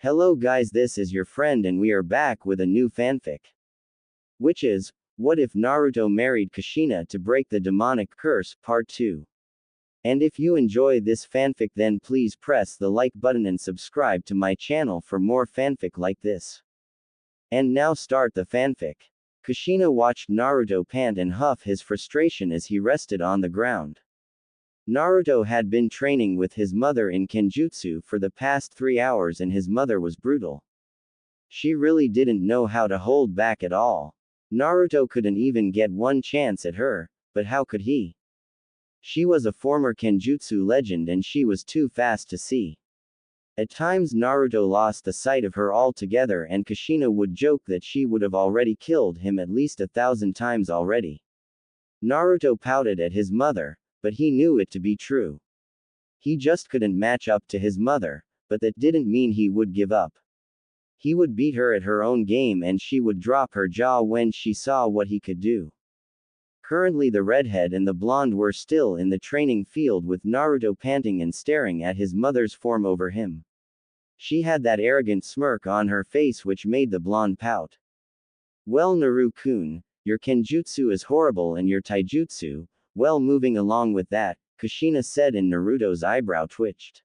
Hello guys, this is your friend and we are back with a new fanfic. Which is, what if Naruto married Kushina to break the demonic curse, part 2. And if you enjoy this fanfic then please press the like button and subscribe to my channel for more fanfic like this. And now start the fanfic. Kushina watched Naruto pant and huff his frustration as he rested on the ground. Naruto had been training with his mother in Kenjutsu for the past 3 hours and his mother was brutal. She really didn't know how to hold back at all. Naruto couldn't even get one chance at her, but how could he? She was a former Kenjutsu legend and she was too fast to see. At times Naruto lost the sight of her altogether and Kushina would joke that she would have already killed him at least 1,000 times already. Naruto pouted at his mother, but he knew it to be true. He just couldn't match up to his mother, but that didn't mean he would give up. He would beat her at her own game and she would drop her jaw when she saw what he could do. Currently the redhead and the blonde were still in the training field with Naruto panting and staring at his mother's form over him. She had that arrogant smirk on her face which made the blonde pout. Well Naru-kun, your Kenjutsu is horrible and your taijutsu, well moving along with that, Kushina said and Naruto's eyebrow twitched.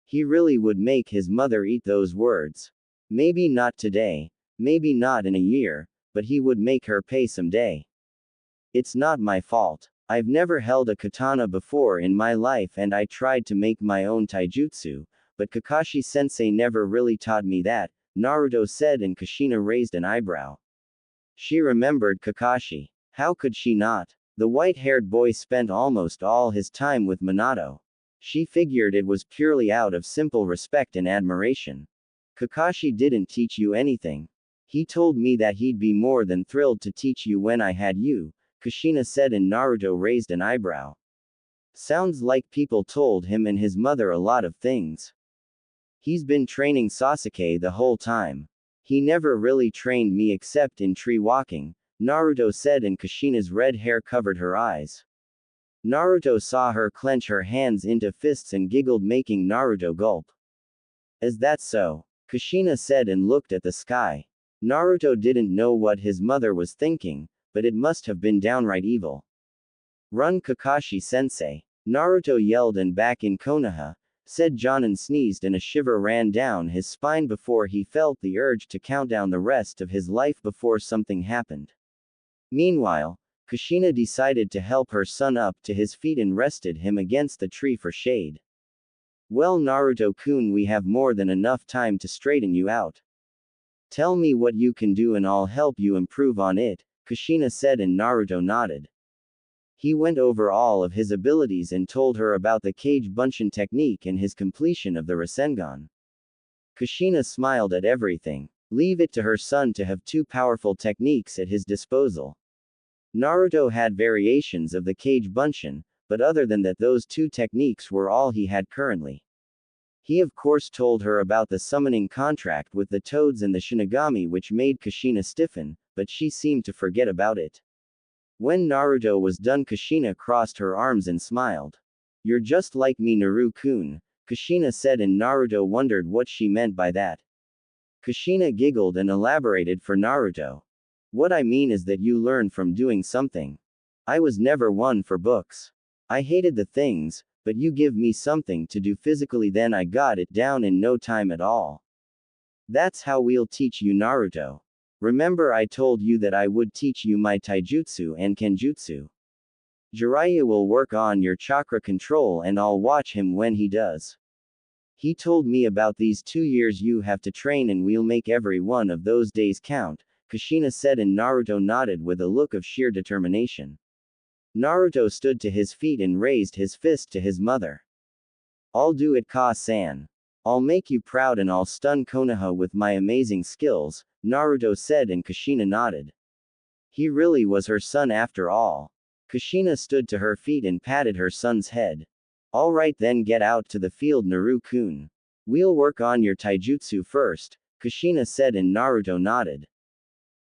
He really would make his mother eat those words. Maybe not today, maybe not in a year, but he would make her pay someday. It's not my fault. I've never held a katana before in my life and I tried to make my own taijutsu, but Kakashi-sensei never really taught me that, Naruto said and Kushina raised an eyebrow. She remembered Kakashi. How could she not? The white-haired boy spent almost all his time with Minato. She figured it was purely out of simple respect and admiration. Kakashi didn't teach you anything. He told me that he'd be more than thrilled to teach you when I had you, Kushina said and Naruto raised an eyebrow. Sounds like people told him and his mother a lot of things. He's been training Sasuke the whole time. He never really trained me except in tree walking, Naruto said and Kushina's red hair covered her eyes. Naruto saw her clench her hands into fists and giggled making Naruto gulp. Is that so? Kushina said and looked at the sky. Naruto didn't know what his mother was thinking, but it must have been downright evil. Run Kakashi-sensei! Naruto yelled and back in Konoha, said Jonin sneezed and a shiver ran down his spine before he felt the urge to count down the rest of his life before something happened. Meanwhile, Kushina decided to help her son up to his feet and rested him against the tree for shade. Well Naruto-kun, we have more than enough time to straighten you out. Tell me what you can do and I'll help you improve on it, Kushina said and Naruto nodded. He went over all of his abilities and told her about the Kage Bunshin technique and his completion of the Rasengan. Kushina smiled at everything. Leave it to her son to have two powerful techniques at his disposal. Naruto had variations of the Kage Bunshin, but other than that those two techniques were all he had currently. He of course told her about the summoning contract with the toads and the Shinigami which made Kushina stiffen, but she seemed to forget about it. When Naruto was done Kushina crossed her arms and smiled. You're just like me Naru-kun, Kushina said and Naruto wondered what she meant by that. Kushina giggled and elaborated for Naruto. What I mean is that you learn from doing something. I was never one for books. I hated the things, but you give me something to do physically then I got it down in no time at all. That's how we'll teach you Naruto. Remember I told you that I would teach you my taijutsu and kenjutsu. Jiraiya will work on your chakra control and I'll watch him when he does. He told me about these 2 years you have to train and we'll make every one of those days count, Kushina said and Naruto nodded with a look of sheer determination. Naruto stood to his feet and raised his fist to his mother. I'll do it Ka-san. I'll make you proud and I'll stun Konoha with my amazing skills, Naruto said and Kushina nodded. He really was her son after all. Kushina stood to her feet and patted her son's head. Alright then get out to the field Naru-kun. We'll work on your taijutsu first, Kushina said and Naruto nodded.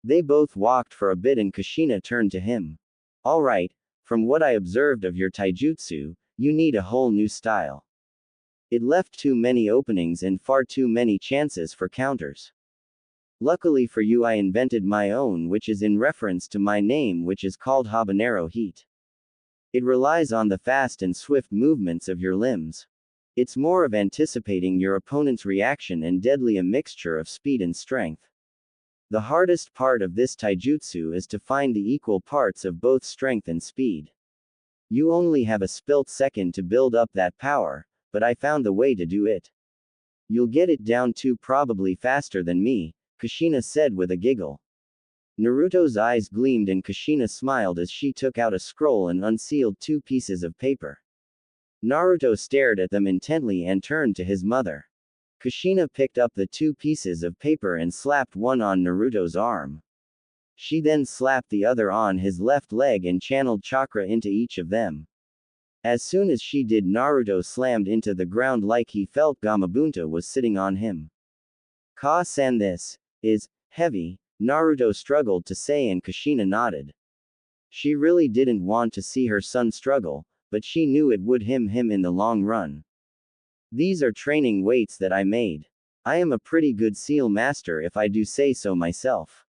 They both walked for a bit and Kushina turned to him. Alright, from what I observed of your taijutsu, you need a whole new style. It left too many openings and far too many chances for counters. Luckily for you, I invented my own, which is in reference to my name, which is called habanero heat. It relies on the fast and swift movements of your limbs. It's more of anticipating your opponent's reaction and deadly a mixture of speed and strength. The hardest part of this taijutsu is to find the equal parts of both strength and speed. You only have a split second to build up that power, but I found the way to do it. You'll get it down too, probably faster than me, Kushina said with a giggle. Naruto's eyes gleamed and Kushina smiled as she took out a scroll and unsealed 2 pieces of paper. Naruto stared at them intently and turned to his mother. Kushina picked up the 2 pieces of paper and slapped one on Naruto's arm. She then slapped the other on his left leg and channeled chakra into each of them. As soon as she did, Naruto slammed into the ground like he felt Gamabunta was sitting on him. Ka-san, this is heavy, Naruto struggled to say, and Kushina nodded. She really didn't want to see her son struggle, but she knew it would him in the long run. These are training weights that I made. I am a pretty good seal master if I do say so myself.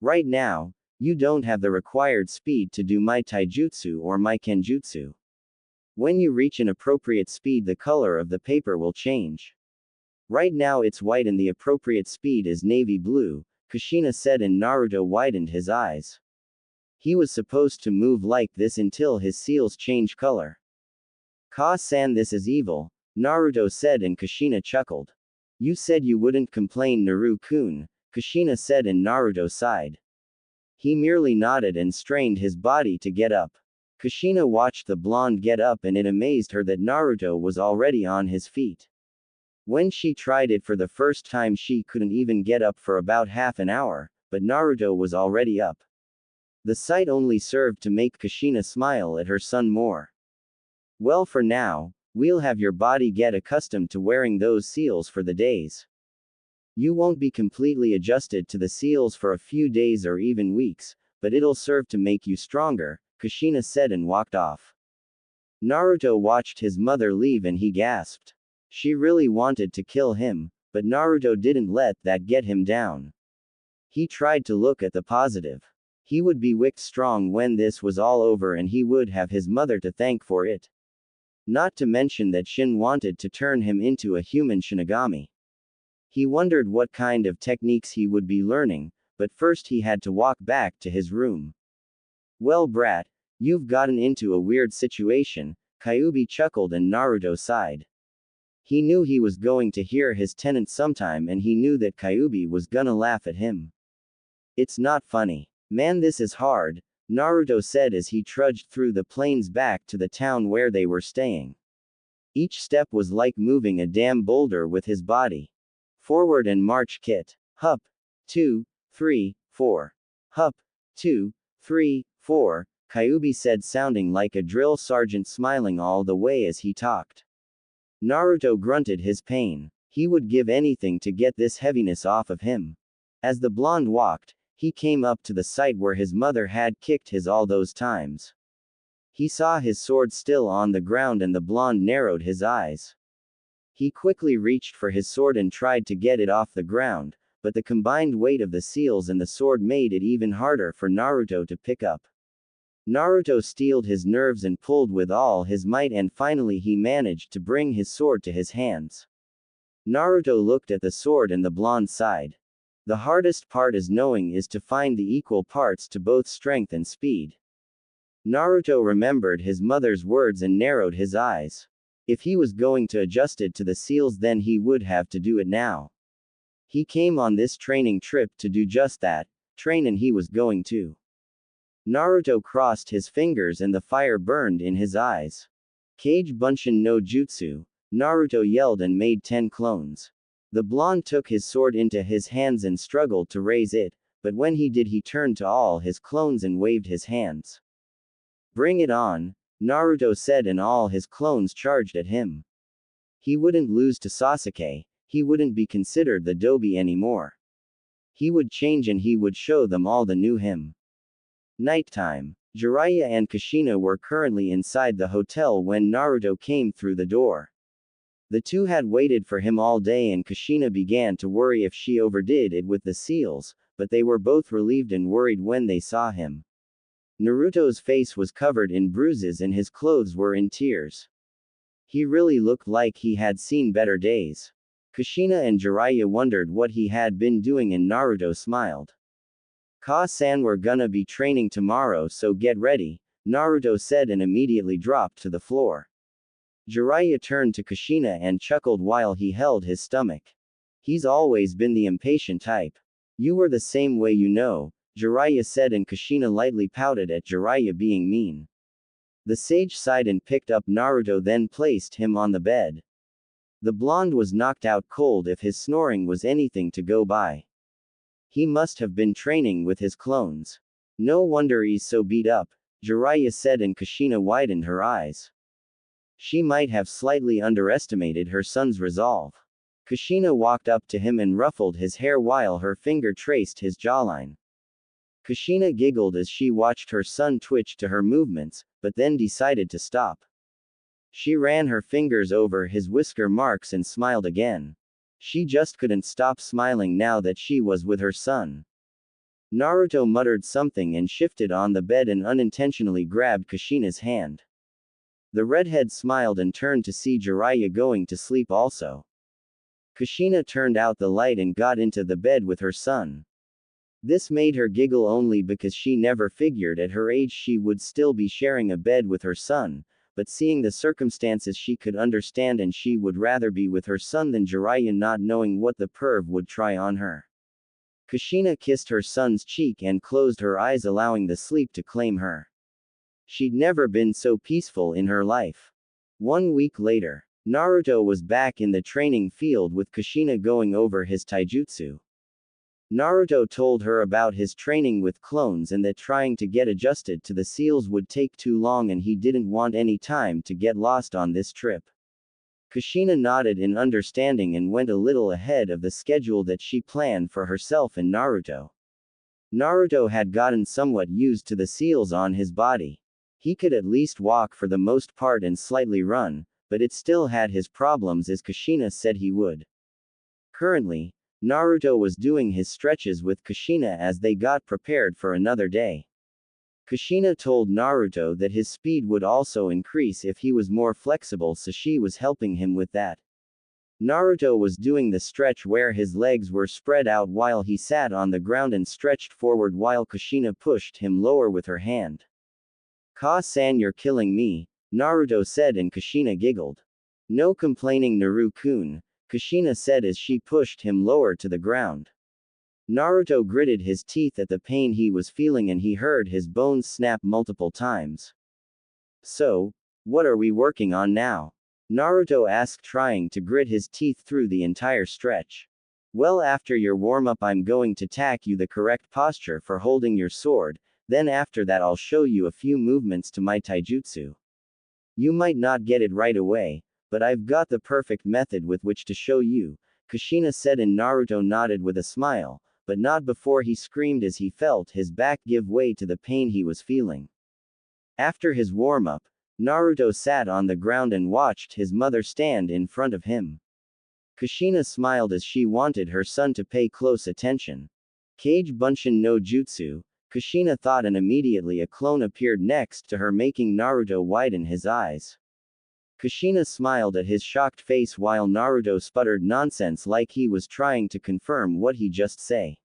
Right now, you don't have the required speed to do my taijutsu or my kenjutsu. When you reach an appropriate speed, the color of the paper will change. Right now it's white and the appropriate speed is navy blue, Kushina said, and Naruto widened his eyes. He was supposed to move like this until his seals change color. Ka-san, this is evil, Naruto said, and Kushina chuckled. You said you wouldn't complain, Naru-kun, Kushina said, and Naruto sighed. He merely nodded and strained his body to get up. Kushina watched the blonde get up and it amazed her that Naruto was already on his feet. When she tried it for the first time, she couldn't even get up for about half an hour, but Naruto was already up. The sight only served to make Kushina smile at her son more. Well, for now, we'll have your body get accustomed to wearing those seals for the days. You won't be completely adjusted to the seals for a few days or even weeks, but it'll serve to make you stronger, Kushina said and walked off. Naruto watched his mother leave and he gasped. She really wanted to kill him, but Naruto didn't let that get him down. He tried to look at the positive. He would be wicked strong when this was all over and he would have his mother to thank for it. Not to mention that Shin wanted to turn him into a human Shinigami. He wondered what kind of techniques he would be learning, but first he had to walk back to his room. Well, brat, you've gotten into a weird situation, Kyuubi chuckled and Naruto sighed. He knew he was going to hear his tenant sometime and he knew that Kyuubi was gonna laugh at him. It's not funny. Man, this is hard, Naruto said as he trudged through the plains back to the town where they were staying. Each step was like moving a damn boulder with his body. Forward and march, kit. Hup. 2, 3, 4. Hup. 2, 3, 4, Kyuubi said, sounding like a drill sergeant, smiling all the way as he talked. Naruto grunted his pain. He would give anything to get this heaviness off of him. As the blonde walked, he came up to the site where his mother had kicked his all those times. He saw his sword still on the ground and the blonde narrowed his eyes. He quickly reached for his sword and tried to get it off the ground, but the combined weight of the seals and the sword made it even harder for Naruto to pick up. Naruto steeled his nerves and pulled with all his might and finally he managed to bring his sword to his hands. Naruto looked at the sword and the blonde sighed. The hardest part is to find the equal parts to both strength and speed. Naruto remembered his mother's words and narrowed his eyes. If he was going to adjust it to the seals, then he would have to do it now. He came on this training trip to do just that, train, and he was going to. Naruto crossed his fingers and the fire burned in his eyes. Kage Bunshin no Jutsu, Naruto yelled and made 10 clones. The blonde took his sword into his hands and struggled to raise it, but when he did, he turned to all his clones and waved his hands. Bring it on, Naruto said, and all his clones charged at him. He wouldn't lose to Sasuke, he wouldn't be considered the Dobi anymore. He would change and he would show them all the new him. Nighttime. Jiraiya and Kushina were currently inside the hotel when Naruto came through the door. The two had waited for him all day and Kushina began to worry if she overdid it with the seals, but they were both relieved and worried when they saw him. Naruto's face was covered in bruises and his clothes were in tears. He really looked like he had seen better days. Kushina and Jiraiya wondered what he had been doing and Naruto smiled. Ka-san, we're gonna be training tomorrow, so get ready, Naruto said and immediately dropped to the floor. Jiraiya turned to Kushina and chuckled while he held his stomach. He's always been the impatient type. You were the same way, you know, Jiraiya said, and Kushina lightly pouted at Jiraiya being mean. The sage sighed and picked up Naruto, then placed him on the bed. The blonde was knocked out cold if his snoring was anything to go by. He must have been training with his clones. No wonder he's so beat up, Jiraiya said, and Kushina widened her eyes. She might have slightly underestimated her son's resolve. Kushina walked up to him and ruffled his hair while her finger traced his jawline. Kushina giggled as she watched her son twitch to her movements, but then decided to stop. She ran her fingers over his whisker marks and smiled again. She just couldn't stop smiling now that she was with her son. Naruto muttered something and shifted on the bed and unintentionally grabbed Kushina's hand. The redhead smiled and turned to see Jiraiya going to sleep also. Kushina turned out the light and got into the bed with her son. This made her giggle only because she never figured at her age she would still be sharing a bed with her son, but seeing the circumstances she could understand, and she would rather be with her son than Jiraiya, not knowing what the perv would try on her. Kushina kissed her son's cheek and closed her eyes, allowing the sleep to claim her. She'd never been so peaceful in her life. 1 week later, Naruto was back in the training field with Kushina going over his taijutsu. Naruto told her about his training with clones and that trying to get adjusted to the seals would take too long and he didn't want any time to get lost on this trip. Kushina nodded in understanding and went a little ahead of the schedule that she planned for herself and Naruto. Naruto had gotten somewhat used to the seals on his body. He could at least walk for the most part and slightly run, but it still had his problems, as Kushina said he would. Currently, Naruto was doing his stretches with Kushina as they got prepared for another day. Kushina told Naruto that his speed would also increase if he was more flexible, so she was helping him with that. Naruto was doing the stretch where his legs were spread out while he sat on the ground and stretched forward while Kushina pushed him lower with her hand. Ka-san, you're killing me, Naruto said, and Kushina giggled. No complaining, Naru-kun, Kushina said as she pushed him lower to the ground. Naruto gritted his teeth at the pain he was feeling and he heard his bones snap multiple times. So, what are we working on now? Naruto asked, trying to grit his teeth through the entire stretch. Well, after your warm-up I'm going to tack you the correct posture for holding your sword, then after that I'll show you a few movements to my taijutsu. You might not get it right away, but I've got the perfect method with which to show you, Kushina said, and Naruto nodded with a smile, but not before he screamed as he felt his back give way to the pain he was feeling. After his warm-up, Naruto sat on the ground and watched his mother stand in front of him. Kushina smiled as she wanted her son to pay close attention. Kage Bunshin no Jutsu, Kushina thought, and immediately a clone appeared next to her, making Naruto widen his eyes. Kushina smiled at his shocked face while Naruto sputtered nonsense like he was trying to confirm what he just say.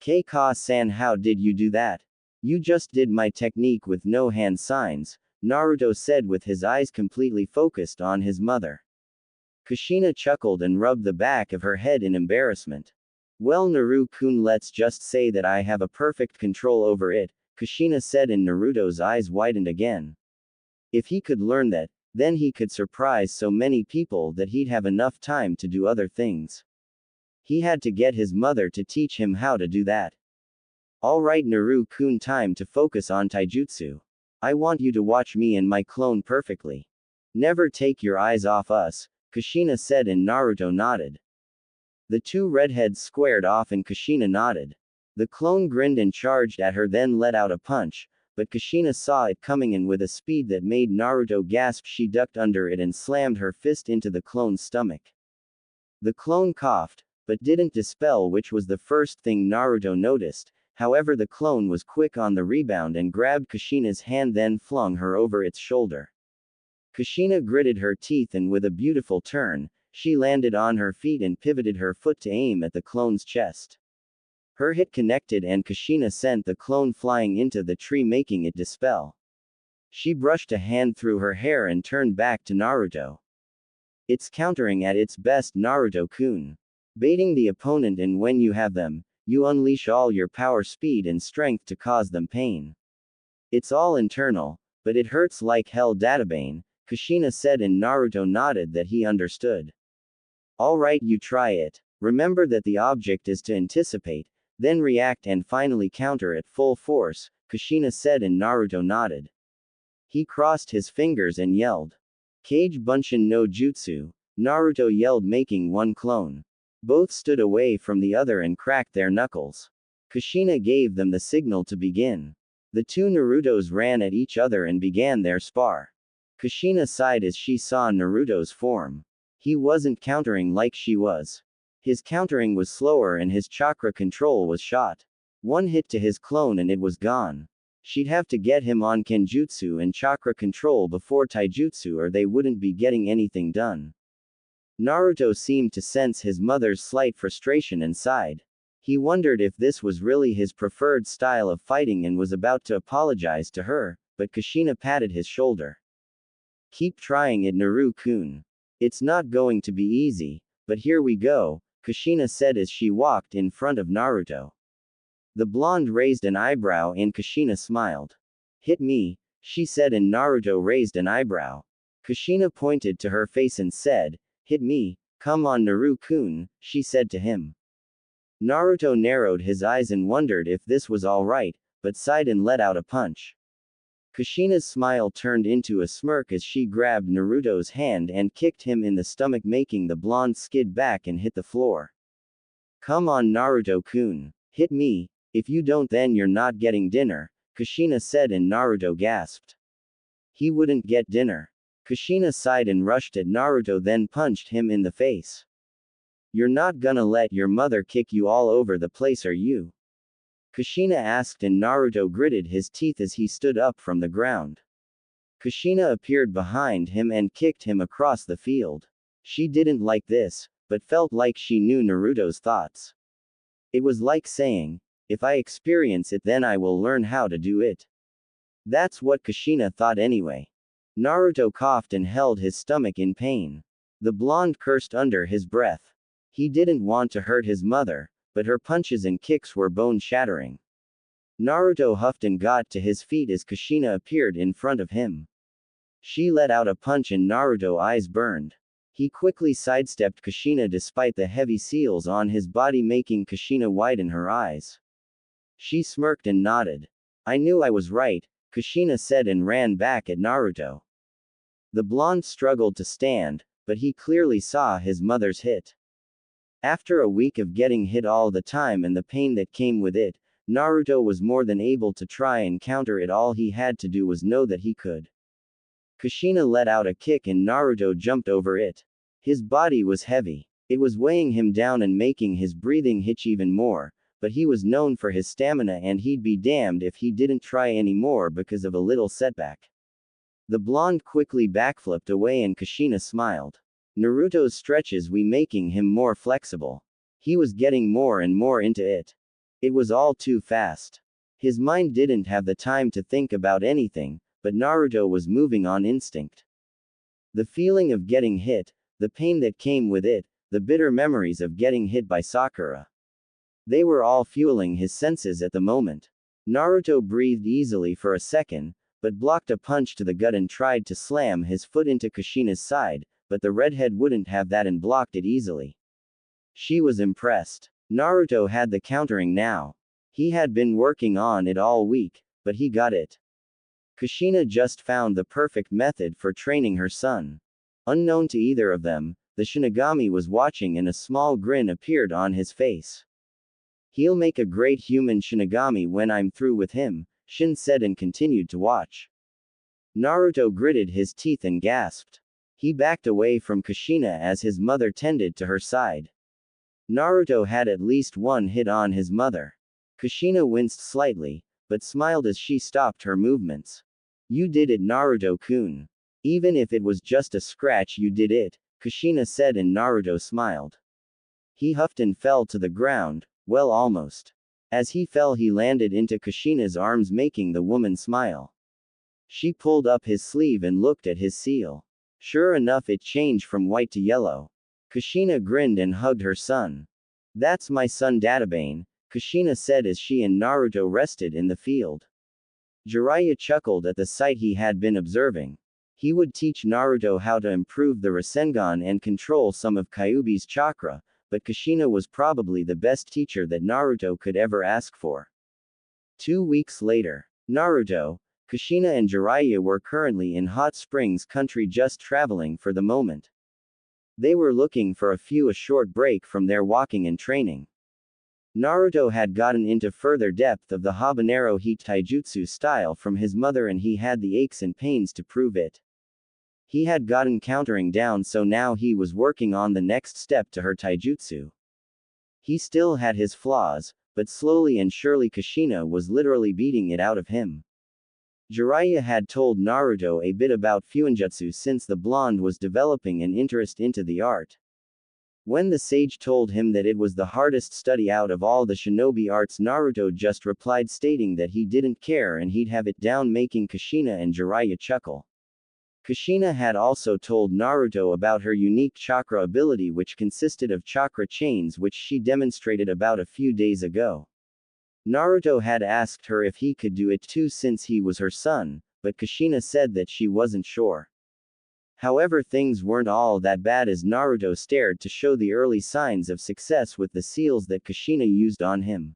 Ka-san, how did you do that? You just did my technique with no hand signs, Naruto said with his eyes completely focused on his mother. Kushina chuckled and rubbed the back of her head in embarrassment. Well, Naru-kun, let's just say that I have a perfect control over it, Kushina said, and Naruto's eyes widened again. If he could learn that, then he could surprise so many people that he'd have enough time to do other things. He had to get his mother to teach him how to do that. Alright, Naru-kun, time to focus on taijutsu. I want you to watch me and my clone perfectly. Never take your eyes off us, Kushina said, and Naruto nodded. The two redheads squared off and Kushina nodded. The clone grinned and charged at her, then let out a punch, but Kushina saw it coming and with a speed that made Naruto gasp she ducked under it and slammed her fist into the clone's stomach. The clone coughed, but didn't dispel, which was the first thing Naruto noticed. However, the clone was quick on the rebound and grabbed Kushina's hand, then flung her over its shoulder. Kushina gritted her teeth and with a beautiful turn, she landed on her feet and pivoted her foot to aim at the clone's chest. Her hit connected and Kushina sent the clone flying into the tree, making it dispel. She brushed a hand through her hair and turned back to Naruto. It's countering at its best, Naruto-kun. Baiting the opponent, and when you have them, you unleash all your power, speed and strength to cause them pain. It's all internal, but it hurts like hell, Databane, Kushina said, and Naruto nodded that he understood. Alright, you try it. Remember that the object is to anticipate, then react and finally counter at full force, Kushina said, and Naruto nodded. He crossed his fingers and yelled. Kage Bunshin no Jutsu, Naruto yelled, making one clone. Both stood away from the other and cracked their knuckles. Kushina gave them the signal to begin. The two Narutos ran at each other and began their spar. Kushina sighed as she saw Naruto's form. He wasn't countering like she was. His countering was slower and his chakra control was shot. One hit to his clone and it was gone. She'd have to get him on Kenjutsu and chakra control before Taijutsu, or they wouldn't be getting anything done. Naruto seemed to sense his mother's slight frustration and sighed. He wondered if this was really his preferred style of fighting and was about to apologize to her, but Kushina patted his shoulder. Keep trying it, Naru-kun. It's not going to be easy, but here we go, Kushina said as she walked in front of Naruto. The blonde raised an eyebrow and Kushina smiled. Hit me, she said, and Naruto raised an eyebrow. Kushina pointed to her face and said, hit me, come on Naru-kun, she said to him. Naruto narrowed his eyes and wondered if this was alright, but sighed and let out a punch. Kushina's smile turned into a smirk as she grabbed Naruto's hand and kicked him in the stomach, making the blonde skid back and hit the floor. Come on Naruto-kun, hit me, if you don't then you're not getting dinner, Kushina said, and Naruto gasped. He wouldn't get dinner. Kushina sighed and rushed at Naruto, then punched him in the face. You're not gonna let your mother kick you all over the place, are you? Kushina asked, and Naruto gritted his teeth as he stood up from the ground. Kushina appeared behind him and kicked him across the field. She didn't like this, but felt like she knew Naruto's thoughts. It was like saying, if I experience it then I will learn how to do it. That's what Kushina thought anyway. Naruto coughed and held his stomach in pain. The blonde cursed under his breath. He didn't want to hurt his mother, but her punches and kicks were bone-shattering. Naruto huffed and got to his feet as Kushina appeared in front of him. She let out a punch and Naruto's eyes burned. He quickly sidestepped Kushina despite the heavy seals on his body, making Kushina widen her eyes. She smirked and nodded. I knew I was right, Kushina said, and ran back at Naruto. The blonde struggled to stand, but he clearly saw his mother's hit. After a week of getting hit all the time and the pain that came with it, Naruto was more than able to try and counter it. All he had to do was know that he could. Kushina let out a kick and Naruto jumped over it. His body was heavy. It was weighing him down and making his breathing hitch even more, but he was known for his stamina and he'd be damned if he didn't try anymore because of a little setback. The blonde quickly backflipped away and Kushina smiled. Naruto's stretches were making him more flexible. He was getting more and more into it. It was all too fast. His mind didn't have the time to think about anything, but Naruto was moving on instinct. The feeling of getting hit, the pain that came with it, the bitter memories of getting hit by Sakura. They were all fueling his senses at the moment. Naruto breathed easily for a second, but blocked a punch to the gut and tried to slam his foot into Kushina's side, but the redhead wouldn't have that and blocked it easily. She was impressed. Naruto had the countering now. He had been working on it all week, but he got it. Kushina just found the perfect method for training her son. Unknown to either of them, the Shinigami was watching and a small grin appeared on his face. He'll make a great human Shinigami when I'm through with him, Shin said and continued to watch. Naruto gritted his teeth and gasped. He backed away from Kushina as his mother tended to her side. Naruto had at least one hit on his mother. Kushina winced slightly, but smiled as she stopped her movements. You did it, Naruto-kun. Even if it was just a scratch, you did it, Kushina said, and Naruto smiled. He huffed and fell to the ground, well, almost. As he fell, he landed into Kushina's arms, making the woman smile. She pulled up his sleeve and looked at his seal. Sure enough, it changed from white to yellow. Kushina grinned and hugged her son. That's my son Databane, Kushina said as she and Naruto rested in the field. Jiraiya chuckled at the sight he had been observing. He would teach Naruto how to improve the Rasengan and control some of Kyuubi's chakra, but Kushina was probably the best teacher that Naruto could ever ask for. 2 weeks later, Naruto, Kushina and Jiraiya were currently in Hot Springs country, just traveling for the moment. They were looking for a short break from their walking and training. Naruto had gotten into further depth of the habanero heat taijutsu style from his mother, and he had the aches and pains to prove it. He had gotten countering down, so now he was working on the next step to her taijutsu. He still had his flaws, but slowly and surely Kushina was literally beating it out of him. Jiraiya had told Naruto a bit about Fuinjutsu since the blonde was developing an interest into the art. When the sage told him that it was the hardest study out of all the shinobi arts, Naruto just replied stating that he didn't care and he'd have it down, making Kushina and Jiraiya chuckle. Kushina had also told Naruto about her unique chakra ability, which consisted of chakra chains, which she demonstrated about a few days ago. Naruto had asked her if he could do it too since he was her son, but Kushina said that she wasn't sure. However, things weren't all that bad as Naruto stared to show the early signs of success with the seals that Kushina used on him.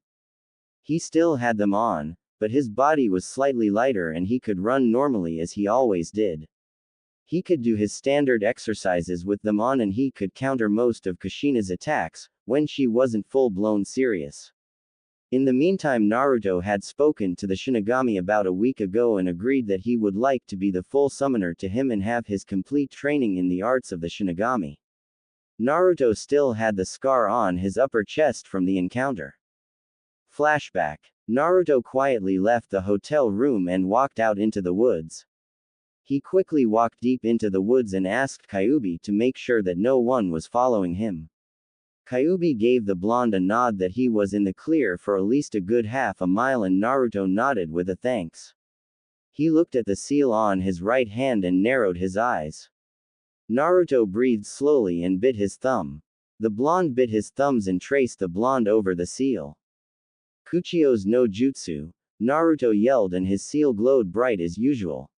He still had them on, but his body was slightly lighter and he could run normally as he always did. He could do his standard exercises with them on, and he could counter most of Kushina's attacks, when she wasn't full-blown serious. In the meantime, Naruto had spoken to the Shinigami about a week ago and agreed that he would like to be the full summoner to him and have his complete training in the arts of the Shinigami. Naruto still had the scar on his upper chest from the encounter. Flashback. Naruto quietly left the hotel room and walked out into the woods. He quickly walked deep into the woods and asked Kyuubi to make sure that no one was following him. Kyuubi gave the blonde a nod that he was in the clear for at least a good half a mile, and Naruto nodded with a thanks. He looked at the seal on his right hand and narrowed his eyes. Naruto breathed slowly and bit his thumb. The blonde bit his thumbs and traced the blonde over the seal. Kuchio's no jutsu, Naruto yelled, and his seal glowed bright as usual.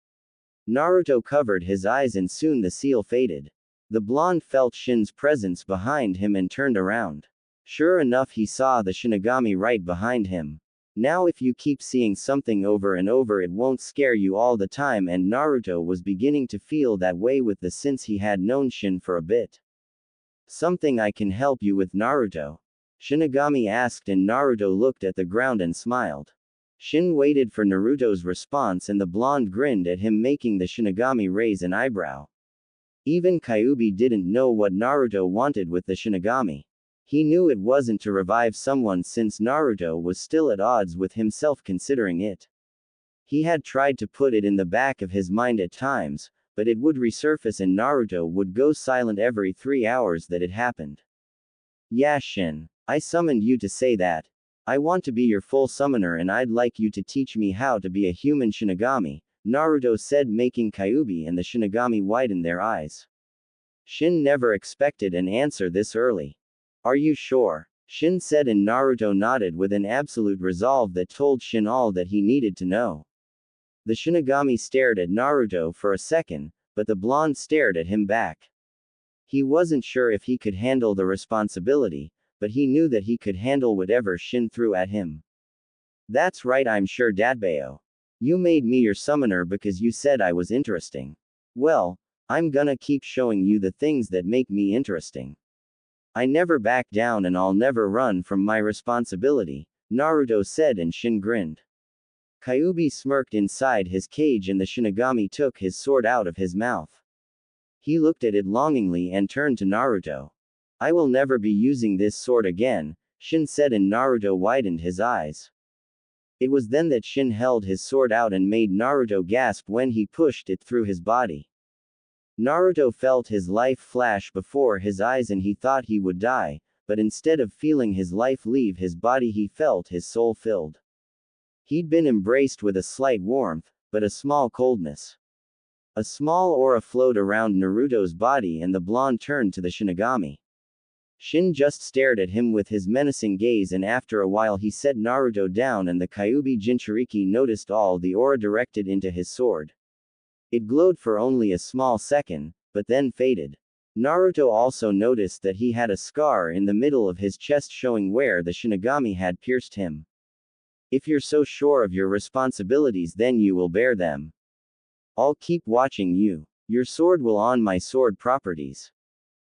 Naruto covered his eyes and soon the seal faded. The blonde felt Shin's presence behind him and turned around. Sure enough, he saw the Shinigami right behind him. Now if you keep seeing something over and over, it won't scare you all the time, and Naruto was beginning to feel that way with the since he had known Shin for a bit. Something I can help you with, Naruto? Shinigami asked, and Naruto looked at the ground and smiled. Shin waited for Naruto's response and the blonde grinned at him, making the Shinigami raise an eyebrow. Even Kyuubi didn't know what Naruto wanted with the Shinigami. He knew it wasn't to revive someone since Naruto was still at odds with himself considering it. He had tried to put it in the back of his mind at times, but it would resurface and Naruto would go silent every 3 hours that it happened. Yeah, Shin. I summoned you to say that. I want to be your full summoner and I'd like you to teach me how to be a human Shinigami, Naruto said, making Kyuubi and the Shinigami widen their eyes. Shin never expected an answer this early. Are you sure? Shin said, and Naruto nodded with an absolute resolve that told Shin all that he needed to know. The Shinigami stared at Naruto for a second, but the blonde stared at him back. He wasn't sure if he could handle the responsibility, but he knew that he could handle whatever Shin threw at him. That's right, I'm sure, Datbeo. You made me your summoner because you said I was interesting. Well, I'm gonna keep showing you the things that make me interesting. I never back down and I'll never run from my responsibility, Naruto said, and Shin grinned. Kyuubi smirked inside his cage and the Shinigami took his sword out of his mouth. He looked at it longingly and turned to Naruto. I will never be using this sword again, Shin said, and Naruto widened his eyes. It was then that Shin held his sword out and made Naruto gasp when he pushed it through his body. Naruto felt his life flash before his eyes and he thought he would die, but instead of feeling his life leave his body he felt his soul filled. He'd been embraced with a slight warmth, but a small coldness. A small aura flowed around Naruto's body and the blonde turned to the Shinigami. Shin just stared at him with his menacing gaze and after a while he set Naruto down and the Kyuubi Jinchuriki noticed all the aura directed into his sword. It glowed for only a small second, but then faded. Naruto also noticed that he had a scar in the middle of his chest showing where the Shinigami had pierced him. If you're so sure of your responsibilities then you will bear them. I'll keep watching you. Your sword will on my sword properties.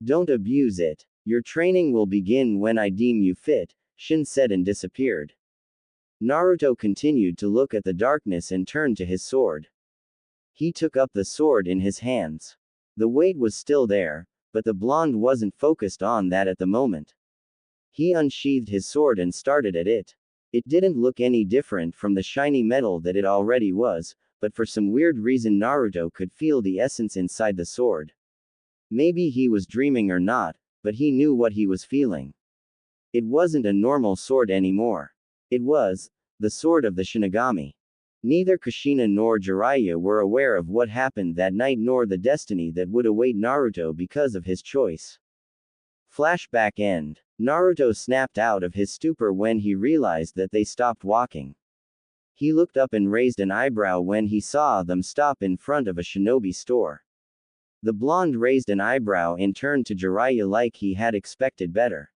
Don't abuse it. Your training will begin when I deem you fit, Shin said and disappeared. Naruto continued to look at the darkness and turned to his sword. He took up the sword in his hands. The weight was still there, but the blonde wasn't focused on that at the moment. He unsheathed his sword and started at it. It didn't look any different from the shiny metal that it already was, but for some weird reason Naruto could feel the essence inside the sword. Maybe he was dreaming or not, but he knew what he was feeling. It wasn't a normal sword anymore. It was the sword of the Shinigami. Neither Kushina nor Jiraiya were aware of what happened that night nor the destiny that would await Naruto because of his choice. Flashback end. Naruto snapped out of his stupor when he realized that they stopped walking. He looked up and raised an eyebrow when he saw them stop in front of a shinobi store. The blonde raised an eyebrow and turned to Jiraiya like he had expected better.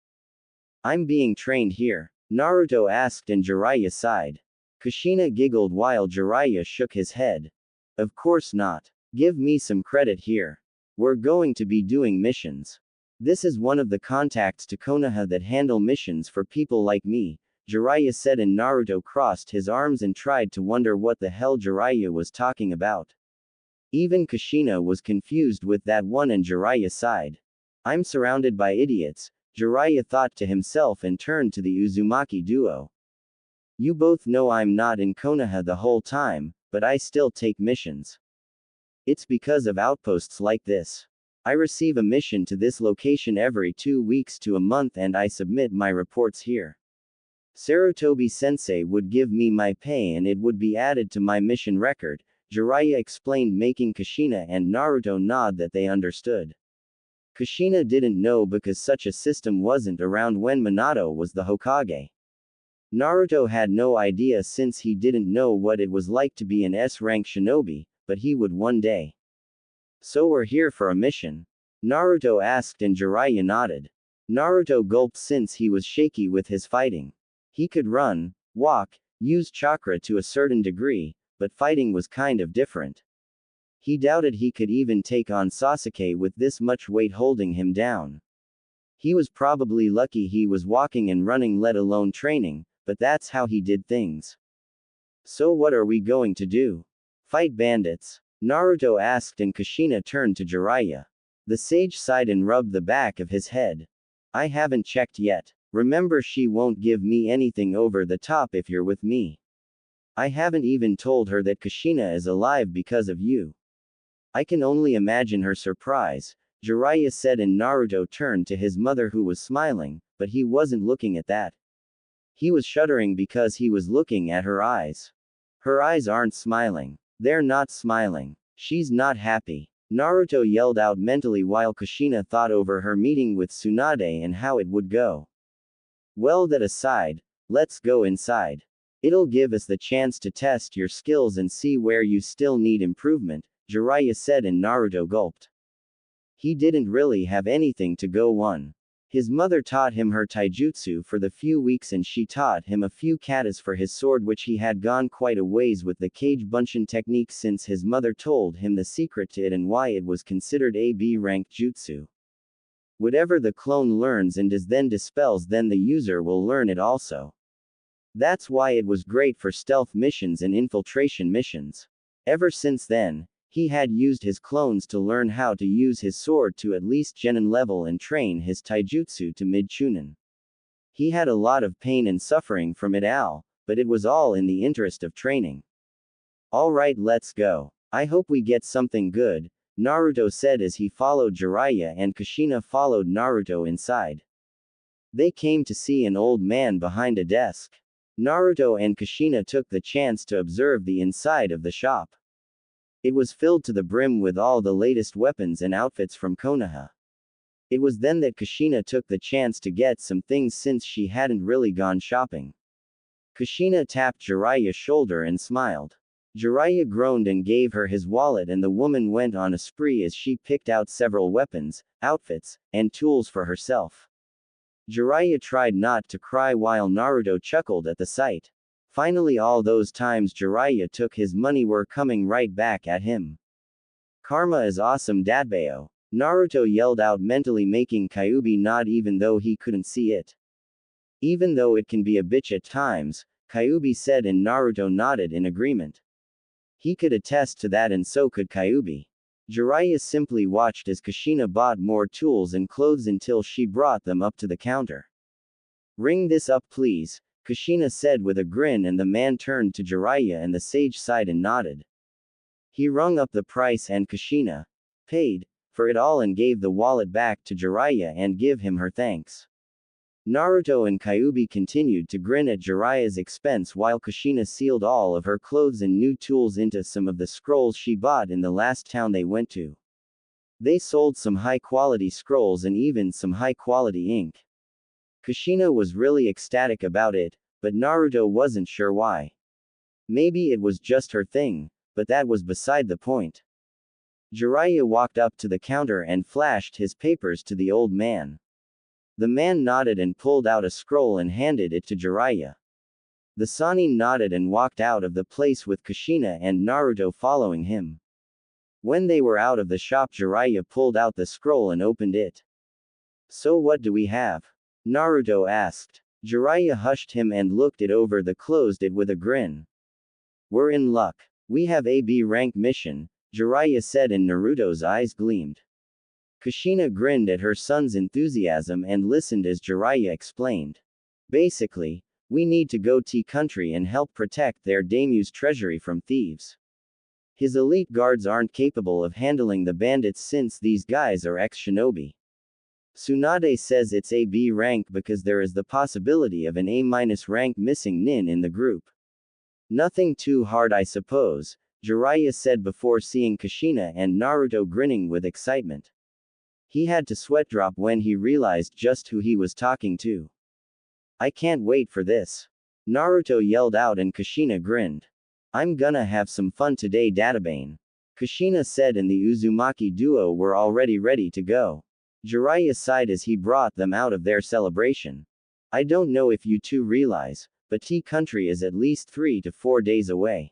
I'm being trained here, Naruto asked and Jiraiya sighed. Kushina giggled while Jiraiya shook his head. Of course not. Give me some credit here. We're going to be doing missions. This is one of the contacts to Konoha that handle missions for people like me, Jiraiya said and Naruto crossed his arms and tried to wonder what the hell Jiraiya was talking about. Even Kushina was confused with that one and Jiraiya sighed. I'm surrounded by idiots, Jiraiya thought to himself and turned to the Uzumaki duo. You both know I'm not in Konoha the whole time, but I still take missions. It's because of outposts like this. I receive a mission to this location every 2 weeks to a month and I submit my reports here. Sarutobi-sensei would give me my pay and it would be added to my mission record, Jiraiya explained, making Kushina and Naruto nod that they understood. Kushina didn't know because such a system wasn't around when Minato was the Hokage. Naruto had no idea since he didn't know what it was like to be an S-rank shinobi, but he would one day. So we're here for a mission? Naruto asked and Jiraiya nodded. Naruto gulped since he was shaky with his fighting. He could run, walk, use chakra to a certain degree, but fighting was kind of different. He doubted he could even take on Sasuke with this much weight holding him down. He was probably lucky he was walking and running let alone training, but that's how he did things. So what are we going to do? Fight bandits? Naruto asked and Kushina turned to Jiraiya. The sage sighed and rubbed the back of his head. I haven't checked yet. Remember, she won't give me anything over the top if you're with me. I haven't even told her that Kushina is alive because of you. I can only imagine her surprise, Jiraiya said and Naruto turned to his mother who was smiling, but he wasn't looking at that. He was shuddering because he was looking at her eyes. Her eyes aren't smiling. They're not smiling. She's not happy. Naruto yelled out mentally while Kushina thought over her meeting with Tsunade and how it would go. Well, that aside, let's go inside. It'll give us the chance to test your skills and see where you still need improvement, Jiraiya said and Naruto gulped. He didn't really have anything to go on. His mother taught him her taijutsu for the few weeks and she taught him a few katas for his sword which he had gone quite a ways with the Kage Bunshin technique since his mother told him the secret to it and why it was considered a B-ranked jutsu. Whatever the clone learns and does then dispels then the user will learn it also. That's why it was great for stealth missions and infiltration missions. Ever since then, he had used his clones to learn how to use his sword to at least genin level and train his taijutsu to mid-chunin. He had a lot of pain and suffering from it all, but it was all in the interest of training. Alright, let's go. I hope we get something good, Naruto said as he followed Jiraiya and Kushina followed Naruto inside. They came to see an old man behind a desk. Naruto and Kushina took the chance to observe the inside of the shop. It was filled to the brim with all the latest weapons and outfits from Konoha. It was then that Kushina took the chance to get some things since she hadn't really gone shopping. Kushina tapped Jiraiya's shoulder and smiled. Jiraiya groaned and gave her his wallet, and the woman went on a spree as she picked out several weapons, outfits, and tools for herself. Jiraiya tried not to cry while Naruto chuckled at the sight. Finally, all those times Jiraiya took his money were coming right back at him. Karma is awesome, Datbeo. Naruto yelled out mentally, making Kyuubi nod even though he couldn't see it. Even though it can be a bitch at times, Kyuubi said, and Naruto nodded in agreement. He could attest to that, and so could Kyuubi. Jiraiya simply watched as Kushina bought more tools and clothes until she brought them up to the counter. Ring this up, please, Kushina said with a grin, and the man turned to Jiraiya and the sage sighed and nodded. He rung up the price and Kushina paid for it all and gave the wallet back to Jiraiya and give him her thanks. Naruto and Kyuubi continued to grin at Jiraiya's expense while Kushina sealed all of her clothes and new tools into some of the scrolls she bought in the last town they went to. They sold some high-quality scrolls and even some high-quality ink. Kushina was really ecstatic about it, but Naruto wasn't sure why. Maybe it was just her thing, but that was beside the point. Jiraiya walked up to the counter and flashed his papers to the old man. The man nodded and pulled out a scroll and handed it to Jiraiya. The Sannin nodded and walked out of the place with Kushina and Naruto following him. When they were out of the shop, Jiraiya pulled out the scroll and opened it. So what do we have? Naruto asked. Jiraiya hushed him and looked it over the closed it with a grin. We're in luck. We have a B rank mission, Jiraiya said, and Naruto's eyes gleamed. Kushina grinned at her son's enthusiasm and listened as Jiraiya explained. Basically, we need to go to country and help protect their daimyo's treasury from thieves. His elite guards aren't capable of handling the bandits since these guys are ex-shinobi. Tsunade says it's a B rank because there is the possibility of an A- rank missing nin in the group. Nothing too hard, I suppose, Jiraiya said before seeing Kushina and Naruto grinning with excitement. He had to sweat drop when he realized just who he was talking to. I can't wait for this. Naruto yelled out and Kushina grinned. I'm gonna have some fun today, Databane. Kushina said, and the Uzumaki duo were already ready to go. Jiraiya sighed as he brought them out of their celebration. I don't know if you two realize, but T-Country is at least 3 to 4 days away.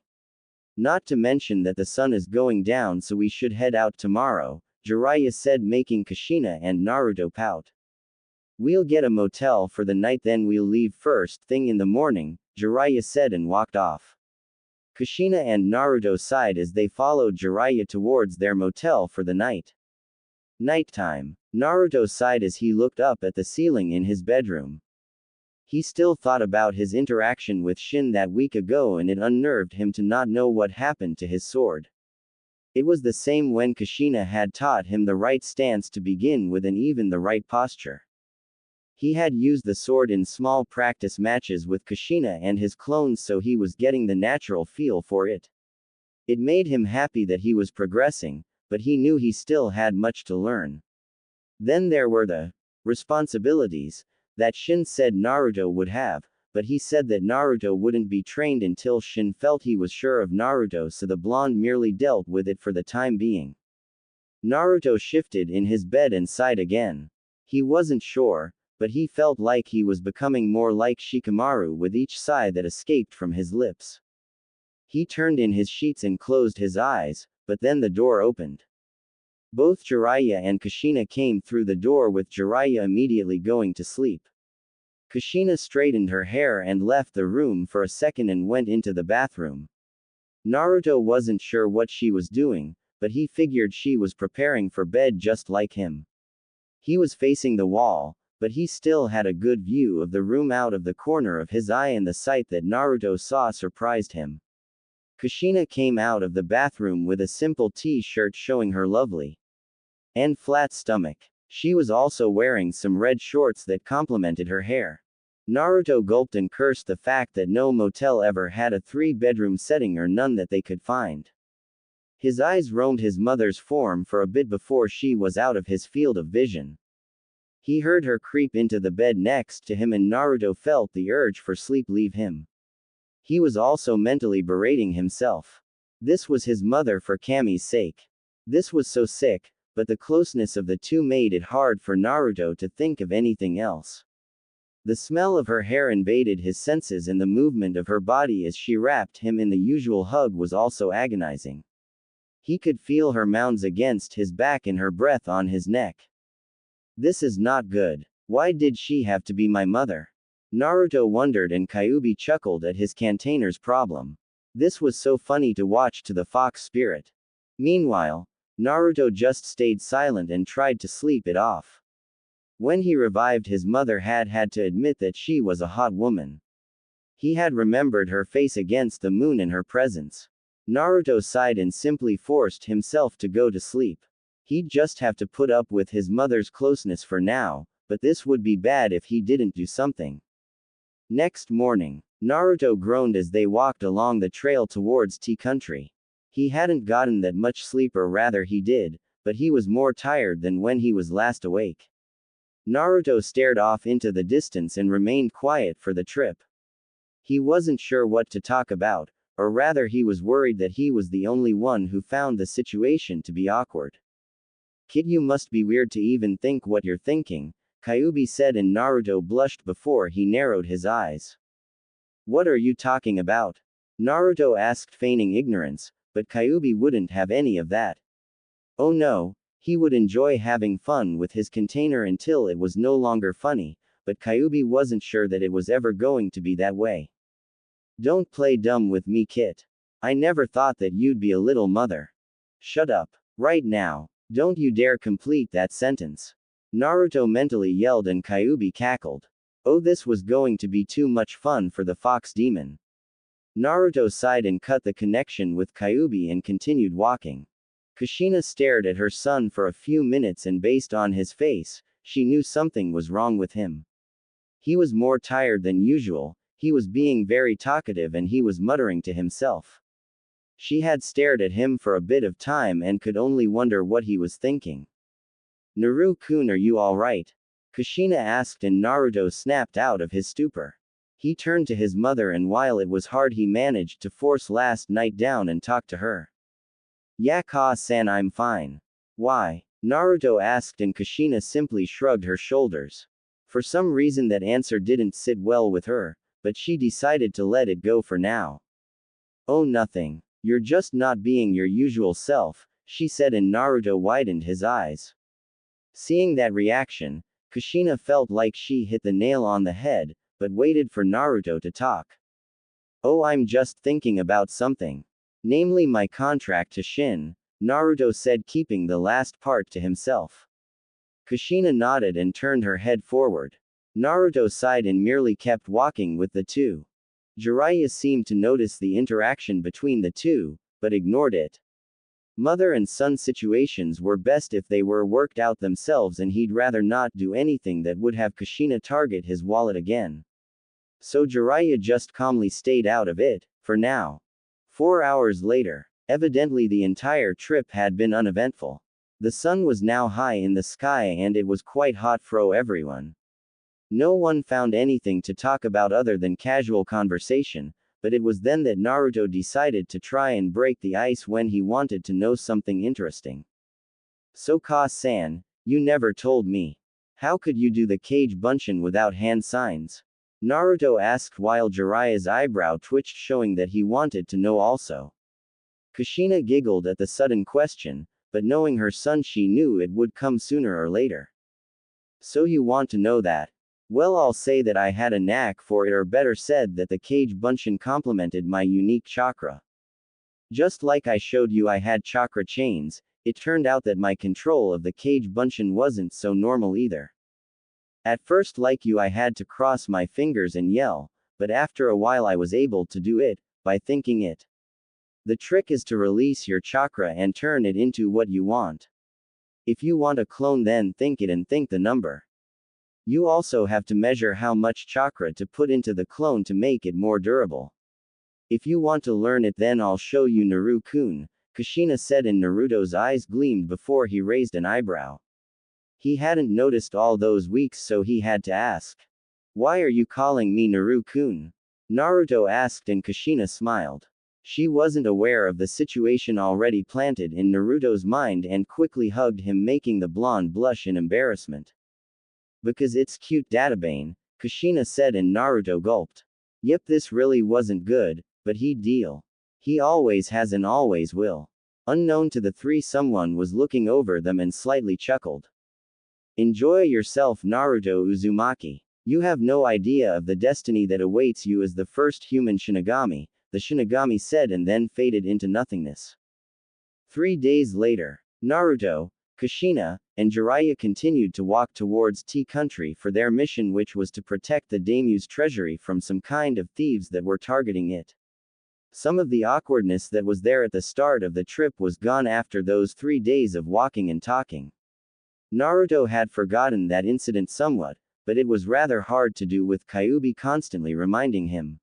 Not to mention that the sun is going down, so we should head out tomorrow, Jiraiya said, making Kushina and Naruto pout. We'll get a motel for the night, then we'll leave first thing in the morning, Jiraiya said and walked off. Kushina and Naruto sighed as they followed Jiraiya towards their motel for the night. Nighttime. Naruto sighed as he looked up at the ceiling in his bedroom. He still thought about his interaction with Shin that week ago, and it unnerved him to not know what happened to his sword. It was the same when Kushina had taught him the right stance to begin with and even the right posture. He had used the sword in small practice matches with Kushina and his clones, so he was getting the natural feel for it. It made him happy that he was progressing, but he knew he still had much to learn. Then there were the responsibilities that Shin said Naruto would have, but he said that Naruto wouldn't be trained until Shin felt he was sure of Naruto, so the blonde merely dealt with it for the time being. Naruto shifted in his bed and sighed again. He wasn't sure, but he felt like he was becoming more like Shikamaru with each sigh that escaped from his lips. He turned in his sheets and closed his eyes, but then the door opened. Both Jiraiya and Kushina came through the door, with Jiraiya immediately going to sleep. Kushina straightened her hair and left the room for a second and went into the bathroom. Naruto wasn't sure what she was doing, but he figured she was preparing for bed just like him. He was facing the wall, but he still had a good view of the room out of the corner of his eye, and the sight that Naruto saw surprised him. Kushina came out of the bathroom with a simple t-shirt showing her lovely and flat stomach. She was also wearing some red shorts that complemented her hair. Naruto gulped and cursed the fact that no motel ever had a 3-bedroom setting, or none that they could find. His eyes roamed his mother's form for a bit before she was out of his field of vision. He heard her creep into the bed next to him, and Naruto felt the urge for sleep leave him. He was also mentally berating himself. This was his mother for Kami's sake. This was so sick, but the closeness of the two made it hard for Naruto to think of anything else. The smell of her hair invaded his senses, and the movement of her body as she wrapped him in the usual hug was also agonizing. He could feel her moans against his back and her breath on his neck. This is not good. Why did she have to be my mother? Naruto wondered, and Kyuubi chuckled at his container's problem. This was so funny to watch to the fox spirit. Meanwhile, Naruto just stayed silent and tried to sleep it off. When he revived, his mother had to admit that she was a hot woman. He had remembered her face against the moon in her presence. Naruto sighed and simply forced himself to go to sleep. He'd just have to put up with his mother's closeness for now, but this would be bad if he didn't do something. Next morning, Naruto groaned as they walked along the trail towards Tea Country. He hadn't gotten that much sleep, or rather he did, but he was more tired than when he was last awake. Naruto stared off into the distance and remained quiet for the trip. He wasn't sure what to talk about, or rather he was worried that he was the only one who found the situation to be awkward. "Kid, you must be weird to even think what you're thinking," Kyuubi said, and Naruto blushed before he narrowed his eyes. "What are you talking about?" Naruto asked, feigning ignorance, but Kyuubi wouldn't have any of that. Oh no, he would enjoy having fun with his container until it was no longer funny, but Kyuubi wasn't sure that it was ever going to be that way. "Don't play dumb with me, Kit. I never thought that you'd be a little mother." "Shut up. Right now. Don't you dare complete that sentence." Naruto mentally yelled, and Kyuubi cackled. Oh, this was going to be too much fun for the fox demon. Naruto sighed and cut the connection with Kyuubi and continued walking. Kushina stared at her son for a few minutes, and based on his face, she knew something was wrong with him. He was more tired than usual, he was being very talkative, and he was muttering to himself. She had stared at him for a bit of time and could only wonder what he was thinking. "Naru-kun, are you alright?" Kushina asked, and Naruto snapped out of his stupor. He turned to his mother, and while it was hard, he managed to force last night down and talk to her. "Yeah, Ka-san, I'm fine." "Why?" Naruto asked, and Kushina simply shrugged her shoulders. For some reason that answer didn't sit well with her, but she decided to let it go for now. "Oh, nothing. You're just not being your usual self," she said, and Naruto widened his eyes. Seeing that reaction, Kushina felt like she hit the nail on the head, but waited for Naruto to talk. "Oh, I'm just thinking about something. Namely my contract to Shin," Naruto said, keeping the last part to himself. Kushina nodded and turned her head forward. Naruto sighed and merely kept walking with the two. Jiraiya seemed to notice the interaction between the two, but ignored it. Mother and son situations were best if they were worked out themselves, and he'd rather not do anything that would have Kushina target his wallet again. So Jiraiya just calmly stayed out of it, for now. 4 hours later. Evidently the entire trip had been uneventful. The sun was now high in the sky, and it was quite hot for everyone. No one found anything to talk about other than casual conversation, but it was then that Naruto decided to try and break the ice when he wanted to know something interesting. "So Ka-san, you never told me. How could you do the Kage Bunshin without hand signs?" Naruto asked while Jiraiya's eyebrow twitched, showing that he wanted to know also. Kushina giggled at the sudden question, but knowing her son, she knew it would come sooner or later. "So you want to know that?" Well, I'll say that I had a knack for it, or better said that the Kage Bunshin complemented my unique chakra. Just like I showed you I had chakra chains, it turned out that my control of the Kage Bunshin wasn't so normal either. At first, like you, I had to cross my fingers and yell, but after a while I was able to do it, by thinking it. The trick is to release your chakra and turn it into what you want. If you want a clone, then think it and think the number. You also have to measure how much chakra to put into the clone to make it more durable. If you want to learn it, then I'll show you, Naru-kun, Kushina said, and Naruto's eyes gleamed before he raised an eyebrow. He hadn't noticed all those weeks, so he had to ask. Why are you calling me Naru-kun? Naruto asked, and Kushina smiled. She wasn't aware of the situation already planted in Naruto's mind and quickly hugged him, making the blonde blush in embarrassment. Because it's cute, Databane, Kushina said, and Naruto gulped. Yep, this really wasn't good, but he'd deal. He always has and always will. Unknown to the three, someone was looking over them and slightly chuckled. Enjoy yourself, Naruto Uzumaki. You have no idea of the destiny that awaits you as the first human Shinigami, the Shinigami said, and then faded into nothingness. 3 days later, Naruto, Kushina, and Jiraiya continued to walk towards Tea Country for their mission, which was to protect the daimyo's treasury from some kind of thieves that were targeting it. Some of the awkwardness that was there at the start of the trip was gone after those 3 days of walking and talking. Naruto had forgotten that incident somewhat, but it was rather hard to do with Kyuubi constantly reminding him.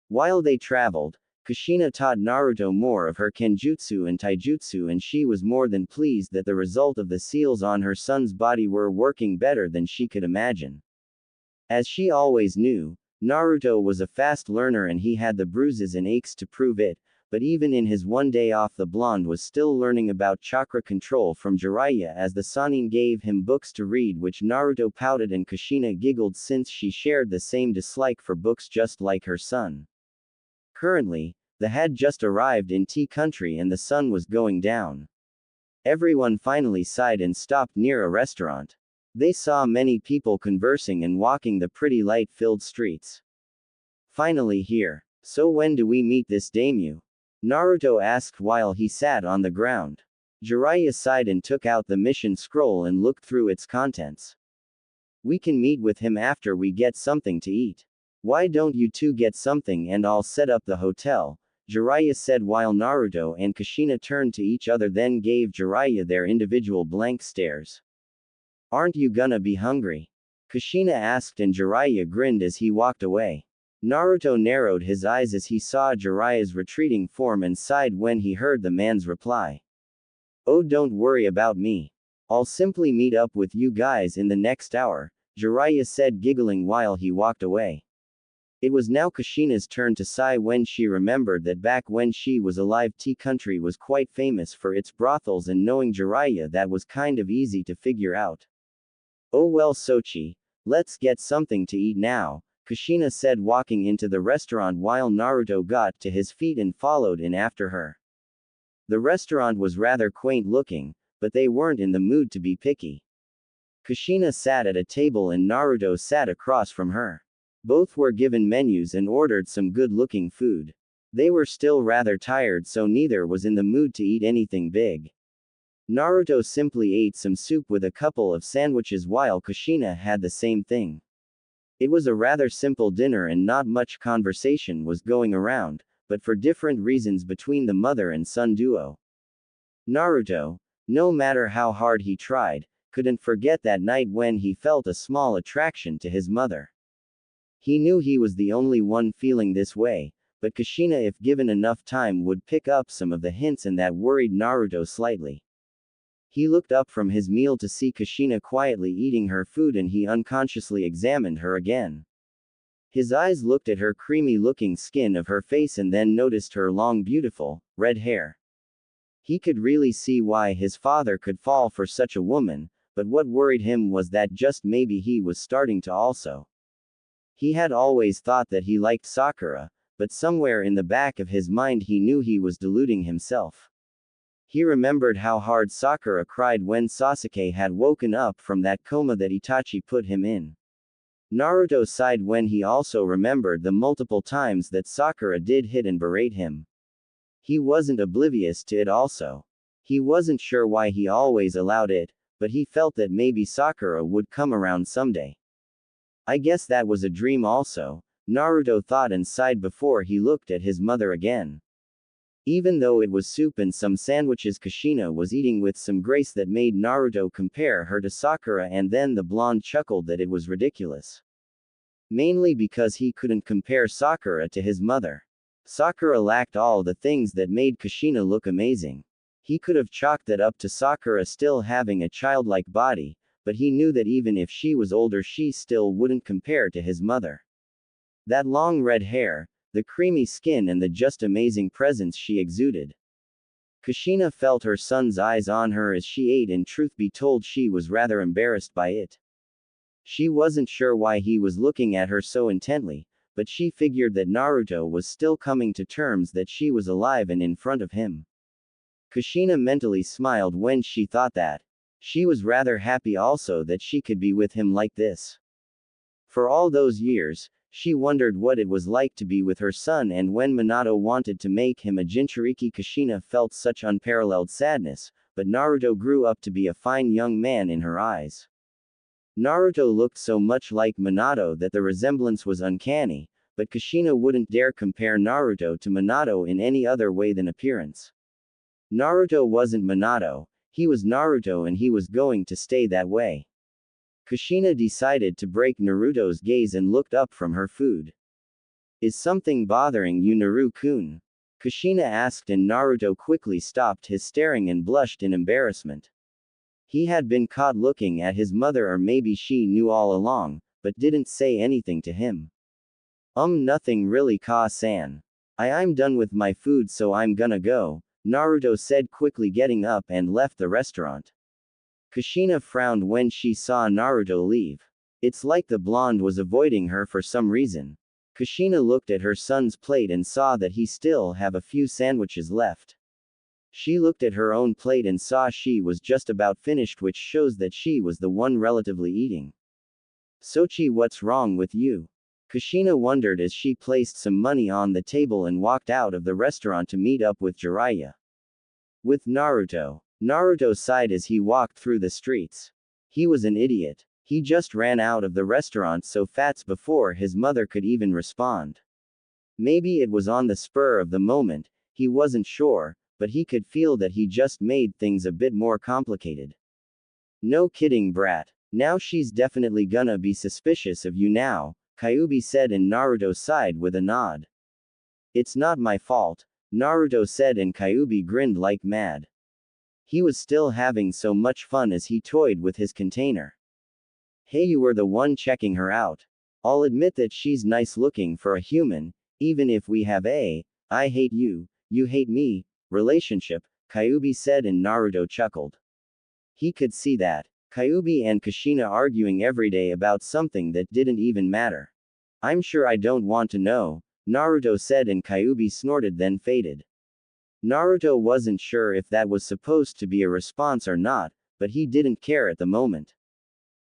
While they traveled, Kushina taught Naruto more of her kenjutsu and taijutsu, and she was more than pleased that the result of the seals on her son's body were working better than she could imagine. As she always knew, Naruto was a fast learner and he had the bruises and aches to prove it, but even in his 1 day off, the blonde was still learning about chakra control from Jiraiya as the Sannin gave him books to read, which Naruto pouted and Kushina giggled since she shared the same dislike for books just like her son. Currently, they had just arrived in Tea Country and the sun was going down. Everyone finally sighed and stopped near a restaurant. They saw many people conversing and walking the pretty light-filled streets. Finally here. So when do we meet this daimyo? Naruto asked while he sat on the ground. Jiraiya sighed and took out the mission scroll and looked through its contents. We can meet with him after we get something to eat. Why don't you two get something and I'll set up the hotel? Jiraiya said while Naruto and Kushina turned to each other, then gave Jiraiya their individual blank stares. Aren't you gonna be hungry? Kushina asked, and Jiraiya grinned as he walked away. Naruto narrowed his eyes as he saw Jiraiya's retreating form and sighed when he heard the man's reply. Oh, don't worry about me. I'll simply meet up with you guys in the next hour, Jiraiya said, giggling while he walked away. It was now Kushina's turn to sigh when she remembered that back when she was alive, Tea Country was quite famous for its brothels, and knowing Jiraiya, that was kind of easy to figure out. Oh well, Sochi, let's get something to eat now, Kushina said, walking into the restaurant while Naruto got to his feet and followed in after her. The restaurant was rather quaint looking, but they weren't in the mood to be picky. Kushina sat at a table and Naruto sat across from her. Both were given menus and ordered some good-looking food. They were still rather tired, so neither was in the mood to eat anything big. Naruto simply ate some soup with a couple of sandwiches while Kushina had the same thing. It was a rather simple dinner and not much conversation was going around, but for different reasons between the mother and son duo. Naruto, no matter how hard he tried, couldn't forget that night when he felt a small attraction to his mother. He knew he was the only one feeling this way, but Kushina, if given enough time, would pick up some of the hints, and that worried Naruto slightly. He looked up from his meal to see Kushina quietly eating her food, and he unconsciously examined her again. His eyes looked at her creamy-looking skin of her face and then noticed her long, beautiful, red hair. He could really see why his father could fall for such a woman, but what worried him was that just maybe he was starting to also. He had always thought that he liked Sakura, but somewhere in the back of his mind he knew he was deluding himself. He remembered how hard Sakura cried when Sasuke had woken up from that coma that Itachi put him in. Naruto sighed when he also remembered the multiple times that Sakura did hit and berate him. He wasn't oblivious to it also. He wasn't sure why he always allowed it, but he felt that maybe Sakura would come around someday. I guess that was a dream also, Naruto thought and sighed before he looked at his mother again. Even though it was soup and some sandwiches Kushina was eating with some grace that made Naruto compare her to Sakura, and then the blonde chuckled that it was ridiculous. Mainly because he couldn't compare Sakura to his mother. Sakura lacked all the things that made Kushina look amazing. He could have chalked that up to Sakura still having a childlike body, but he knew that even if she was older she still wouldn't compare to his mother. That long red hair, the creamy skin and the just amazing presence she exuded. Kushina felt her son's eyes on her as she ate, and truth be told she was rather embarrassed by it. She wasn't sure why he was looking at her so intently, but she figured that Naruto was still coming to terms that she was alive and in front of him. Kushina mentally smiled when she thought that. She was rather happy also that she could be with him like this. For all those years, she wondered what it was like to be with her son, and when Minato wanted to make him a Jinchuriki, Kushina felt such unparalleled sadness, but Naruto grew up to be a fine young man in her eyes. Naruto looked so much like Minato that the resemblance was uncanny, but Kushina wouldn't dare compare Naruto to Minato in any other way than appearance. Naruto wasn't Minato, he was Naruto, and he was going to stay that way. Kushina decided to break Naruto's gaze and looked up from her food. "Is something bothering you, Naru-kun?" Kushina asked, and Naruto quickly stopped his staring and blushed in embarrassment. He had been caught looking at his mother, or maybe she knew all along, but didn't say anything to him. Nothing really, Ka-san. I'm done with my food, so I'm gonna go," Naruto said quickly, getting up and left the restaurant. Kushina frowned when she saw Naruto leave. It's like the blonde was avoiding her for some reason. Kushina looked at her son's plate and saw that he still have a few sandwiches left. She looked at her own plate and saw she was just about finished, which shows that she was the one relatively eating. "Sochi, what's wrong with you?" Kushina wondered as she placed some money on the table and walked out of the restaurant to meet up with Jiraiya. With Naruto. Naruto sighed as he walked through the streets. He was an idiot. He just ran out of the restaurant so fast before his mother could even respond. Maybe it was on the spur of the moment, he wasn't sure, but he could feel that he just made things a bit more complicated. "No kidding, brat. Now she's definitely gonna be suspicious of you now," Kyuubi said, and Naruto sighed with a nod. "It's not my fault," Naruto said, and Kyuubi grinned like mad. He was still having so much fun as he toyed with his container. "Hey, you were the one checking her out. I'll admit that she's nice looking for a human, even if we have a I hate you, you hate me relationship," Kyuubi said, and Naruto chuckled. He could see that. Kyuubi and Kushina arguing every day about something that didn't even matter. "I'm sure I don't want to know," Naruto said, and Kyuubi snorted, then faded. Naruto wasn't sure if that was supposed to be a response or not, but he didn't care at the moment.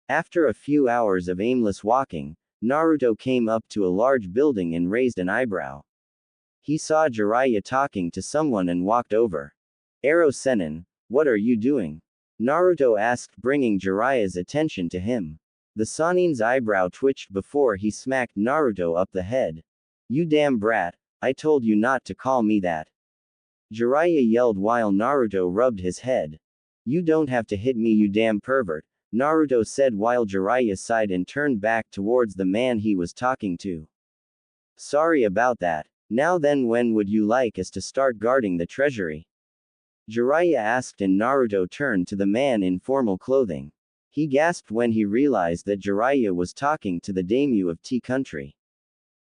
After a few hours of aimless walking, Naruto came up to a large building and raised an eyebrow. He saw Jiraiya talking to someone and walked over. "Ero Sennin, what are you doing?" Naruto asked, bringing Jiraiya's attention to him. The Sannin's eyebrow twitched before he smacked Naruto up the head. "You damn brat, I told you not to call me that." Jiraiya yelled while Naruto rubbed his head. "You don't have to hit me, you damn pervert," Naruto said while Jiraiya sighed and turned back towards the man he was talking to. "Sorry about that. Now then, when would you like us to start guarding the treasury?" Jiraiya asked, and Naruto turned to the man in formal clothing. He gasped when he realized that Jiraiya was talking to the daimyo of Tea Country.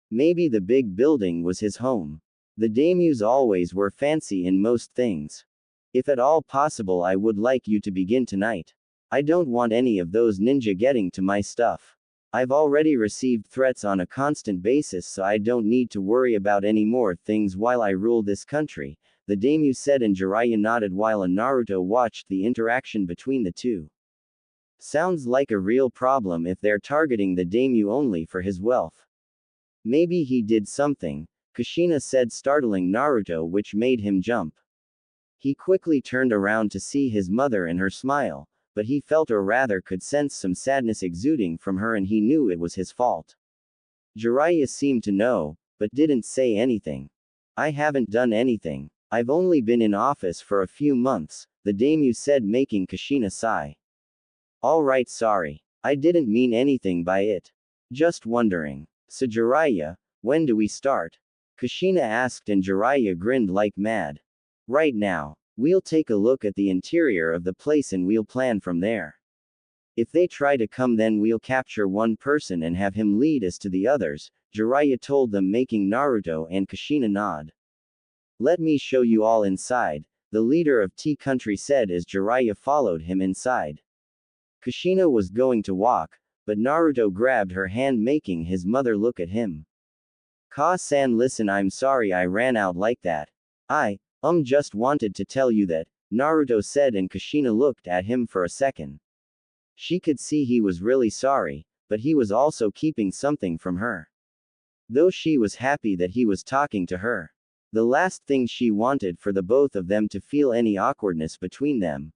Maybe the big building was his home. The daimyos always were fancy in most things. "If at all possible, I would like you to begin tonight. I don't want any of those ninja getting to my stuff. I've already received threats on a constant basis, so I don't need to worry about any more things while I rule this country," the daimyo said, and Jiraiya nodded while Naruto watched the interaction between the two. Sounds like a real problem if they're targeting the daimyo only for his wealth. Maybe he did something, Kushina said, startling Naruto, which made him jump. He quickly turned around to see his mother and her smile, but he felt, or rather could sense, some sadness exuding from her, and he knew it was his fault. Jiraiya seemed to know, but didn't say anything. I haven't done anything. I've only been in office for a few months, the daimyo said, making Kushina sigh. Alright, sorry. I didn't mean anything by it. Just wondering. So Jiraiya, when do we start? Kushina asked, and Jiraiya grinned like mad. Right now. We'll take a look at the interior of the place and we'll plan from there. If they try to come, then we'll capture one person and have him lead us to the others, Jiraiya told them, making Naruto and Kushina nod. Let me show you all inside, the leader of T Country said as Jiraiya followed him inside. Kushina was going to walk, but Naruto grabbed her hand, making his mother look at him. Ka-san, listen, I'm sorry I ran out like that. I just wanted to tell you that, Naruto said, and Kushina looked at him for a second. She could see he was really sorry, but he was also keeping something from her. Though she was happy that he was talking to her. The last thing she wanted for the both of them to feel any awkwardness between them.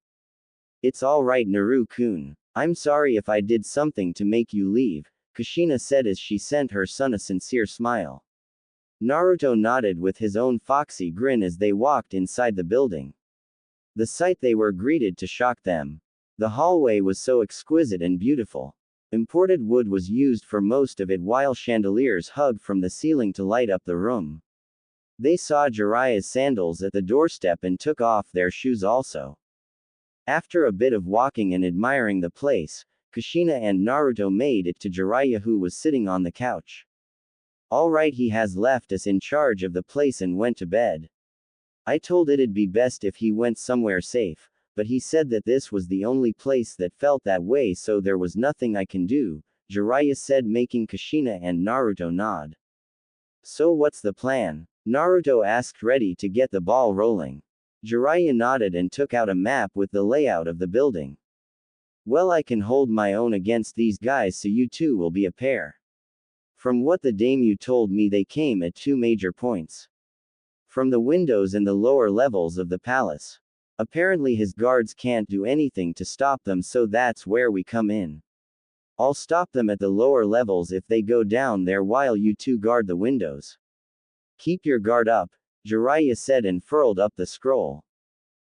It's alright, Naru-kun. I'm sorry if I did something to make you leave, Kushina said as she sent her son a sincere smile. Naruto nodded with his own foxy grin as they walked inside the building. The sight they were greeted to shocked them. The hallway was so exquisite and beautiful. Imported wood was used for most of it, while chandeliers hung from the ceiling to light up the room. They saw Jiraiya's sandals at the doorstep and took off their shoes also. After a bit of walking and admiring the place, Kushina and Naruto made it to Jiraiya, who was sitting on the couch. Alright, he has left us in charge of the place and went to bed. I told it'd be best if he went somewhere safe, but he said that this was the only place that felt that way, so there was nothing I can do, Jiraiya said, making Kushina and Naruto nod. So what's the plan? Naruto asked, ready to get the ball rolling. Jiraiya nodded and took out a map with the layout of the building. Well, I can hold my own against these guys, so you two will be a pair. From what the daimyo told me, they came at two major points. From the windows and the lower levels of the palace. Apparently his guards can't do anything to stop them, so that's where we come in. I'll stop them at the lower levels if they go down there, while you two guard the windows. Keep your guard up, Jiraiya said, and furled up the scroll.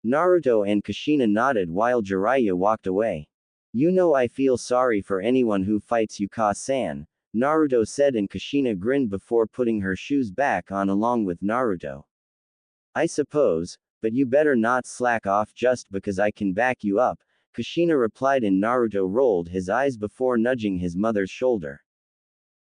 Naruto and Kushina nodded while Jiraiya walked away. You know, I feel sorry for anyone who fights you, Ka-san, Naruto said, and Kushina grinned before putting her shoes back on along with Naruto. I suppose, but you better not slack off just because I can back you up, Kushina replied, and Naruto rolled his eyes before nudging his mother's shoulder.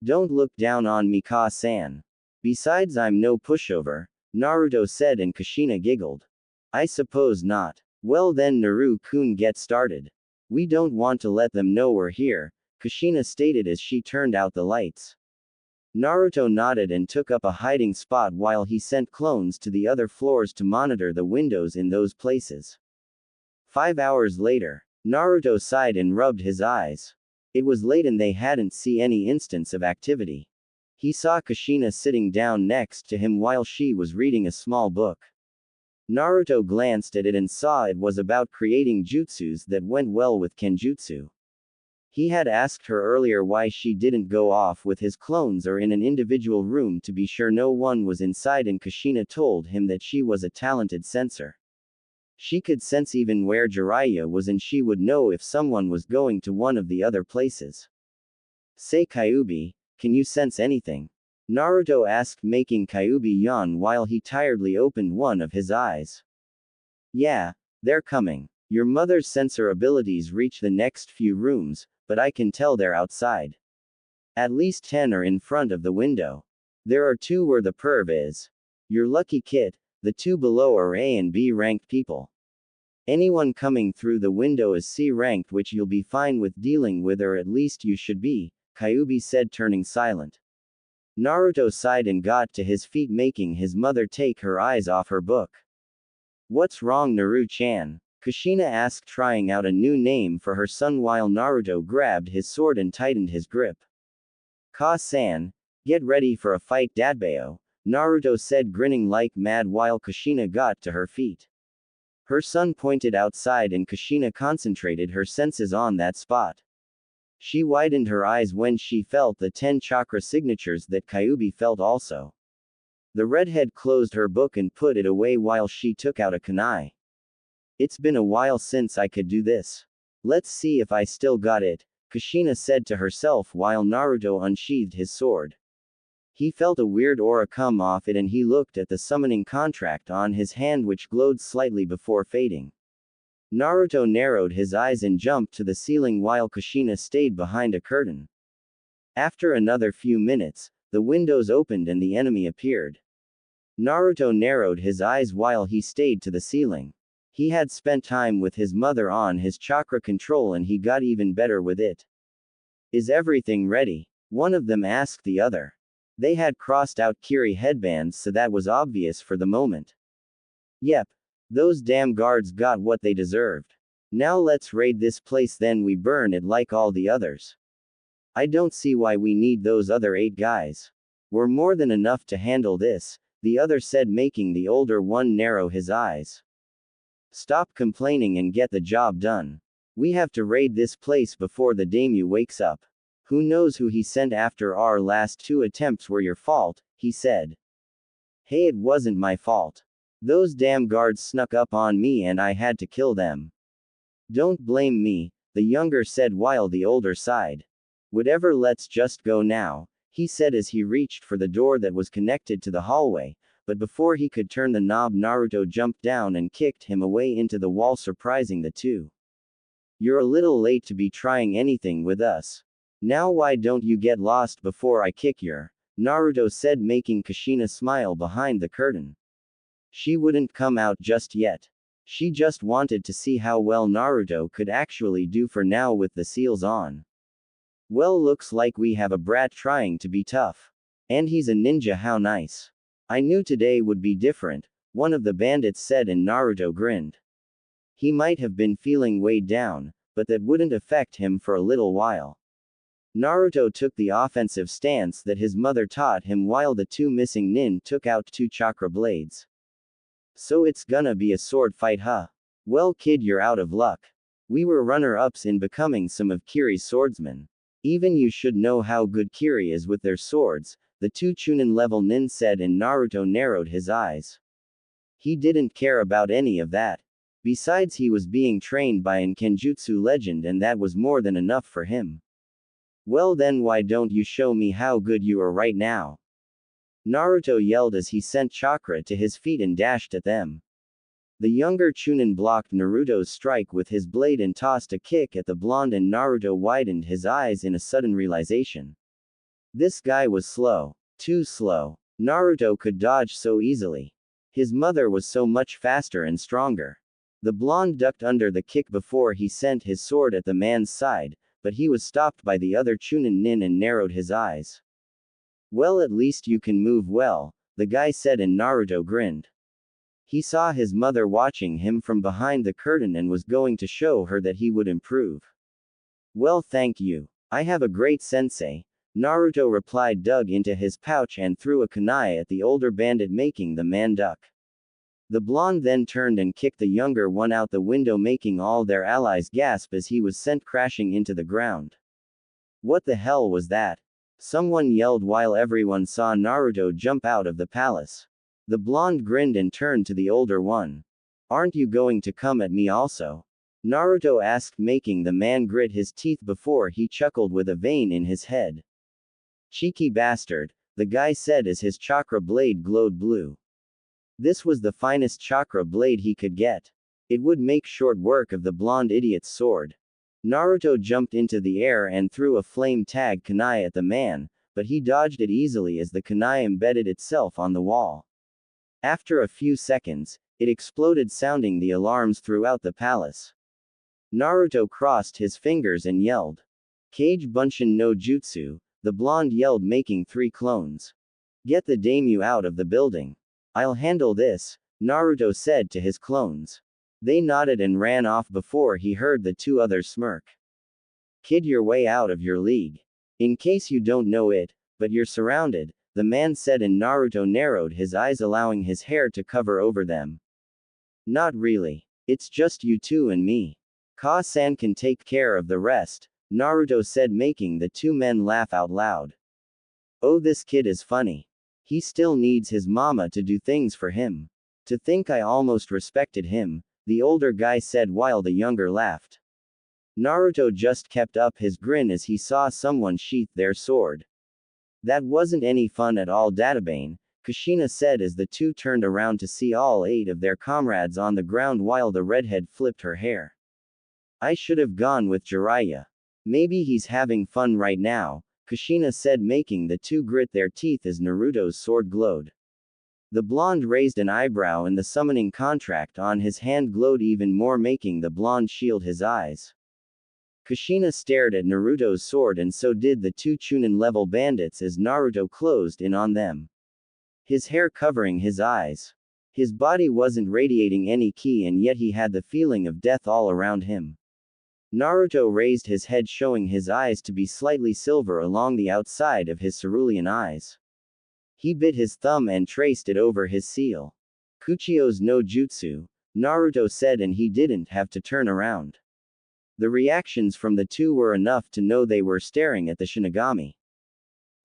Don't look down on me, Ka-san. Besides, I'm no pushover, Naruto said, and Kushina giggled. I suppose not. Well then, Naru-kun, get started. We don't want to let them know we're here, Kushina stated as she turned out the lights. Naruto nodded and took up a hiding spot while he sent clones to the other floors to monitor the windows in those places. 5 hours later, Naruto sighed and rubbed his eyes. It was late and they hadn't seen any instance of activity. He saw Kushina sitting down next to him while she was reading a small book. Naruto glanced at it and saw it was about creating jutsus that went well with kenjutsu. He had asked her earlier why she didn't go off with his clones or in an individual room to be sure no one was inside, and Kushina told him that she was a talented sensor. She could sense even where Jiraiya was, and she would know if someone was going to one of the other places. Say, Kyuubi, can you sense anything? Naruto asked, making Kyuubi yawn while he tiredly opened one of his eyes. Yeah, they're coming. Your mother's sensor abilities reach the next few rooms, but I can tell they're outside. At least 10 are in front of the window. There are 2 where the perv is. You're lucky, kid. The 2 below are A and B ranked people. Anyone coming through the window is C ranked, which you'll be fine with dealing with, or at least you should be, Kyuubi said, turning silent. Naruto sighed and got to his feet, making his mother take her eyes off her book. What's wrong, Naru-chan? Kushina asked, trying out a new name for her son while Naruto grabbed his sword and tightened his grip. Ka-san, get ready for a fight, Dadbao, Naruto said, grinning like mad while Kushina got to her feet. Her son pointed outside and Kushina concentrated her senses on that spot. She widened her eyes when she felt the 10 chakra signatures that Kyuubi felt also. The redhead closed her book and put it away while she took out a kunai. It's been a while since I could do this. Let's see if I still got it, Kushina said to herself while Naruto unsheathed his sword. He felt a weird aura come off it and he looked at the summoning contract on his hand which glowed slightly before fading. Naruto narrowed his eyes and jumped to the ceiling while Kushina stayed behind a curtain. After another few minutes, the windows opened and the enemy appeared. Naruto narrowed his eyes while he stayed to the ceiling. He had spent time with his mother on his chakra control and he got even better with it. Is everything ready? One of them asked the other. They had crossed out Kiri headbands, so that was obvious for the moment. Yep. Those damn guards got what they deserved. Now let's raid this place, then we burn it like all the others. I don't see why we need those other 8 guys. We're more than enough to handle this, the other said, making the older one narrow his eyes. Stop complaining and get the job done. We have to raid this place before the daimyo wakes up. Who knows who he sent after our last 2 attempts were your fault, he said. Hey, it wasn't my fault. Those damn guards snuck up on me and I had to kill them. Don't blame me, the younger said while the older sighed. Whatever, let's just go now, he said as he reached for the door that was connected to the hallway, but before he could turn the knob, Naruto jumped down and kicked him away into the wall, surprising the two. You're a little late to be trying anything with us. Now why don't you get lost before I kick your, Naruto said, making Kushina smile behind the curtain. She wouldn't come out just yet. She just wanted to see how well Naruto could actually do for now with the seals on. Well, looks like we have a brat trying to be tough. And he's a ninja, how nice. I knew today would be different, one of the bandits said, and Naruto grinned. He might have been feeling weighed down, but that wouldn't affect him for a little while. Naruto took the offensive stance that his mother taught him while the 2 missing nin took out 2 chakra blades. So it's gonna be a sword fight, huh? Well, kid, you're out of luck. We were runner-ups in becoming some of Kiri's swordsmen. Even you should know how good Kiri is with their swords, the 2 Chunin level nin said, and Naruto narrowed his eyes. He didn't care about any of that. Besides, he was being trained by an Kenjutsu legend and that was more than enough for him. Well then, why don't you show me how good you are right now? Naruto yelled as he sent chakra to his feet and dashed at them. The younger Chunin blocked Naruto's strike with his blade and tossed a kick at the blonde, and Naruto widened his eyes in a sudden realization. This guy was slow. Too slow. Naruto could dodge so easily. His mother was so much faster and stronger. The blonde ducked under the kick before he sent his sword at the man's side, but he was stopped by the other Chunin nin and narrowed his eyes. Well, at least you can move well, the guy said, and Naruto grinned. He saw his mother watching him from behind the curtain and was going to show her that he would improve. Well, thank you. I have a great sensei, Naruto replied, dug into his pouch and threw a kunai at the older bandit, making the man duck. The blonde then turned and kicked the younger one out the window, making all their allies gasp as he was sent crashing into the ground. What the hell was that? Someone yelled while everyone saw Naruto jump out of the palace. The blonde grinned and turned to the older one. Aren't you going to come at me also? Naruto asked, making the man grit his teeth before he chuckled with a vein in his head. Cheeky bastard, the guy said as his chakra blade glowed blue. This was the finest chakra blade he could get. It would make short work of the blonde idiot's sword. Naruto jumped into the air and threw a flame tag kunai at the man, but he dodged it easily as the kunai embedded itself on the wall. After a few seconds, it exploded, sounding the alarms throughout the palace. Naruto crossed his fingers and yelled. Kage Bunshin no Jutsu, the blonde yelled, making 3 clones. Get the daimyo out of the building. I'll handle this, Naruto said to his clones. They nodded and ran off before he heard the two others smirk. Kid, your way out of your league. In case you don't know it, but you're surrounded, the man said, and Naruto narrowed his eyes, allowing his hair to cover over them. Not really. It's just you two and me. Ka-san can take care of the rest, Naruto said, making the two men laugh out loud. Oh, this kid is funny. He still needs his mama to do things for him. To think I almost respected him, the older guy said while the younger laughed. Naruto just kept up his grin as he saw someone sheath their sword. That wasn't any fun at all, Databane, Kushina said as the two turned around to see all 8 of their comrades on the ground while the redhead flipped her hair. I should have gone with Jiraiya. Maybe he's having fun right now, Kushina said, making the two grit their teeth as Naruto's sword glowed. The blonde raised an eyebrow and the summoning contract on his hand glowed even more, making the blonde shield his eyes. Kushina stared at Naruto's sword and so did the two Chunin-level bandits as Naruto closed in on them. His hair covering his eyes. His body wasn't radiating any ki and yet he had the feeling of death all around him. Naruto raised his head, showing his eyes to be slightly silver along the outside of his cerulean eyes. He bit his thumb and traced it over his seal. Kuchio's no jutsu, Naruto said, and he didn't have to turn around. The reactions from the two were enough to know they were staring at the Shinigami.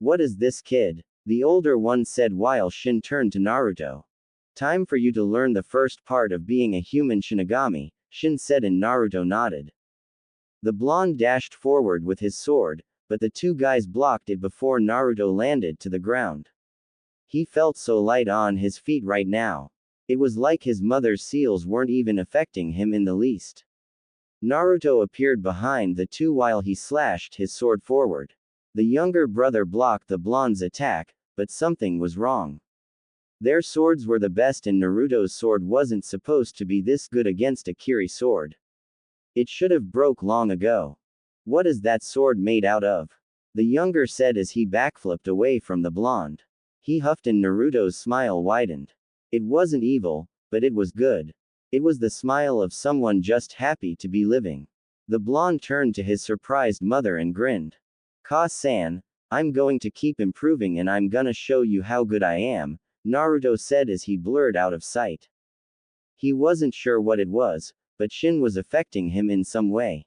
What is this kid? The older one said while Shin turned to Naruto. Time for you to learn the first part of being a human Shinigami, Shin said, and Naruto nodded. The blonde dashed forward with his sword, but the two guys blocked it before Naruto landed to the ground. He felt so light on his feet right now. It was like his mother's seals weren't even affecting him in the least. Naruto appeared behind the two while he slashed his sword forward. The younger brother blocked the blonde's attack, but something was wrong. Their swords were the best and Naruto's sword wasn't supposed to be this good against a Kiri sword. It should have broke long ago. What is that sword made out of? The younger said as he backflipped away from the blonde. He huffed and Naruto's smile widened. It wasn't evil, but it was good. It was the smile of someone just happy to be living. The blonde turned to his surprised mother and grinned. Ka-san, I'm going to keep improving and I'm gonna show you how good I am, Naruto said as he blurred out of sight. He wasn't sure what it was, but Shin was affecting him in some way.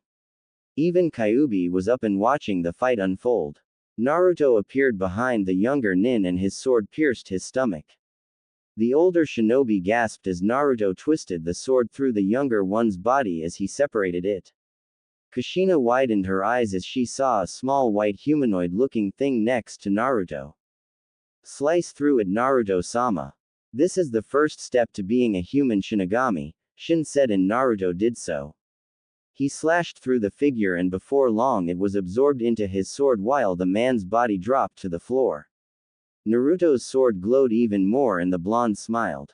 Even Kyuubi was up and watching the fight unfold. Naruto appeared behind the younger nin and his sword pierced his stomach. The older shinobi gasped as Naruto twisted the sword through the younger one's body as he separated it. Kushina widened her eyes as she saw a small white humanoid-looking thing next to Naruto. Slice through it, Naruto-sama. This is the first step to being a human Shinigami, Shin said, and Naruto did so. He slashed through the figure and before long it was absorbed into his sword while the man's body dropped to the floor. Naruto's sword glowed even more and the blonde smiled.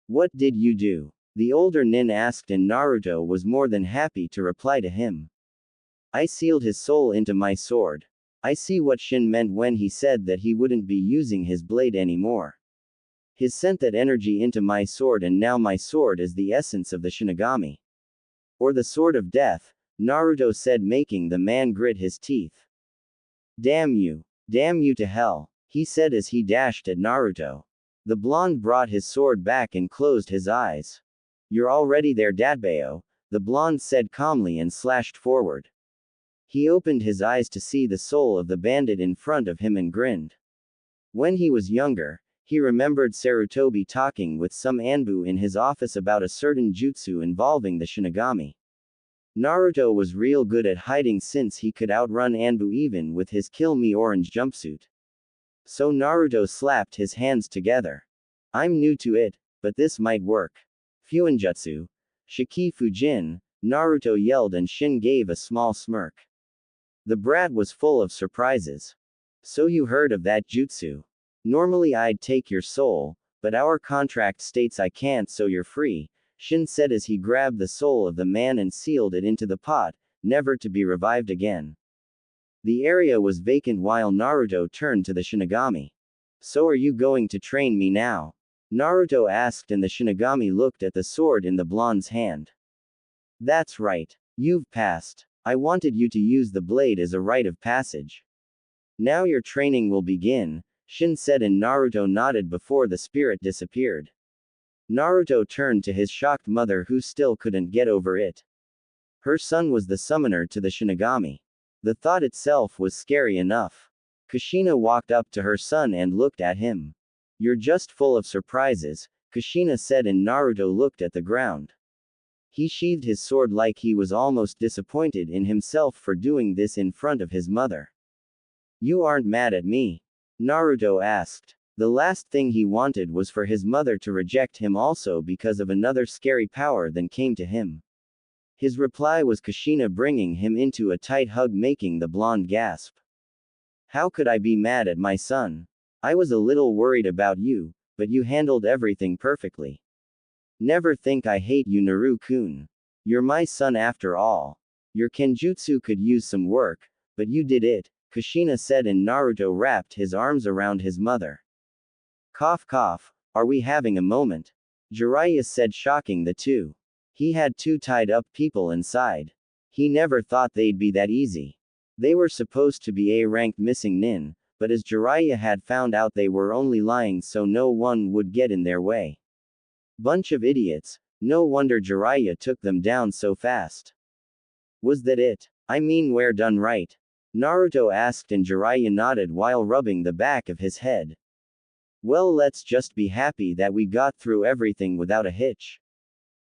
What did you do? The older nin asked and Naruto was more than happy to reply to him. I sealed his soul into my sword. I see what Shin meant when he said that he wouldn't be using his blade anymore. He sent that energy into my sword and now my sword is the essence of the Shinigami. Or the sword of death, Naruto said, making the man grit his teeth. Damn you to hell, he said as he dashed at Naruto. The blonde brought his sword back and closed his eyes. You're already there, Dadbao, the blonde said calmly and slashed forward. He opened his eyes to see the soul of the bandit in front of him and grinned. When he was younger, he remembered Sarutobi talking with some Anbu in his office about a certain jutsu involving the Shinigami. Naruto was real good at hiding since he could outrun Anbu even with his Kill Me orange jumpsuit. So Naruto slapped his hands together. I'm new to it, but this might work. Fuinjutsu. Shiki Fujin, Naruto yelled and Shin gave a small smirk. The brat was full of surprises. So you heard of that jutsu? Normally I'd take your soul, but our contract states I can't, so you're free, Shin said as he grabbed the soul of the man and sealed it into the pot, never to be revived again. The area was vacant while Naruto turned to the Shinigami. So are you going to train me now? Naruto asked, and the Shinigami looked at the sword in the blonde's hand. That's right. You've passed. I wanted you to use the blade as a rite of passage. Now your training will begin, Shin said, and Naruto nodded before the spirit disappeared. Naruto turned to his shocked mother, who still couldn't get over it. Her son was the summoner to the Shinigami. The thought itself was scary enough. Kushina walked up to her son and looked at him. You're just full of surprises, Kushina said, and Naruto looked at the ground. He sheathed his sword like he was almost disappointed in himself for doing this in front of his mother. You aren't mad at me? Naruto asked. The last thing he wanted was for his mother to reject him also because of another scary power that came to him. His reply was Kushina bringing him into a tight hug, making the blonde gasp. How could I be mad at my son? I was a little worried about you, but you handled everything perfectly. Never think I hate you, Naru-kun. You're my son after all. Your kenjutsu could use some work, but you did it, Kushina said, and Naruto wrapped his arms around his mother. Cough cough, are we having a moment? Jiraiya said, shocking the two. He had two tied up people inside. He never thought they'd be that easy. They were supposed to be A-ranked missing nin, but as Jiraiya had found out, they were only lying so no one would get in their way. Bunch of idiots, no wonder Jiraiya took them down so fast. Was that it? I mean, we're done, right? Naruto asked, and Jiraiya nodded while rubbing the back of his head. Well, let's just be happy that we got through everything without a hitch.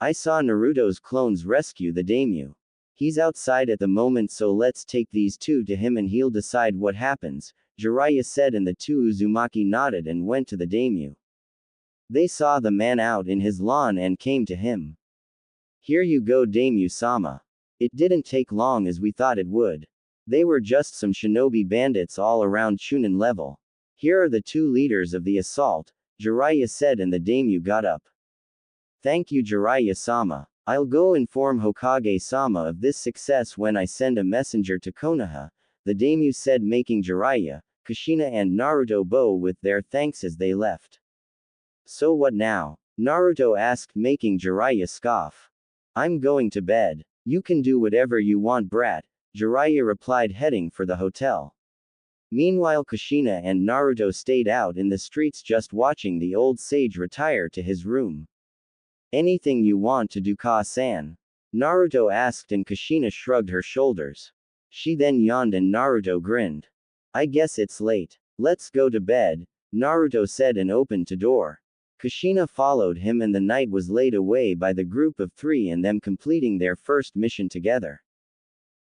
I saw Naruto's clones rescue the daimyo. He's outside at the moment, so let's take these two to him and he'll decide what happens, Jiraiya said, and the two Uzumaki nodded and went to the daimyo. They saw the man out in his lawn and came to him. Here you go, daimyo-sama. It didn't take long as we thought it would. They were just some shinobi bandits all around Chunin level. Here are the two leaders of the assault, Jiraiya said, and the daimyo got up. Thank you, Jiraiya-sama. I'll go inform Hokage-sama of this success when I send a messenger to Konoha, the daimyo said, making Jiraiya, Kushina and Naruto bow with their thanks as they left. So what now? Naruto asked, making Jiraiya scoff. I'm going to bed. You can do whatever you want, brat, Jiraiya replied, heading for the hotel. Meanwhile, Kushina and Naruto stayed out in the streets just watching the old sage retire to his room. Anything you want to do, Ka-san? Naruto asked, and Kushina shrugged her shoulders. She then yawned and Naruto grinned. I guess it's late. Let's go to bed, Naruto said and opened the door. Kushina followed him, and the night was laid away by the group of three and them completing their first mission together.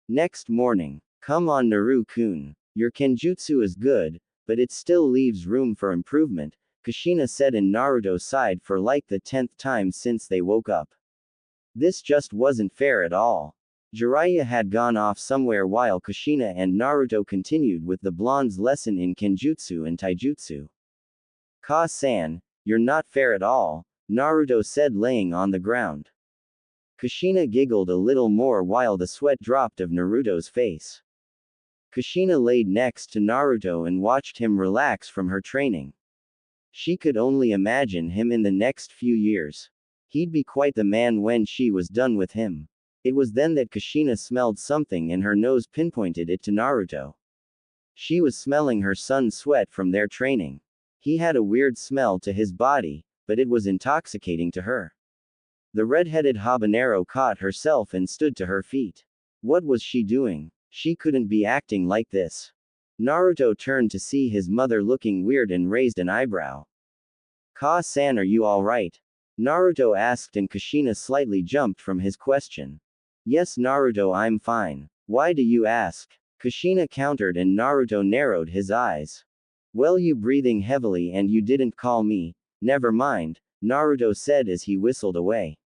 Next morning. Come on, Naru-kun. Your kenjutsu is good, but it still leaves room for improvement, Kushina said, and Naruto sighed for like the 10th time since they woke up. This just wasn't fair at all. Jiraiya had gone off somewhere while Kushina and Naruto continued with the blonde's lesson in kenjutsu and taijutsu. Ka-san, you're not fair at all, Naruto said, laying on the ground. Kushina giggled a little more while the sweat dropped of Naruto's face. Kushina laid next to Naruto and watched him relax from her training. She could only imagine him in the next few years. He'd be quite the man when she was done with him. It was then that Kushina smelled something and her nose pinpointed it to Naruto. She was smelling her son's sweat from their training. He had a weird smell to his body, but it was intoxicating to her. The red-headed habanero caught herself and stood to her feet. What was she doing? She couldn't be acting like this. Naruto turned to see his mother looking weird and raised an eyebrow. Ka-san, are you alright? Naruto asked, and Kushina slightly jumped from his question. Yes, Naruto, I'm fine. Why do you ask? Kushina countered, and Naruto narrowed his eyes. Well, you breathing heavily and you didn't call me. Never mind, Naruto said as he whistled away.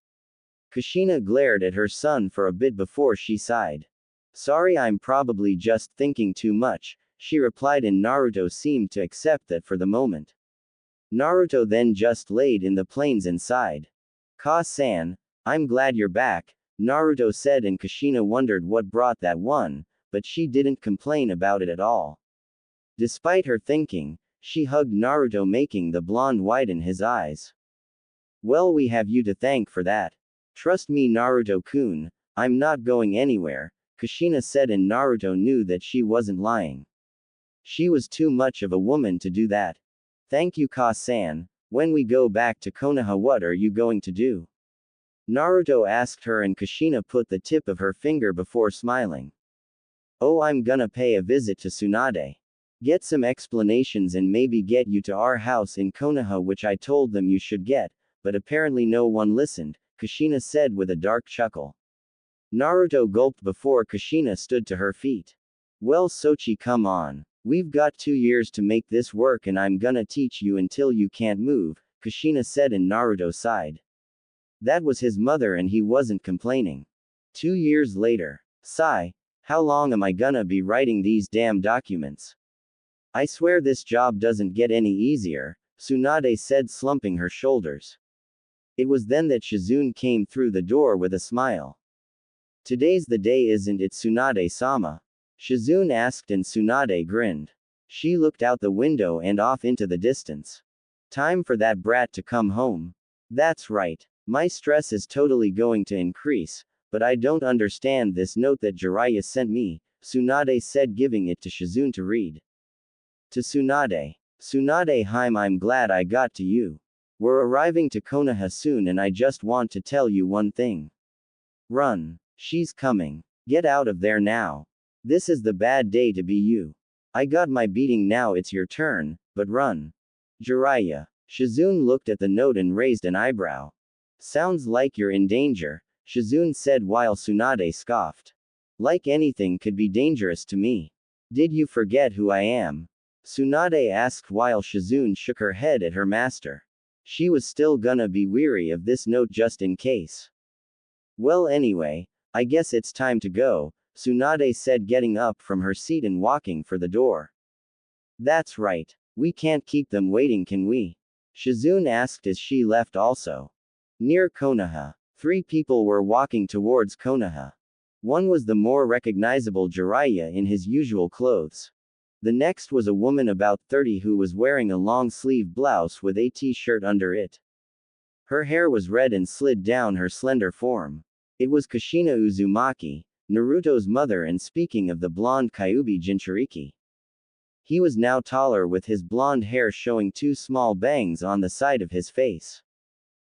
Kushina glared at her son for a bit before she sighed. Sorry, I'm probably just thinking too much, she replied, and Naruto seemed to accept that for the moment. Naruto then just laid in the plains and sighed. Ka-san, I'm glad you're back, Naruto said, and Kushina wondered what brought that one, but she didn't complain about it at all. Despite her thinking, She hugged Naruto, making the blonde widen his eyes. Well, we have you to thank for that. Trust me, Naruto-kun, I'm not going anywhere, Kushina said, and Naruto knew that she wasn't lying. She was too much of a woman to do that. Thank you, Ka-san. When we go back to Konoha, what are you going to do? Naruto asked her, and Kushina put the tip of her finger before smiling. Oh, I'm gonna pay a visit to Tsunade. Get some explanations and maybe get you to our house in Konoha, which I told them you should get, but apparently no one listened, Kushina said with a dark chuckle. Naruto gulped before Kushina stood to her feet. Well, Sochi, come on. We've got 2 years to make this work, and I'm gonna teach you until you can't move, Kushina said, and Naruto sighed. That was his mother, and he wasn't complaining. 2 years later. Sigh. How long am I gonna be writing these damn documents? I swear this job doesn't get any easier, Tsunade said, slumping her shoulders. It was then that Shizune came through the door with a smile. Today's the day, isn't it, Tsunade-sama? Shizune asked, and Tsunade grinned. She looked out the window and off into the distance. Time for that brat to come home. That's right. My stress is totally going to increase, but I don't understand this note that Jiraiya sent me, Tsunade said, giving it to Shizune to read. To Tsunade. Tsunade, I'm glad I got to you. We're arriving to Konoha soon, and I just want to tell you one thing. Run. She's coming. Get out of there now. This is the bad day to be you. I got my beating, now it's your turn, but run. Jiraiya. Shizune looked at the note and raised an eyebrow. Sounds like you're in danger, Shizune said, while Tsunade scoffed. Like anything could be dangerous to me. Did you forget who I am? Tsunade asked, while Shizune shook her head at her master. She was still gonna be weary of this note just in case. Well, anyway, I guess it's time to go, Tsunade said, getting up from her seat and walking for the door. That's right. We can't keep them waiting, can we? Shizune asked as she left also. Near Konoha, 3 people were walking towards Konoha. One was the more recognizable Jiraiya in his usual clothes. The next was a woman about 30 who was wearing a long-sleeve blouse with a t-shirt under it. Her hair was red and slid down her slender form. It was Kushina Uzumaki, Naruto's mother, and speaking of the blonde Kyuubi Jinchuriki. He was now taller, with his blonde hair showing 2 small bangs on the side of his face.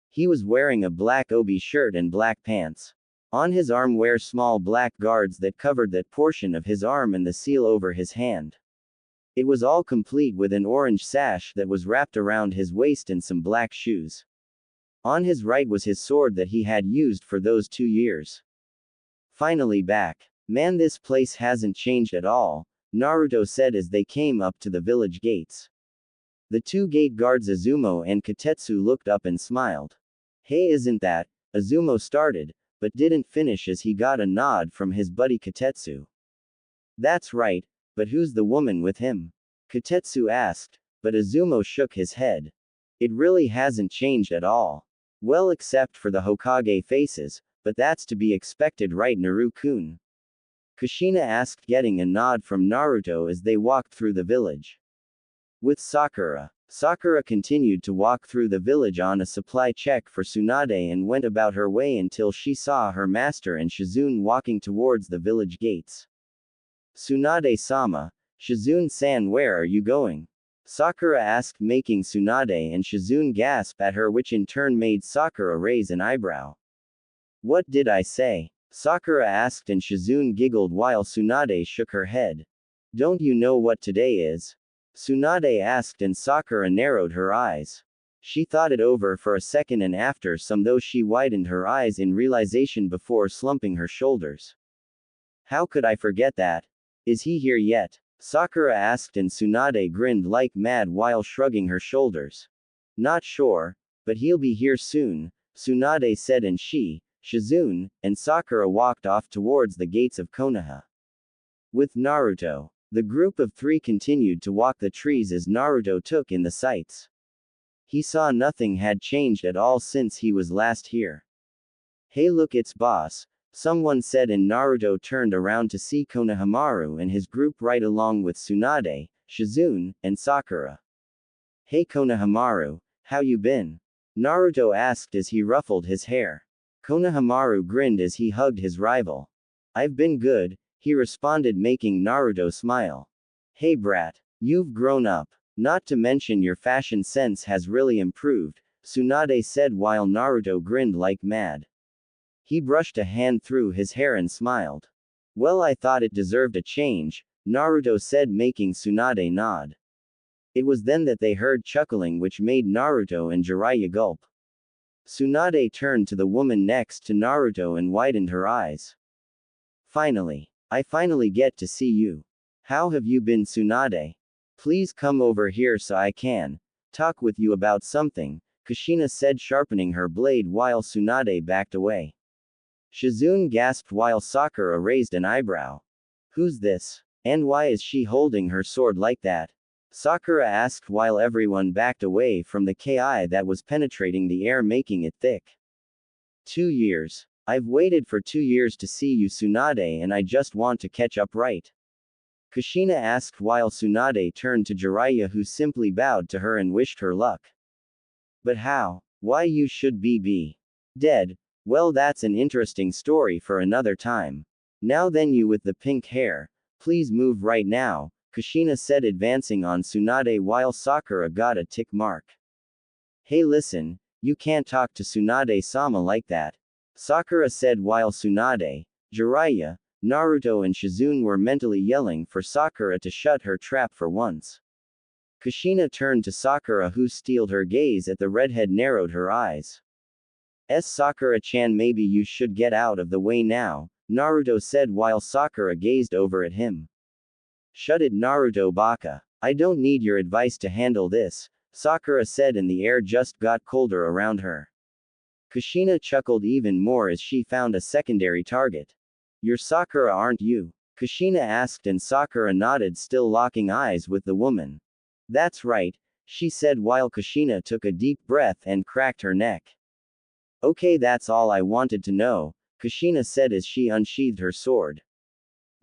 He was wearing a black obi shirt and black pants. On his arm were small black guards that covered that portion of his arm and the seal over his hand. It was all complete with an orange sash that was wrapped around his waist and some black shoes. On his right was his sword that he had used for those 2 years. Finally back. Man, this place hasn't changed at all, Naruto said as they came up to the village gates. The 2 gate guards Izumo and Katetsu looked up and smiled. Hey, isn't that? Izumo started, but didn't finish as he got a nod from his buddy Katetsu. That's right, but who's the woman with him? Katetsu asked, but Izumo shook his head. It really hasn't changed at all. Well, except for the Hokage faces, but that's to be expected, right, Naru-kun? Kushina asked, getting a nod from Naruto as they walked through the village. With Sakura. Sakura continued to walk through the village on a supply check for Tsunade and went about her way until she saw her master and Shizune walking towards the village gates. Tsunade-sama, Shizune-san, where are you going? Sakura asked, making Tsunade and Shizune gasp at her, which in turn made Sakura raise an eyebrow. What did I say? Sakura asked, and Shizune giggled while Tsunade shook her head. Don't you know what today is? Tsunade asked, and Sakura narrowed her eyes. She thought it over for a second, and after some though she widened her eyes in realization before slumping her shoulders. How could I forget that? Is he here yet? Sakura asked, and Tsunade grinned like mad while shrugging her shoulders. Not sure, but he'll be here soon, Tsunade said, and she, Shizune, and Sakura walked off towards the gates of Konoha. With Naruto. The group of 3 continued to walk the trees as Naruto took in the sights. He saw nothing had changed at all since he was last here. Hey, look, it's boss, someone said, and Naruto turned around to see Konohamaru and his group right along with Tsunade, Shizune, and Sakura. Hey Konohamaru, how you been? Naruto asked as he ruffled his hair. Konohamaru grinned as he hugged his rival. I've been good, he responded, making Naruto smile. Hey brat, you've grown up. Not to mention your fashion sense has really improved, Tsunade said while Naruto grinned like mad. He brushed a hand through his hair and smiled. Well, I thought it deserved a change, Naruto said, making Tsunade nod. It was then that they heard chuckling, which made Naruto and Jiraiya gulp. Tsunade turned to the woman next to Naruto and widened her eyes. Finally. I finally get to see you. How have you been, Tsunade? Please come over here so I can talk with you about something, Kushina said, sharpening her blade while Tsunade backed away. Shizune gasped while Sakura raised an eyebrow. Who's this? And why is she holding her sword like that? Sakura asked while everyone backed away from the ki that was penetrating the air, making it thick. 2 years. I've waited for 2 years to see you, Tsunade, and I just want to catch up, right? Kushina asked while Tsunade turned to Jiraiya, who simply bowed to her and wished her luck. But how? Why you should be dead? Well, that's an interesting story for another time. Now then, you with the pink hair, please move right now, Kushina said, advancing on Tsunade while Sakura got a tick mark. Hey listen, you can't talk to Tsunade-sama like that, Sakura said while Tsunade, Jiraiya, Naruto and Shizune were mentally yelling for Sakura to shut her trap for once. Kushina turned to Sakura, who steeled her gaze at the redhead, narrowed her eyes. Sakura-chan, maybe you should get out of the way now, Naruto said while Sakura gazed over at him. Shut it, Naruto baka. I don't need your advice to handle this, Sakura said, and the air just got colder around her. Kushina chuckled even more as she found a secondary target. You're Sakura, aren't you? Kushina asked, and Sakura nodded, still locking eyes with the woman. That's right, she said while Kushina took a deep breath and cracked her neck. Okay, that's all I wanted to know, Kushina said as she unsheathed her sword.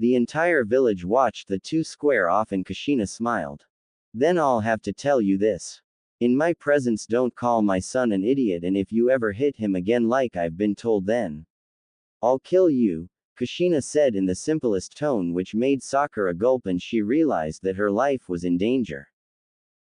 The entire village watched the two square off, and Kushina smiled. Then I'll have to tell you this. In my presence, don't call my son an idiot, and if you ever hit him again like I've been told, then I'll kill you, Kushina said in the simplest tone, which made Sakura gulp, and she realized that her life was in danger.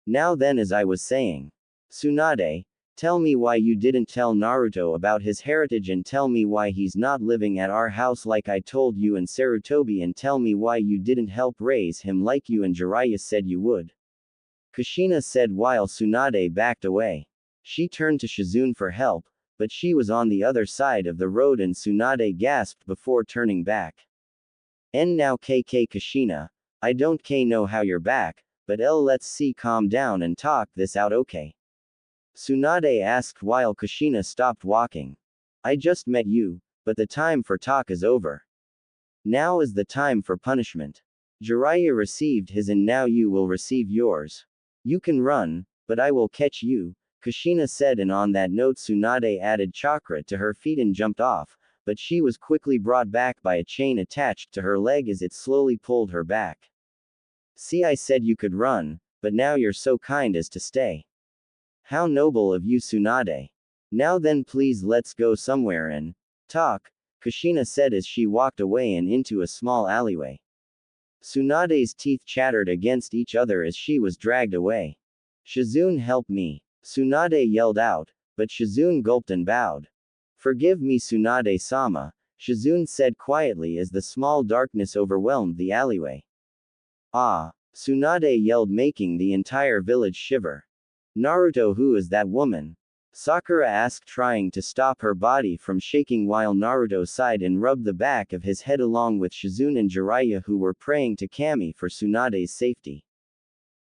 Now then, as I was saying, Tsunade, tell me why you didn't tell Naruto about his heritage, and tell me why he's not living at our house like I told you and Sarutobi, and tell me why you didn't help raise him like you and Jiraiya said you would, Kushina said while Tsunade backed away. She turned to Shizune for help, but she was on the other side of the road, and Tsunade gasped before turning back. And now KK Kushina, I don't know how you're back, but let's see, calm down and talk this out, okay? Tsunade asked while Kushina stopped walking. I just met you, but the time for talk is over. Now is the time for punishment. Jiraiya received his and now you will receive yours. You can run, but I will catch you, Kushina said, and on that note Tsunade added chakra to her feet and jumped off, but she was quickly brought back by a chain attached to her leg as it slowly pulled her back. See, I said you could run, but now you're so kind as to stay. How noble of you, Tsunade. Now then, please let's go somewhere and talk, Kushina said as she walked away and into a small alleyway. Tsunade's teeth chattered against each other as she was dragged away. Shizune, help me, Tsunade yelled out, but Shizune gulped and bowed. Forgive me, Tsunade-sama, Shizune said quietly as the small darkness overwhelmed the alleyway. Ah, Tsunade yelled, making the entire village shiver. Naruto, who is that woman? Sakura asked, trying to stop her body from shaking while Naruto sighed and rubbed the back of his head along with Shizune and Jiraiya, who were praying to Kami for Tsunade's safety.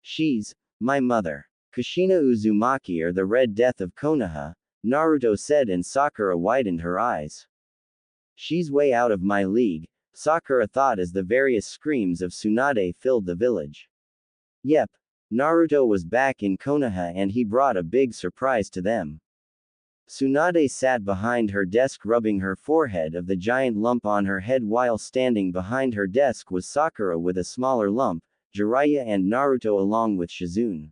She's my mother. Kushina Uzumaki, or the Red Death of Konoha, Naruto said, and Sakura widened her eyes. She's way out of my league, Sakura thought as the various screams of Tsunade filled the village. Yep. Naruto was back in Konoha and he brought a big surprise to them. Tsunade sat behind her desk rubbing her forehead of the giant lump on her head while standing behind her desk was Sakura with a smaller lump, Jiraiya and Naruto along with Shizune.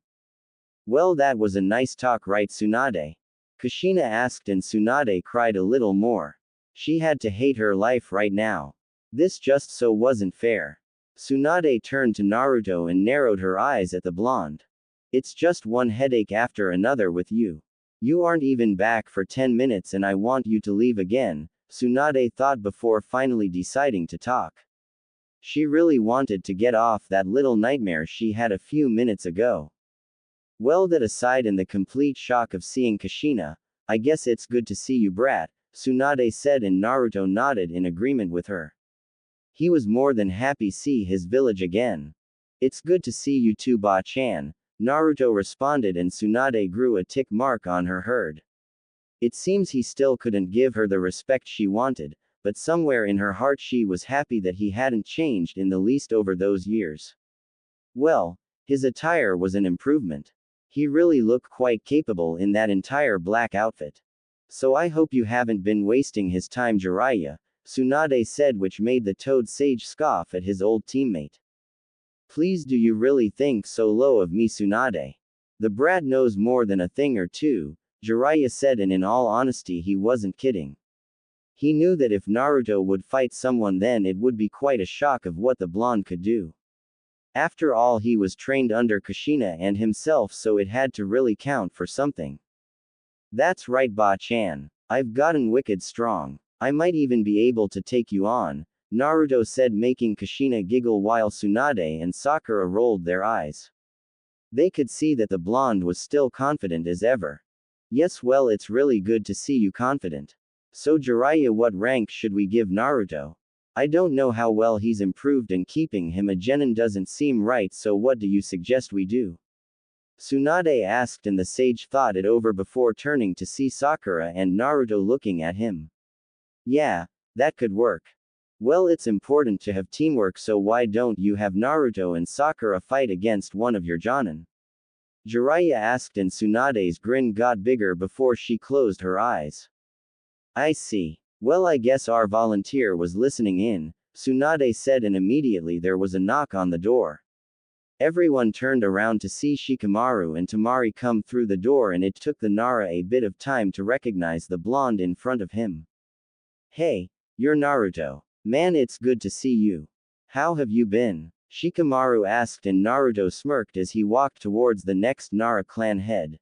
Well, that was a nice talk, right, Tsunade? Kushina asked, and Tsunade cried a little more. She had to hate her life right now. This just so wasn't fair. Tsunade turned to Naruto and narrowed her eyes at the blonde. It's just one headache after another with you. You aren't even back for 10 minutes and I want you to leave again, Tsunade thought before finally deciding to talk. She really wanted to get off that little nightmare she had a few minutes ago. Well, that aside, in the complete shock of seeing Kushina, I guess it's good to see you, brat, Tsunade said, and Naruto nodded in agreement with her. He was more than happy to see his village again. It's good to see you too, Ba-chan, Naruto responded, and Tsunade grew a tick mark on her head. It seems he still couldn't give her the respect she wanted, but somewhere in her heart she was happy that he hadn't changed in the least over those years. Well, his attire was an improvement. He really looked quite capable in that entire black outfit. So I hope you haven't been wasting his time, Jiraiya, Tsunade said, which made the Toad Sage scoff at his old teammate. Please, do you really think so low of me, Tsunade? The brat knows more than a thing or two, Jiraiya said, and in all honesty he wasn't kidding. He knew that if Naruto would fight someone, then it would be quite a shock of what the blonde could do. After all, he was trained under Kushina and himself, so it had to really count for something. That's right, Ba-chan. I've gotten wicked strong. I might even be able to take you on, Naruto said, making Kushina giggle while Tsunade and Sakura rolled their eyes. They could see that the blonde was still confident as ever. Yes, well, it's really good to see you confident. So Jiraiya, what rank should we give Naruto? I don't know how well he's improved, and keeping him a genin doesn't seem right, so what do you suggest we do? Tsunade asked, and the sage thought it over before turning to see Sakura and Naruto looking at him. Yeah, that could work. Well, it's important to have teamwork, so why don't you have Naruto and Sakura fight against one of your jonin? Jiraiya asked, and Tsunade's grin got bigger before she closed her eyes. I see. Well, I guess our volunteer was listening in, Tsunade said, and immediately there was a knock on the door. Everyone turned around to see Shikamaru and Tamari come through the door, and it took the Nara a bit of time to recognize the blonde in front of him. Hey, you're Naruto. Man, it's good to see you. How have you been? Shikamaru asked, and Naruto smirked as he walked towards the next Nara clan head.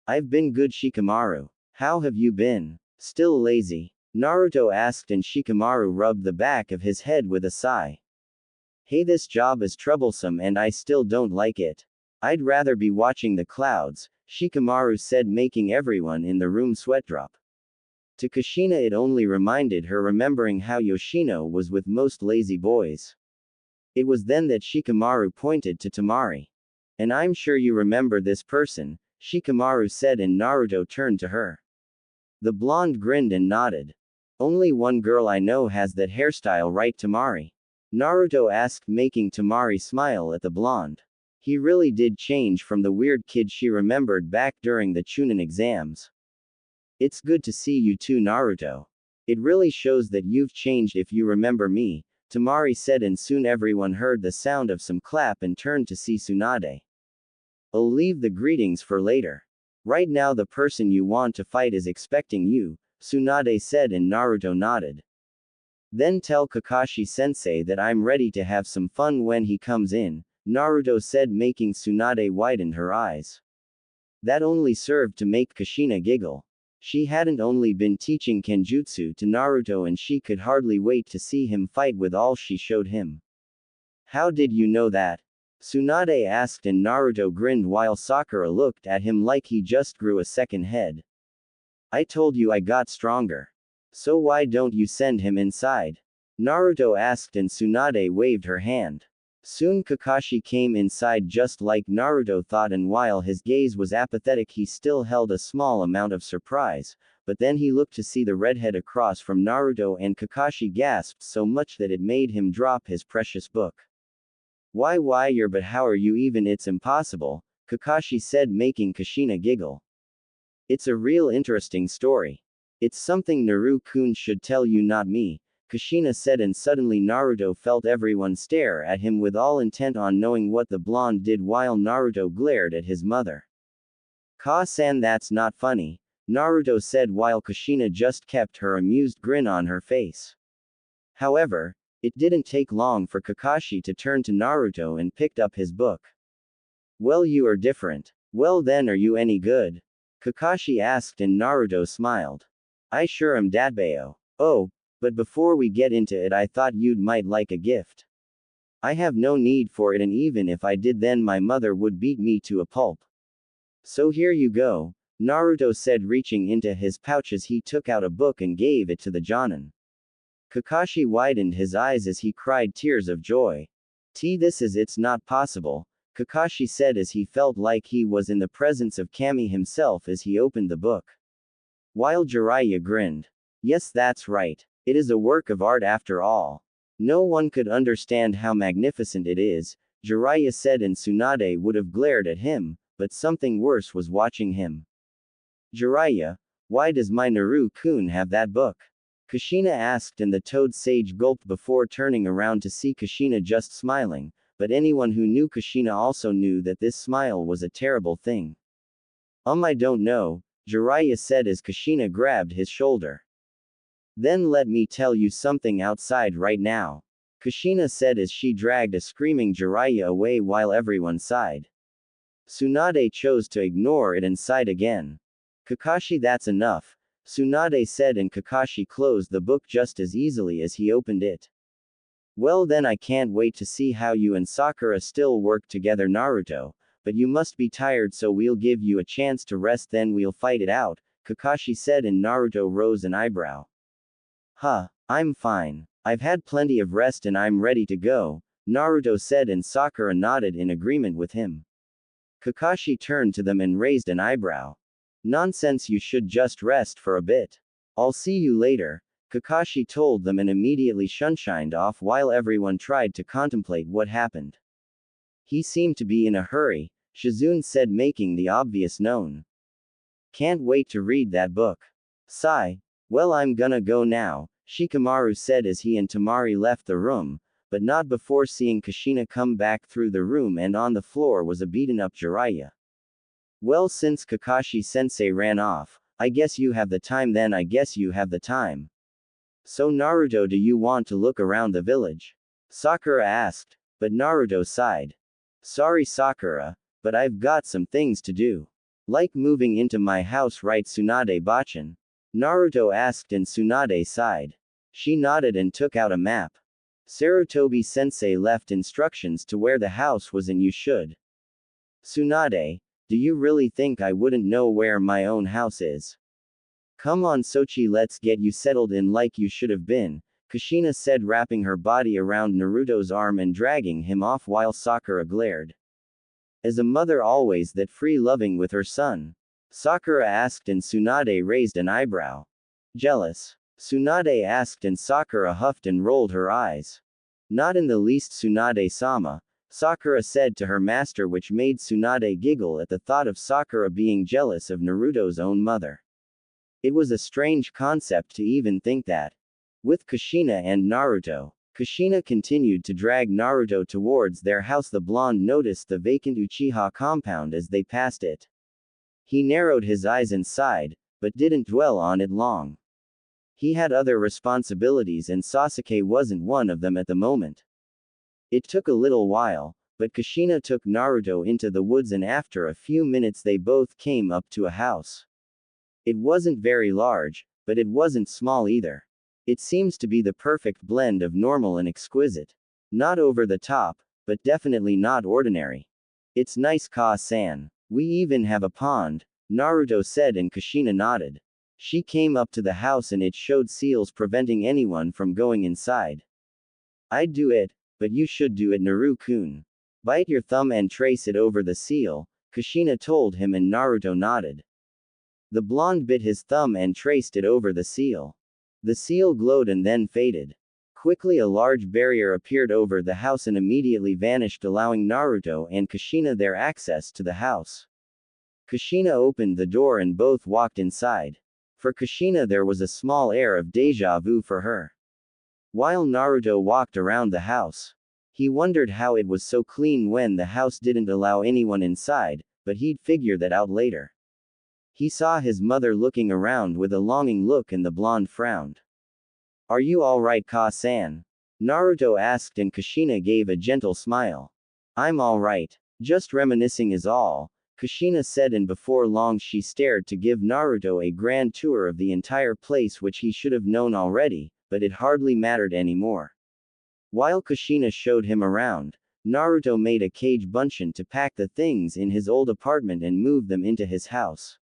I've been good, Shikamaru. How have you been? Still lazy? Naruto asked, and Shikamaru rubbed the back of his head with a sigh. Hey, this job is troublesome and I still don't like it. I'd rather be watching the clouds, Shikamaru said, making everyone in the room sweat drop. To Kushina, it only reminded her remembering how Yoshino was with most lazy boys. It was then that Shikamaru pointed to Tamari. And I'm sure you remember this person, Shikamaru said, and Naruto turned to her. The blonde grinned and nodded. Only one girl I know has that hairstyle, right, Tamari? Naruto asked, making Tamari smile at the blonde. He really did change from the weird kid she remembered back during the Chunin exams. It's good to see you too, Naruto. It really shows that you've changed if you remember me, Tamari said, and soon everyone heard the sound of some clap and turned to see Tsunade. I'll leave the greetings for later. Right now the person you want to fight is expecting you, Tsunade said, and Naruto nodded. Then tell Kakashi-sensei that I'm ready to have some fun when he comes in, Naruto said, making Tsunade widen her eyes. That only served to make Kushina giggle. She hadn't only been teaching Kenjutsu to Naruto, and she could hardly wait to see him fight with all she showed him. How did you know that? Tsunade asked, and Naruto grinned while Sakura looked at him like he just grew a second head. I told you I got stronger. So why don't you send him inside? Naruto asked, and Tsunade waved her hand. Soon Kakashi came inside just like Naruto thought, and while his gaze was apathetic he still held a small amount of surprise, but then he looked to see the redhead across from Naruto, and Kakashi gasped so much that it made him drop his precious book. Why you're, but how are you even? It's impossible, Kakashi said, making Kushina giggle. It's a real interesting story. It's something Naru-kun should tell you, not me, Kushina said, and suddenly Naruto felt everyone stare at him with all intent on knowing what the blonde did while Naruto glared at his mother. Ka-san, that's not funny, Naruto said while Kushina just kept her amused grin on her face. However, it didn't take long for Kakashi to turn to Naruto and picked up his book. Well, you are different. Well then, are you any good? Kakashi asked and Naruto smiled. I sure am, Datbayo. Oh, but before we get into it, I thought you'd might like a gift. I have no need for it, and even if I did, then my mother would beat me to a pulp. So here you go, Naruto said, reaching into his pouch as he took out a book and gave it to the Jonin. Kakashi widened his eyes as he cried tears of joy. It's not possible, Kakashi said as he felt like he was in the presence of Kami himself as he opened the book. While Jiraiya grinned. Yes, that's right. It is a work of art after all. No one could understand how magnificent it is, Jiraiya said, and Tsunade would have glared at him, but something worse was watching him. Jiraiya, why does my Naru-kun have that book? Kushina asked, and the toad sage gulped before turning around to see Kushina just smiling, but anyone who knew Kushina also knew that this smile was a terrible thing. I don't know, Jiraiya said as Kushina grabbed his shoulder. Then let me tell you something outside right now, Kushina said as she dragged a screaming Jiraiya away while everyone sighed. Tsunade chose to ignore it and sighed again. Kakashi, that's enough, Tsunade said, and Kakashi closed the book just as easily as he opened it. Well then, I can't wait to see how you and Sakura still work together, Naruto, but you must be tired, so we'll give you a chance to rest, then we'll fight it out, Kakashi said, and Naruto rose an eyebrow. Huh, I'm fine. I've had plenty of rest and I'm ready to go, Naruto said, and Sakura nodded in agreement with him. Kakashi turned to them and raised an eyebrow. Nonsense, you should just rest for a bit. I'll see you later, Kakashi told them and immediately shunshined off while everyone tried to contemplate what happened. He seemed to be in a hurry, Shizune said, making the obvious known. Can't wait to read that book. Sigh. Well, I'm gonna go now, Shikamaru said as he and Tamari left the room, but not before seeing Kushina come back through the room, and on the floor was a beaten-up Jiraiya. Well, since Kakashi-sensei ran off, I guess you have the time then, I guess you have the time. So Naruto, do you want to look around the village? Sakura asked, but Naruto sighed. Sorry Sakura, but I've got some things to do. Like moving into my house, right Tsunade-bachan? Naruto asked, and Tsunade sighed. She nodded and took out a map. Sarutobi-sensei left instructions to where the house was, and you should. Tsunade, do you really think I wouldn't know where my own house is? Come on Sochi, let's get you settled in like you should have been, Kushina said, wrapping her body around Naruto's arm and dragging him off while Sakura glared. As a mother always that free-loving with her son? Sakura asked, and Tsunade raised an eyebrow. Jealous? Tsunade asked, and Sakura huffed and rolled her eyes. Not in the least, Tsunade-sama, Sakura said to her master, which made Tsunade giggle at the thought of Sakura being jealous of Naruto's own mother. It was a strange concept to even think that. With Kushina and Naruto, Kushina continued to drag Naruto towards their house. The blonde noticed the vacant Uchiha compound as they passed it. He narrowed his eyes and sighed, but didn't dwell on it long. He had other responsibilities, and Sasuke wasn't one of them at the moment. It took a little while, but Kushina took Naruto into the woods, and after a few minutes they both came up to a house. It wasn't very large, but it wasn't small either. It seems to be the perfect blend of normal and exquisite. Not over the top, but definitely not ordinary. It's nice, Ka-san. We even have a pond, Naruto said, and Kushina nodded. She came up to the house and it showed seals preventing anyone from going inside. I'd do it, but you should do it, Naru-kun. Bite your thumb and trace it over the seal, Kushina told him, and Naruto nodded. The blonde bit his thumb and traced it over the seal. The seal glowed and then faded. Quickly a large barrier appeared over the house and immediately vanished, allowing Naruto and Kushina their access to the house. Kushina opened the door and both walked inside. For Kushina there was a small air of déjà vu for her. While Naruto walked around the house, he wondered how it was so clean when the house didn't allow anyone inside, but he'd figure that out later. He saw his mother looking around with a longing look and the blonde frowned. Are you alright, Ka-san? Naruto asked and Kushina gave a gentle smile. I'm alright. Just reminiscing is all, Kushina said, and before long she stared to give Naruto a grand tour of the entire place, which he should have known already, but it hardly mattered anymore. While Kushina showed him around, Naruto made a kage bunshin to pack the things in his old apartment and move them into his house.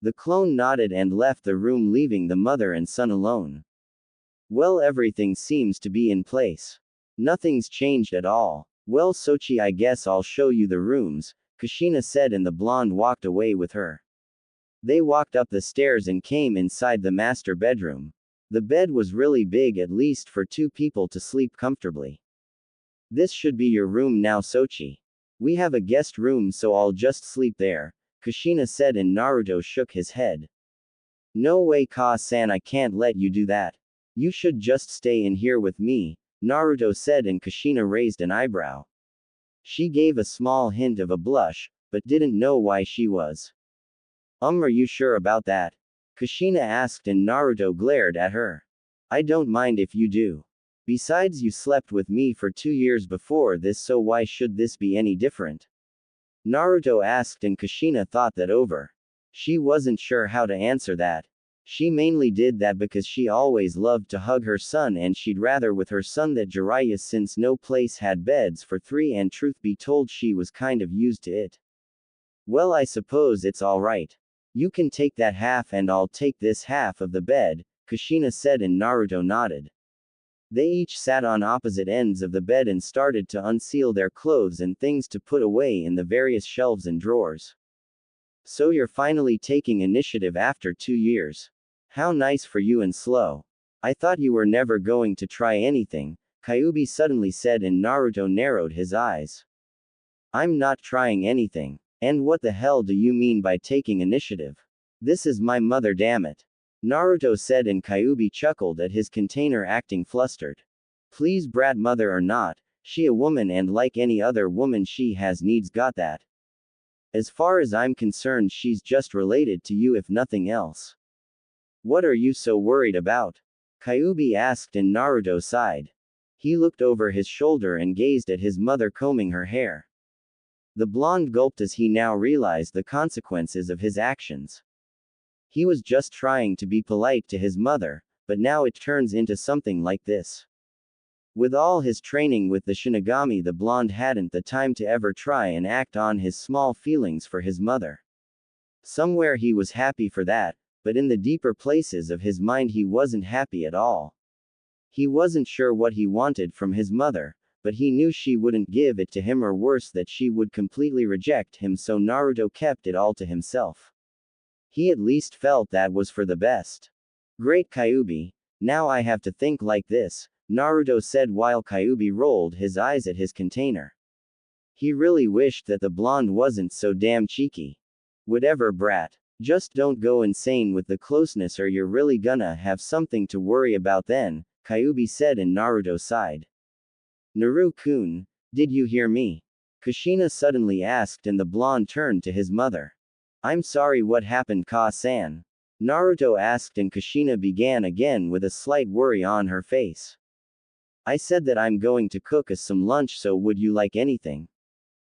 The clone nodded and left the room, leaving the mother and son alone. Well, everything seems to be in place. Nothing's changed at all. Well, Sochi, I guess I'll show you the rooms, Kushina said, and the blonde walked away with her. They walked up the stairs and came inside the master bedroom. The bed was really big, at least for two people to sleep comfortably. This should be your room now, Sochi. We have a guest room, so I'll just sleep there, Kushina said, and Naruto shook his head. No way, Ka-san, I can't let you do that. You should just stay in here with me, Naruto said, and Kushina raised an eyebrow. She gave a small hint of a blush, but didn't know why she was. Are you sure about that? Kushina asked, and Naruto glared at her. I don't mind if you do. Besides, you slept with me for 2 years before this, so why should this be any different? Naruto asked, and Kushina thought that over. She wasn't sure how to answer that. She mainly did that because she always loved to hug her son, and she'd rather with her son that Jiraiya, since no place had beds for 3, and truth be told she was kind of used to it. Well, I suppose it's alright. You can take that half and I'll take this half of the bed, Kushina said, and Naruto nodded. They each sat on opposite ends of the bed and started to unseal their clothes and things to put away in the various shelves and drawers. So you're finally taking initiative after 2 years. How nice for you and slow. I thought you were never going to try anything, Kyuubi suddenly said, and Naruto narrowed his eyes. I'm not trying anything. And what the hell do you mean by taking initiative? This is my mother, damn it. Naruto said, and Kyuubi chuckled at his container, acting flustered. Please, brat, mother or not, she a woman, and like any other woman she has needs, got that. As far as I'm concerned, she's just related to you if nothing else. What are you so worried about? Kyuubi asked, and Naruto sighed. He looked over his shoulder and gazed at his mother combing her hair. The blonde gulped as he now realized the consequences of his actions. He was just trying to be polite to his mother, but now it turns into something like this. With all his training with the Shinigami, the blonde hadn't the time to ever try and act on his small feelings for his mother. Somewhere he was happy for that, but in the deeper places of his mind he wasn't happy at all. He wasn't sure what he wanted from his mother, but he knew she wouldn't give it to him, or worse, that she would completely reject him, so Naruto kept it all to himself. He at least felt that was for the best. Great, Kyuubi. Now I have to think like this, Naruto said while Kyuubi rolled his eyes at his container. He really wished that the blonde wasn't so damn cheeky. Whatever, brat. Just don't go insane with the closeness, or you're really gonna have something to worry about then, Kyuubi said, and Naruto sighed. Naru-kun, did you hear me? Kushina suddenly asked, and the blonde turned to his mother. I'm sorry, what happened, Ka-san? Naruto asked, and Kushina began again with a slight worry on her face. I said that I'm going to cook us some lunch, so would you like anything?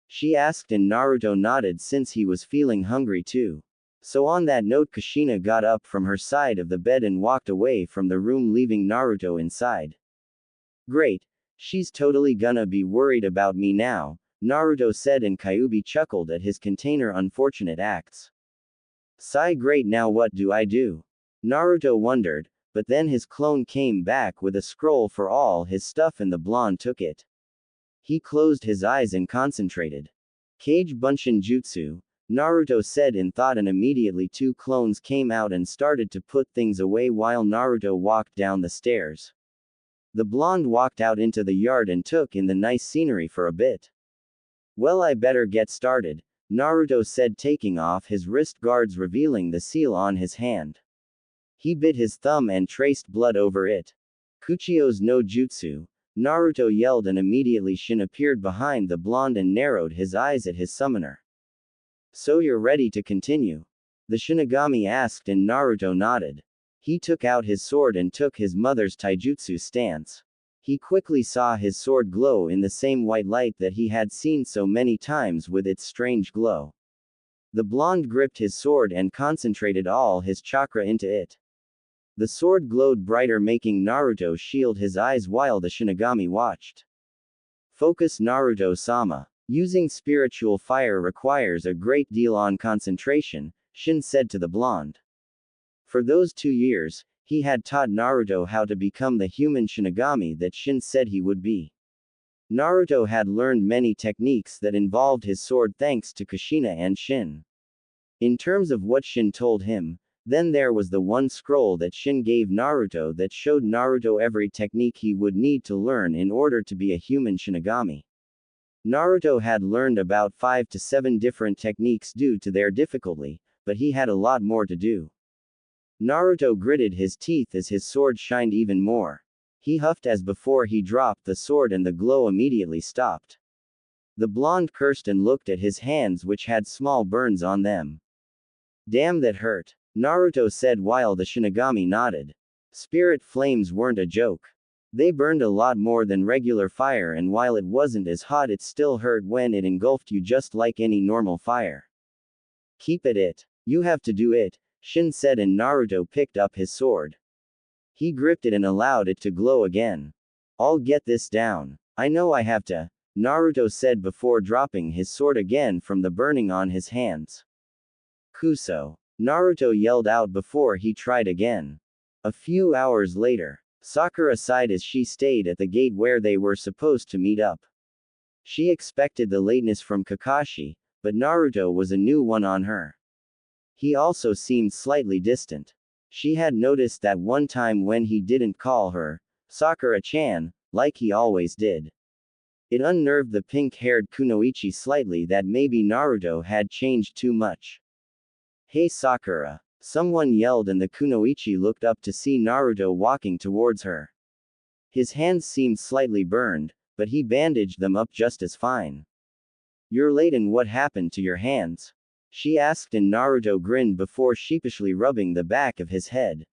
She asked, and Naruto nodded since he was feeling hungry too. So on that note, Kushina got up from her side of the bed and walked away from the room, leaving Naruto inside. Great. She's totally gonna be worried about me now, Naruto said, and Kyuubi chuckled at his container unfortunate acts. Sigh, great, now what do I do? Naruto wondered, but then his clone came back with a scroll for all his stuff, and the blonde took it. He closed his eyes and concentrated. Kage Bunshin Jutsu, Naruto said in thought, and immediately 2 clones came out and started to put things away while Naruto walked down the stairs. The blonde walked out into the yard and took in the nice scenery for a bit. Well, I better get started, Naruto said, taking off his wrist guards, revealing the seal on his hand. He bit his thumb and traced blood over it. Kuchio's no jutsu, Naruto yelled, and immediately Shin appeared behind the blonde and narrowed his eyes at his summoner. So you're ready to continue? The Shinigami asked and Naruto nodded. He took out his sword and took his mother's taijutsu stance. He quickly saw his sword glow in the same white light that he had seen so many times with its strange glow. The blonde gripped his sword and concentrated all his chakra into it. The sword glowed brighter, making Naruto shield his eyes while the Shinigami watched. Focus, Naruto-sama. Using spiritual fire requires a great deal on concentration, Shin said to the blonde. For those 2 years, he had taught Naruto how to become the human Shinigami that Shin said he would be. Naruto had learned many techniques that involved his sword thanks to Kushina and Shin. In terms of what Shin told him, then there was the one scroll that Shin gave Naruto that showed Naruto every technique he would need to learn in order to be a human Shinigami. Naruto had learned about 5 to 7 different techniques due to their difficulty, but he had a lot more to do. Naruto gritted his teeth as his sword shined even more. He huffed as before he dropped the sword and the glow immediately stopped. The blonde cursed and looked at his hands which had small burns on them. Damn, that hurt, Naruto said while the Shinigami nodded. Spirit flames weren't a joke. They burned a lot more than regular fire, and while it wasn't as hot, it still hurt when it engulfed you just like any normal fire. Keep at it. You have to do it, Shin said, and Naruto picked up his sword. He gripped it and allowed it to glow again. I'll get this down. I know I have to, Naruto said before dropping his sword again from the burning on his hands. Kuso, Naruto yelled out before he tried again. A few hours later, Sakura sighed as she stayed at the gate where they were supposed to meet up. She expected the lateness from Kakashi, but Naruto was a new one on her. He also seemed slightly distant. She had noticed that one time when he didn't call her, Sakura-chan, like he always did. It unnerved the pink-haired Kunoichi slightly that maybe Naruto had changed too much. Hey Sakura, someone yelled, and the Kunoichi looked up to see Naruto walking towards her. His hands seemed slightly burned, but he bandaged them up just as fine. You're late, and what happened to your hands? She asked, and Naruto grinned before sheepishly rubbing the back of his head.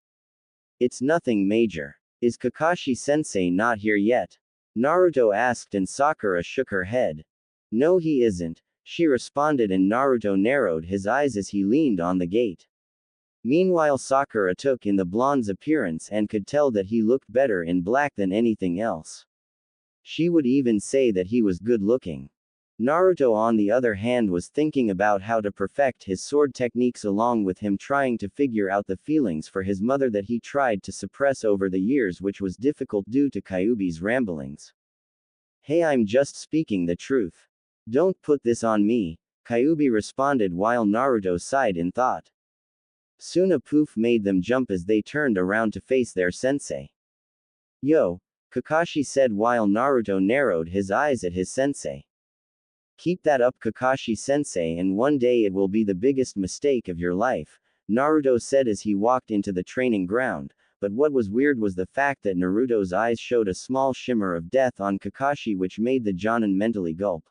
It's nothing major. Is Kakashi-sensei not here yet? Naruto asked, and Sakura shook her head. No, he isn't, she responded, and Naruto narrowed his eyes as he leaned on the gate. Meanwhile, Sakura took in the blonde's appearance and could tell that he looked better in black than anything else. She would even say that he was good looking. Naruto, on the other hand, was thinking about how to perfect his sword techniques, along with him trying to figure out the feelings for his mother that he tried to suppress over the years, which was difficult due to Kyuubi's ramblings. Hey, I'm just speaking the truth. Don't put this on me, Kyuubi responded while Naruto sighed in thought. Soon a poof made them jump as they turned around to face their sensei. Yo, Kakashi said while Naruto narrowed his eyes at his sensei. Keep that up, Kakashi-sensei, and one day it will be the biggest mistake of your life, Naruto said as he walked into the training ground, but what was weird was the fact that Naruto's eyes showed a small shimmer of death on Kakashi, which made the Jonin mentally gulp.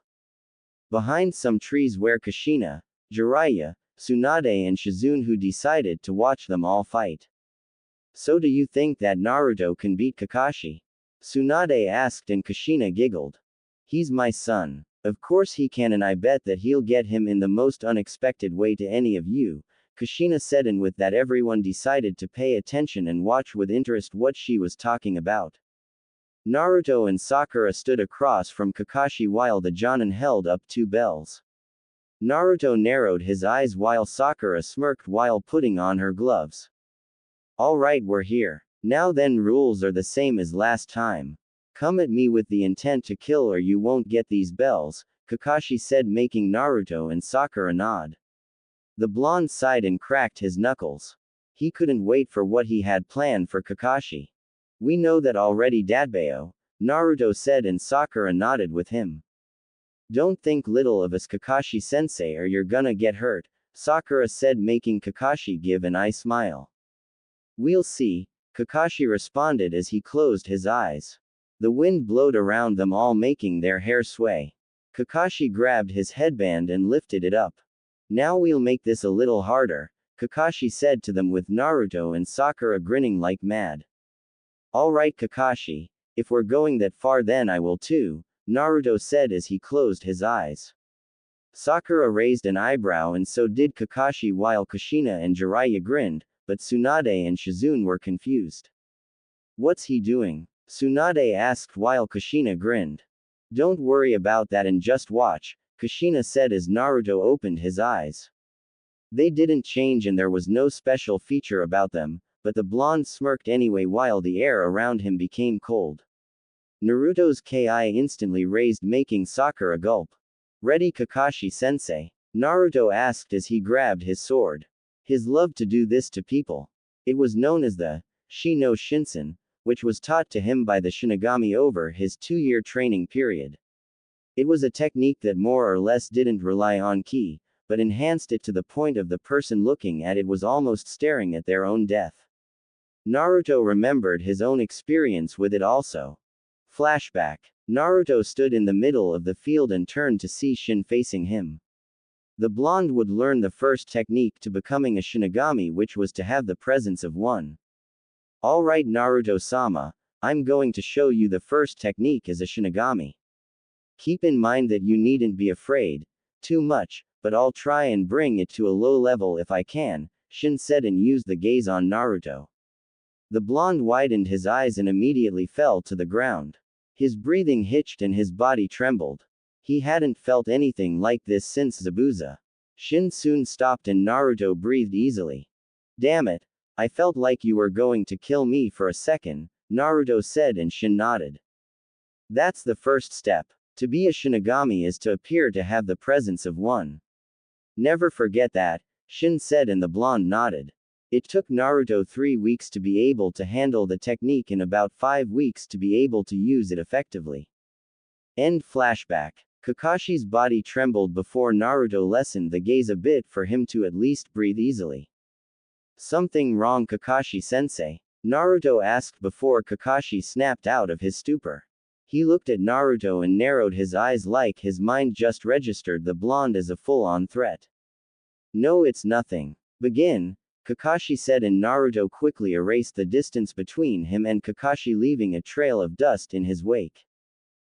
Behind some trees were Kushina, Jiraiya, Tsunade and Shizune, decided to watch them all fight. So do you think that Naruto can beat Kakashi? Tsunade asked, and Kushina giggled. He's my son. Of course he can, and I bet that he'll get him in the most unexpected way to any of you, Kushina said, and with that everyone decided to pay attention and watch with interest what she was talking about. Naruto and Sakura stood across from Kakashi while the Jonin held up 2 bells. Naruto narrowed his eyes while Sakura smirked while putting on her gloves. Alright, we're here. Now then, rules are the same as last time. Come at me with the intent to kill or you won't get these bells, Kakashi said, making Naruto and Sakura nod. The blonde sighed and cracked his knuckles. He couldn't wait for what he had planned for Kakashi. We know that already, Dadbeo, Naruto said, and Sakura nodded with him. Don't think little of us, Kakashi-sensei, or you're gonna get hurt, Sakura said, making Kakashi give an eye smile. We'll see, Kakashi responded as he closed his eyes. The wind blowed around them all, making their hair sway. Kakashi grabbed his headband and lifted it up. Now we'll make this a little harder, Kakashi said to them with Naruto and Sakura grinning like mad. Alright Kakashi, if we're going that far then I will too, Naruto said as he closed his eyes. Sakura raised an eyebrow and so did Kakashi while Kushina and Jiraiya grinned, but Tsunade and Shizune were confused. What's he doing? Tsunade asked while Kushina grinned. Don't worry about that and just watch, Kushina said as Naruto opened his eyes. They didn't change and there was no special feature about them, but the blonde smirked anyway while the air around him became cold. Naruto's ki instantly raised making Sakura gulp. Ready Kakashi-sensei? Naruto asked as he grabbed his sword. His love to do this to people. It was known as the Shi no Shinsen, which was taught to him by the Shinigami over his 2-year training period. It was a technique that more or less didn't rely on ki, but enhanced it to the point of the person looking at it was almost staring at their own death. Naruto remembered his own experience with it also. Flashback. Naruto stood in the middle of the field and turned to see Shin facing him. The blonde would learn the first technique to becoming a Shinigami, which was to have the presence of one. Alright Naruto-sama, I'm going to show you the first technique as a Shinigami. Keep in mind that you needn't be afraid too much, but I'll try and bring it to a low level if I can, Shin said and used the gaze on Naruto. The blonde widened his eyes and immediately fell to the ground. His breathing hitched and his body trembled. He hadn't felt anything like this since Zabuza. Shin soon stopped and Naruto breathed easily. Damn it, I felt like you were going to kill me for a second, Naruto said and Shin nodded. That's the first step. To be a Shinigami is to appear to have the presence of one. Never forget that, Shin said and the blonde nodded. It took Naruto 3 weeks to be able to handle the technique and about 5 weeks to be able to use it effectively. End flashback. Kakashi's body trembled before Naruto lessened the gaze a bit for him to at least breathe easily. Something wrong Kakashi-sensei? Naruto asked before Kakashi snapped out of his stupor. He looked at Naruto and narrowed his eyes like his mind just registered the blonde as a full-on threat. No, it's nothing. Begin, Kakashi said and Naruto quickly erased the distance between him and Kakashi, leaving a trail of dust in his wake.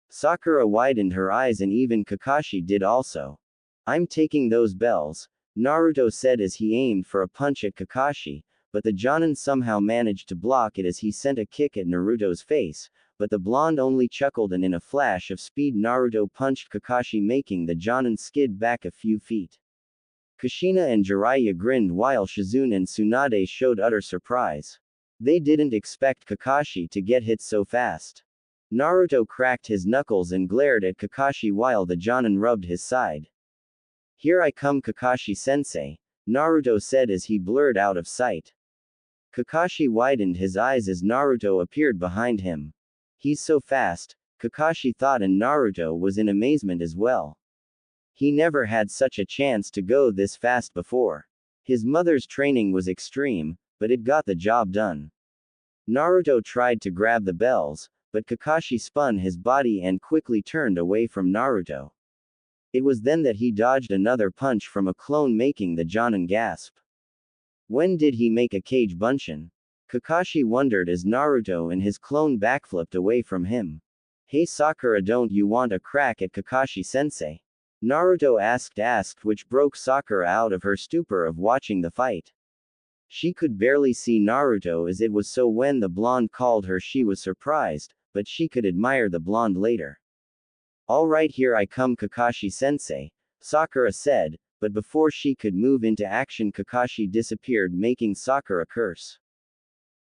Sakura widened her eyes and even Kakashi did also. I'm taking those bells, Naruto said as he aimed for a punch at Kakashi, but the Jonin somehow managed to block it as he sent a kick at Naruto's face, but the blonde only chuckled and in a flash of speed Naruto punched Kakashi, making the Jonin skid back a few feet. Kushina and Jiraiya grinned while Shizune and Tsunade showed utter surprise. They didn't expect Kakashi to get hit so fast. Naruto cracked his knuckles and glared at Kakashi while the Jonin rubbed his side. Here I come Kakashi-sensei, Naruto said as he blurred out of sight. Kakashi widened his eyes as Naruto appeared behind him. He's so fast, Kakashi thought and Naruto was in amazement as well. He never had such a chance to go this fast before. His mother's training was extreme, but it got the job done. Naruto tried to grab the bells, but Kakashi spun his body and quickly turned away from Naruto. It was then that he dodged another punch from a clone, making the Jonin gasp. When did he make a Kage Bunshin? Kakashi wondered as Naruto and his clone backflipped away from him. Hey Sakura, don't you want a crack at Kakashi-sensei? Naruto asked, which broke Sakura out of her stupor of watching the fight. She could barely see Naruto as it was so when the blonde called her she was surprised, but she could admire the blonde later. Alright, here I come Kakashi-sensei, Sakura said, but before she could move into action Kakashi disappeared, making Sakura curse.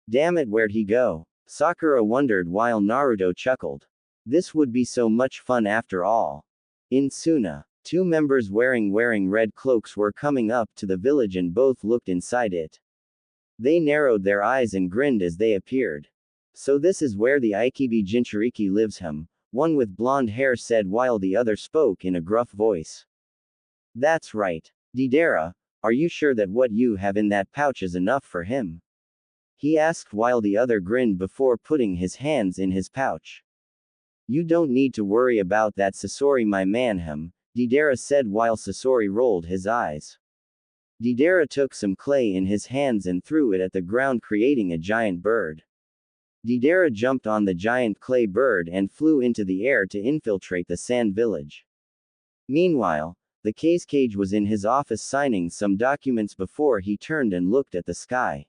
Damn it, where'd he go? Sakura wondered while Naruto chuckled. This would be so much fun after all. In Suna, 2 members wearing red cloaks were coming up to the village and both looked inside it. They narrowed their eyes and grinned as they appeared. So this is where the Ikibi Jinchuriki lives, one with blonde hair said while the other spoke in a gruff voice. That's right. Deidara, are you sure that what you have in that pouch is enough for him? He asked while the other grinned before putting his hands in his pouch. You don't need to worry about that Sasori, my man, Deidara said while Sasori rolled his eyes. Deidara took some clay in his hands and threw it at the ground, creating a giant bird. Deidara jumped on the giant clay bird and flew into the air to infiltrate the sand village. Meanwhile, the cage was in his office signing some documents before he turned and looked at the sky.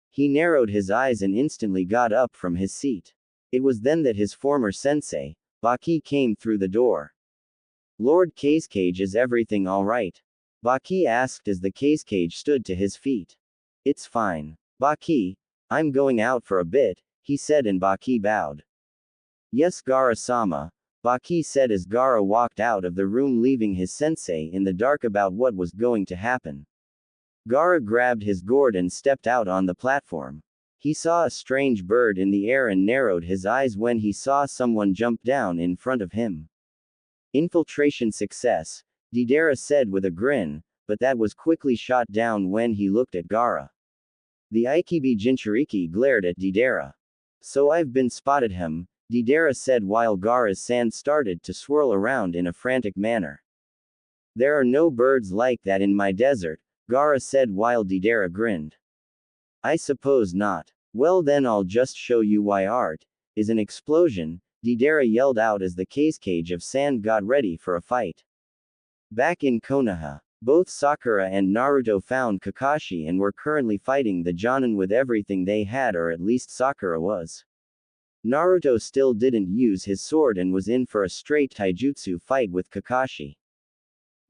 He narrowed his eyes and instantly got up from his seat. It was then that his former sensei, Baki, came through the door. "Lord Cage, is everything alright?" Baki asked as the cage stood to his feet. "It's fine. Baki, I'm going out for a bit," he said, and Baki bowed. "Yes, Gara-sama," Baki said as Gara walked out of the room, leaving his sensei in the dark about what was going to happen. Gara grabbed his gourd and stepped out on the platform. He saw a strange bird in the air and narrowed his eyes when he saw someone jump down in front of him. "Infiltration success," Deidara said with a grin, but that was quickly shot down when he looked at Gara. The Ikibi Jinchuriki glared at Deidara. "So I've been spotted him," Deidara said while Gara's sand started to swirl around in a frantic manner. "There are no birds like that in my desert," Gara said while Deidara grinned. "I suppose not. Well then I'll just show you why art is an explosion," Deidara yelled out as the cage of sand got ready for a fight. Back in Konoha, both Sakura and Naruto found Kakashi and were currently fighting the Jonin with everything they had, or at least Sakura was. Naruto still didn't use his sword and was in for a straight taijutsu fight with Kakashi.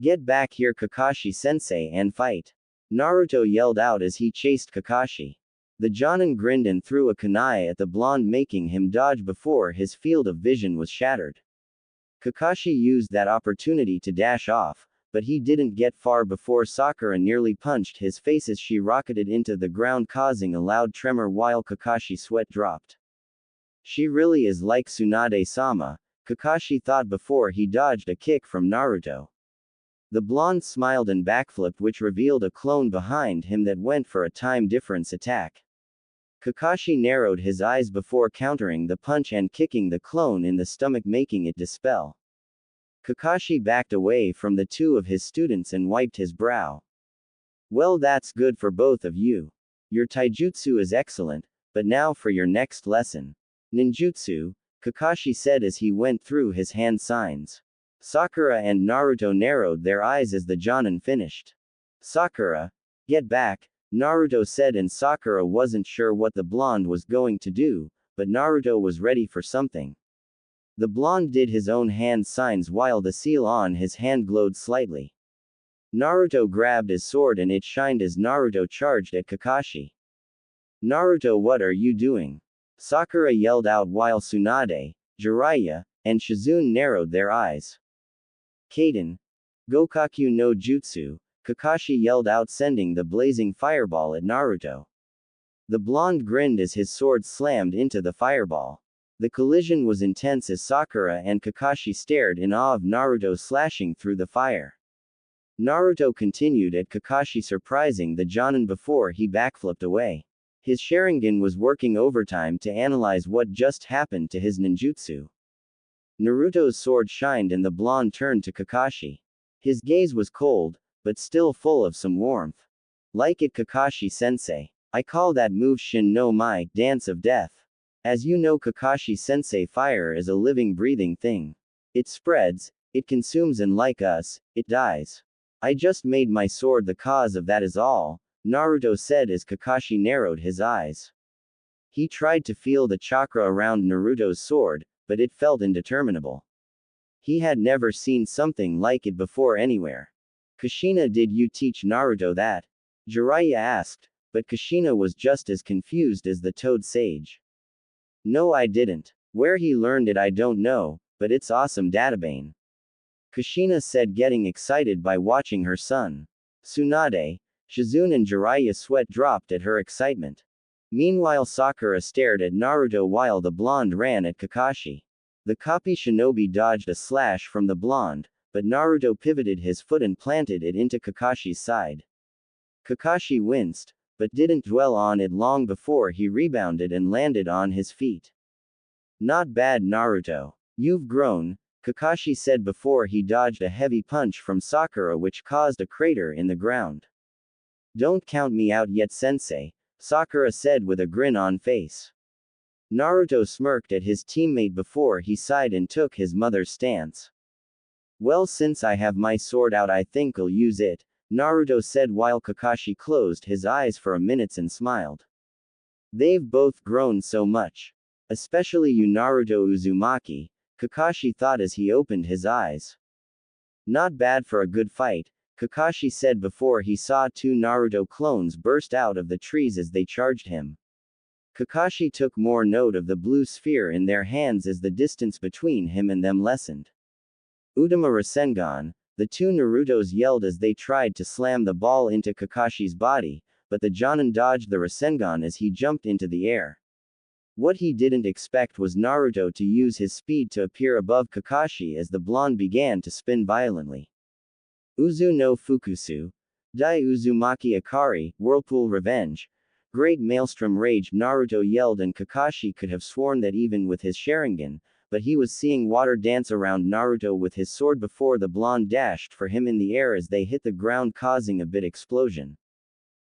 "Get back here, Kakashi-sensei, and fight!" Naruto yelled out as he chased Kakashi. The Jonin grinned and threw a kunai at the blonde, making him dodge before his field of vision was shattered. Kakashi used that opportunity to dash off, but he didn't get far before Sakura nearly punched his face as she rocketed into the ground, causing a loud tremor while Kakashi's sweat dropped. "She really is like Tsunade-sama," Kakashi thought before he dodged a kick from Naruto. The blonde smiled and backflipped, which revealed a clone behind him that went for a time difference attack. Kakashi narrowed his eyes before countering the punch and kicking the clone in the stomach, making it dispel. Kakashi backed away from the two of his students and wiped his brow. "Well, that's good for both of you. Your taijutsu is excellent, but now for your next lesson." "Ninjutsu," Kakashi said as he went through his hand signs. Sakura and Naruto narrowed their eyes as the Jonin finished. "Sakura, get back," Naruto said, and Sakura wasn't sure what the blonde was going to do, but Naruto was ready for something. The blonde did his own hand signs while the seal on his hand glowed slightly. Naruto grabbed his sword and it shined as Naruto charged at Kakashi. "Naruto, what are you doing?" Sakura yelled out while Tsunade, Jiraiya, and Shizune narrowed their eyes. "Kaden. Gokaku no Jutsu," Kakashi yelled out, sending the blazing fireball at Naruto. The blonde grinned as his sword slammed into the fireball. The collision was intense as Sakura and Kakashi stared in awe of Naruto slashing through the fire. Naruto continued at Kakashi, surprising the Jonin before he backflipped away. His Sharingan was working overtime to analyze what just happened to his ninjutsu. Naruto's sword shined and the blonde turned to Kakashi. His gaze was cold, but still full of some warmth. "Like it, Kakashi-sensei. I call that move Shin no Mai, Dance of Death. As you know, Kakashi-sensei, fire is a living, breathing thing. It spreads, it consumes, and like us, it dies. I just made my sword the cause of that is all," Naruto said as Kakashi narrowed his eyes. He tried to feel the chakra around Naruto's sword, but it felt indeterminable. He had never seen something like it before anywhere. "Kushina, did you teach Naruto that?" Jiraiya asked, but Kushina was just as confused as the Toad Sage. "No, I didn't. Where he learned it I don't know, but it's awesome, Databane," Kushina said, getting excited by watching her son. Tsunade, Shizune and Jiraiya sweat dropped at her excitement. Meanwhile, Sakura stared at Naruto while the blonde ran at Kakashi. The copy shinobi dodged a slash from the blonde, but Naruto pivoted his foot and planted it into Kakashi's side. Kakashi winced, but didn't dwell on it long before he rebounded and landed on his feet. "Not bad, Naruto. You've grown," Kakashi said before he dodged a heavy punch from Sakura which caused a crater in the ground. Don't count me out yet, sensei, Sakura said with a grin on face. Naruto smirked at his teammate before he sighed and took his mother's stance. Well, since I have my sword out, I think I'll use it, Naruto said while Kakashi closed his eyes for a minute and smiled. They've both grown so much. Especially you, Naruto Uzumaki, Kakashi thought as he opened his eyes. Not bad for a good fight, Kakashi said before he saw two Naruto clones burst out of the trees as they charged him. Kakashi took more note of the blue sphere in their hands as the distance between him and them lessened. Udama Rasengan, the two Narutos yelled as they tried to slam the ball into Kakashi's body, but the Jonin dodged the Rasengan as he jumped into the air. What he didn't expect was Naruto to use his speed to appear above Kakashi as the blonde began to spin violently. Uzu no Fukusu, Dai Uzumaki Akari, Whirlpool Revenge, Great Maelstrom Rage, Naruto yelled, and Kakashi could have sworn that even with his Sharingan, but he was seeing water dance around Naruto with his sword before the blonde dashed for him in the air as they hit the ground, causing a bit explosion.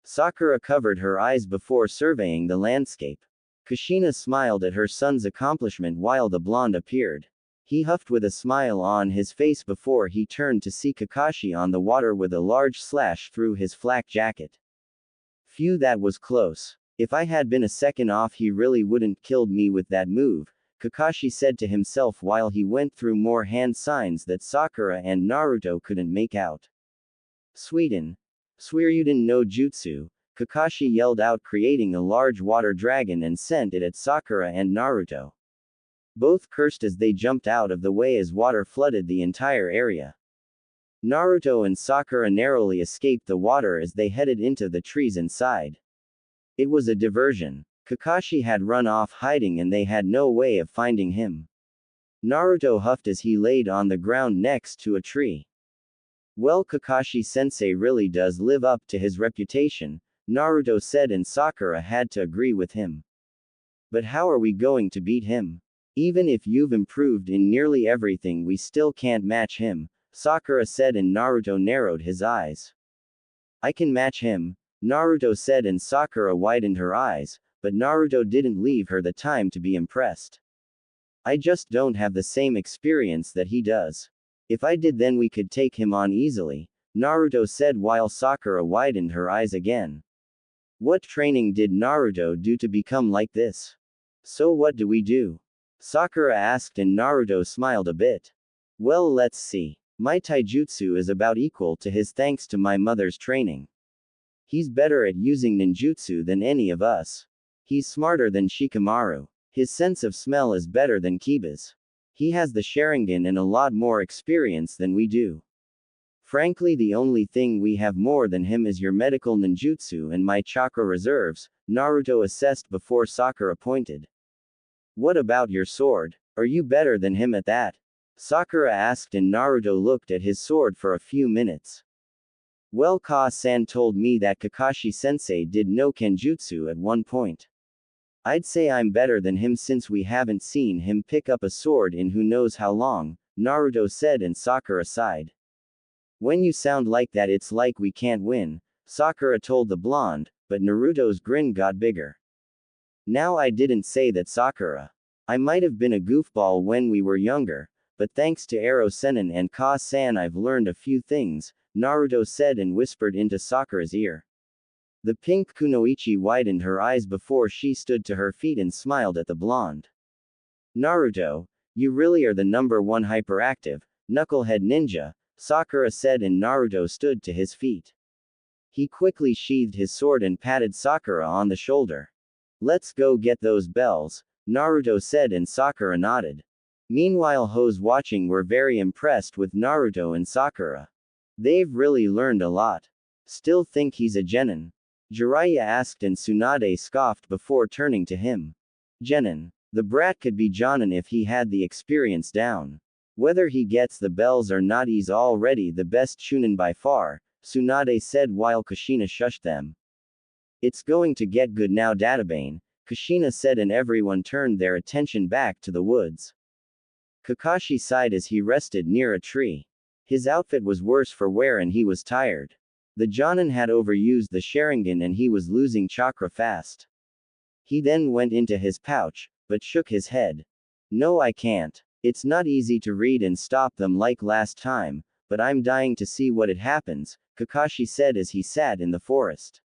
Sakura covered her eyes before surveying the landscape. Kushina smiled at her son's accomplishment while the blonde appeared. He huffed with a smile on his face before he turned to see Kakashi on the water with a large slash through his flak jacket. Phew, that was close. If I had been a second off, he really wouldn't killed me with that move, Kakashi said to himself while he went through more hand signs that Sakura and Naruto couldn't make out. Suiden no Jutsu, Kakashi yelled out, creating a large water dragon and sent it at Sakura and Naruto. Both cursed as they jumped out of the way as water flooded the entire area. Naruto and Sakura narrowly escaped the water as they headed into the trees inside. It was a diversion. Kakashi had run off hiding and they had no way of finding him. Naruto huffed as he laid on the ground next to a tree. Well, Kakashi-sensei really does live up to his reputation, Naruto said, and Sakura had to agree with him. But how are we going to beat him? Even if you've improved in nearly everything, we still can't match him, Sakura said, and Naruto narrowed his eyes. I can match him, Naruto said, and Sakura widened her eyes, but Naruto didn't leave her the time to be impressed. I just don't have the same experience that he does. If I did, then we could take him on easily, Naruto said while Sakura widened her eyes again. What training did Naruto do to become like this? So what do we do? Sakura asked, and Naruto smiled a bit. Well, let's see. My taijutsu is about equal to his thanks to my mother's training. He's better at using ninjutsu than any of us. He's smarter than Shikamaru. His sense of smell is better than Kiba's. He has the Sharingan and a lot more experience than we do. Frankly, the only thing we have more than him is your medical ninjutsu and my chakra reserves, Naruto assessed before Sakura pointed. What about your sword? Are you better than him at that? Sakura asked, and Naruto looked at his sword for a few minutes. Well, Ka-san told me that Kakashi-sensei did no kenjutsu at one point. I'd say I'm better than him since we haven't seen him pick up a sword in who knows how long, Naruto said, and Sakura sighed. When you sound like that, it's like we can't win, Sakura told the blonde, but Naruto's grin got bigger. Now, I didn't say that, Sakura. I might have been a goofball when we were younger, but thanks to Ero-sennin and Ka-san I've learned a few things, Naruto said and whispered into Sakura's ear. The pink kunoichi widened her eyes before she stood to her feet and smiled at the blonde. Naruto, you really are the #1 hyperactive, knucklehead ninja, Sakura said, and Naruto stood to his feet. He quickly sheathed his sword and patted Sakura on the shoulder. Let's go get those bells, Naruto said, and Sakura nodded. Meanwhile, those watching were very impressed with Naruto and Sakura. They've really learned a lot. Still think he's a genin? Jiraiya asked, and Tsunade scoffed before turning to him. Genin. The brat could be Jonin if he had the experience down. Whether he gets the bells or not, he's already the best Chunin by far, Tsunade said while Kushina shushed them. It's going to get good now, Databane, Kushina said, and everyone turned their attention back to the woods. Kakashi sighed as he rested near a tree. His outfit was worse for wear and he was tired. The Jonin had overused the Sharingan and he was losing chakra fast. He then went into his pouch, but shook his head. No, I can't. It's not easy to read and stop them like last time, but I'm dying to see what it happens, Kakashi said as he sat in the forest.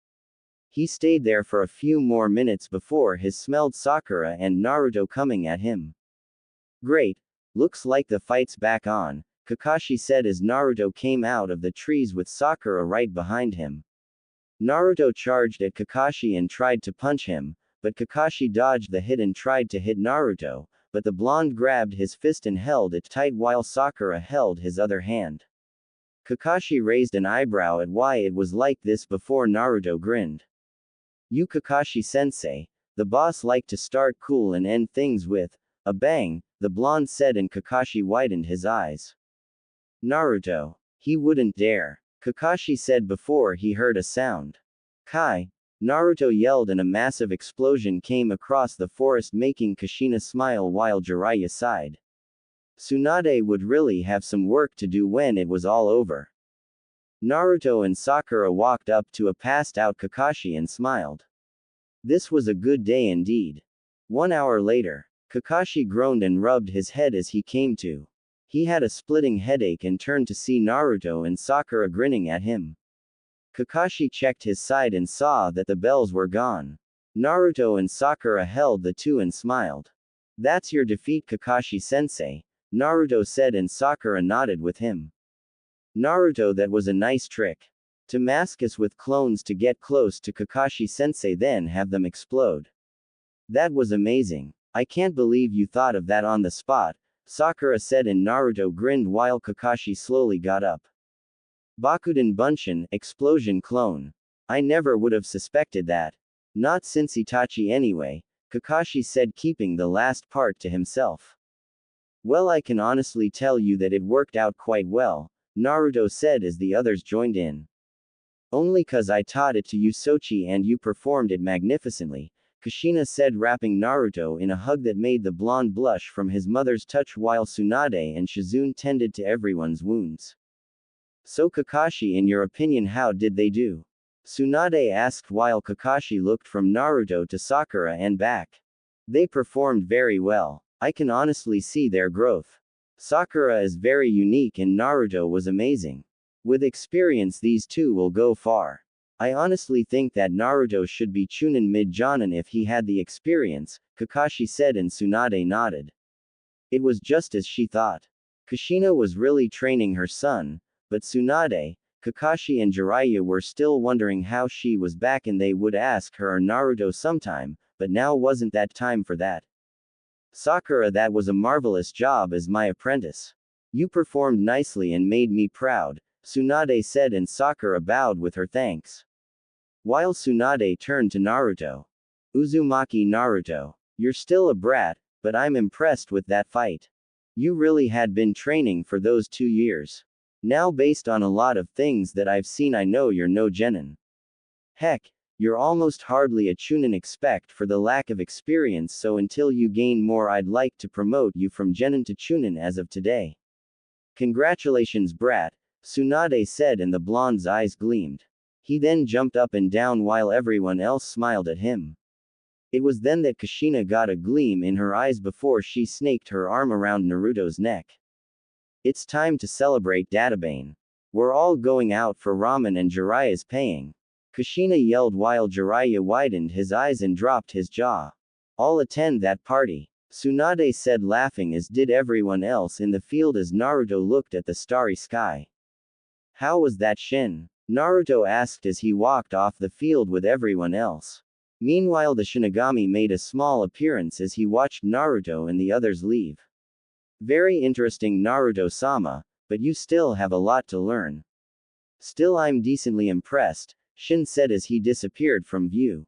He stayed there for a few more minutes before he smelled Sakura and Naruto coming at him. Great. Looks like the fight's back on, Kakashi said as Naruto came out of the trees with Sakura right behind him. Naruto charged at Kakashi and tried to punch him, but Kakashi dodged the hit and tried to hit Naruto, but the blonde grabbed his fist and held it tight while Sakura held his other hand. Kakashi raised an eyebrow at why it was like this before Naruto grinned. You Kakashi-sensei, the boss liked to start cool and end things with a bang, the blonde said and Kakashi widened his eyes. Naruto. He wouldn't dare. Kakashi said before he heard a sound. Kai. Naruto yelled and a massive explosion came across the forest making Kushina smile while Jiraiya sighed. Tsunade would really have some work to do when it was all over. Naruto and Sakura walked up to a passed-out Kakashi and smiled. This was a good day indeed. 1 hour later, Kakashi groaned and rubbed his head as he came to. He had a splitting headache and turned to see Naruto and Sakura grinning at him. Kakashi checked his side and saw that the bells were gone. Naruto and Sakura held the two and smiled. That's your defeat, Kakashi-sensei, Naruto said and Sakura nodded with him. Naruto, that was a nice trick. To mask us with clones to get close to Kakashi-sensei then have them explode. That was amazing. I can't believe you thought of that on the spot, Sakura said and Naruto grinned while Kakashi slowly got up. Bakuden Bunshin, explosion clone. I never would have suspected that. Not since Itachi anyway, Kakashi said keeping the last part to himself. Well, I can honestly tell you that it worked out quite well, Naruto said as the others joined in. Only 'cause I taught it to you Sochi and you performed it magnificently, Kushina said wrapping Naruto in a hug that made the blonde blush from his mother's touch while Tsunade and Shizune tended to everyone's wounds. So Kakashi, in your opinion, how did they do? Tsunade asked while Kakashi looked from Naruto to Sakura and back. They performed very well. I can honestly see their growth. Sakura is very unique and Naruto was amazing. With experience these two will go far. I honestly think that Naruto should be Chunin mid-Jonin if he had the experience, Kakashi said and Tsunade nodded. It was just as she thought. Kushina was really training her son, but Tsunade, Kakashi and Jiraiya were still wondering how she was back and they would ask her or Naruto sometime, but now wasn't that time for that. Sakura, that was a marvelous job as my apprentice. You performed nicely and made me proud, Tsunade said and Sakura bowed with her thanks. While Tsunade turned to Naruto. Uzumaki Naruto. You're still a brat, but I'm impressed with that fight. You really had been training for those 2 years. Now based on a lot of things that I've seen I know you're no genin. Heck, you're almost hardly a chunin expect for the lack of experience, so until you gain more I'd like to promote you from genin to chunin as of today. Congratulations brat, Tsunade said and the blonde's eyes gleamed. He then jumped up and down while everyone else smiled at him. It was then that Kushina got a gleam in her eyes before she snaked her arm around Naruto's neck. It's time to celebrate Databane. We're all going out for ramen and Jiraiya's paying. Kushina yelled while Jiraiya widened his eyes and dropped his jaw. I'll attend that party, Tsunade said laughing as did everyone else in the field as Naruto looked at the starry sky. How was that Shin? Naruto asked as he walked off the field with everyone else. Meanwhile the Shinigami made a small appearance as he watched Naruto and the others leave. Very interesting Naruto-sama, but you still have a lot to learn. Still I'm decently impressed, Shin said as he disappeared from view.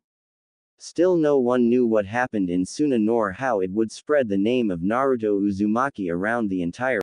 Still no one knew what happened in Suna nor how it would spread the name of Naruto Uzumaki around the entire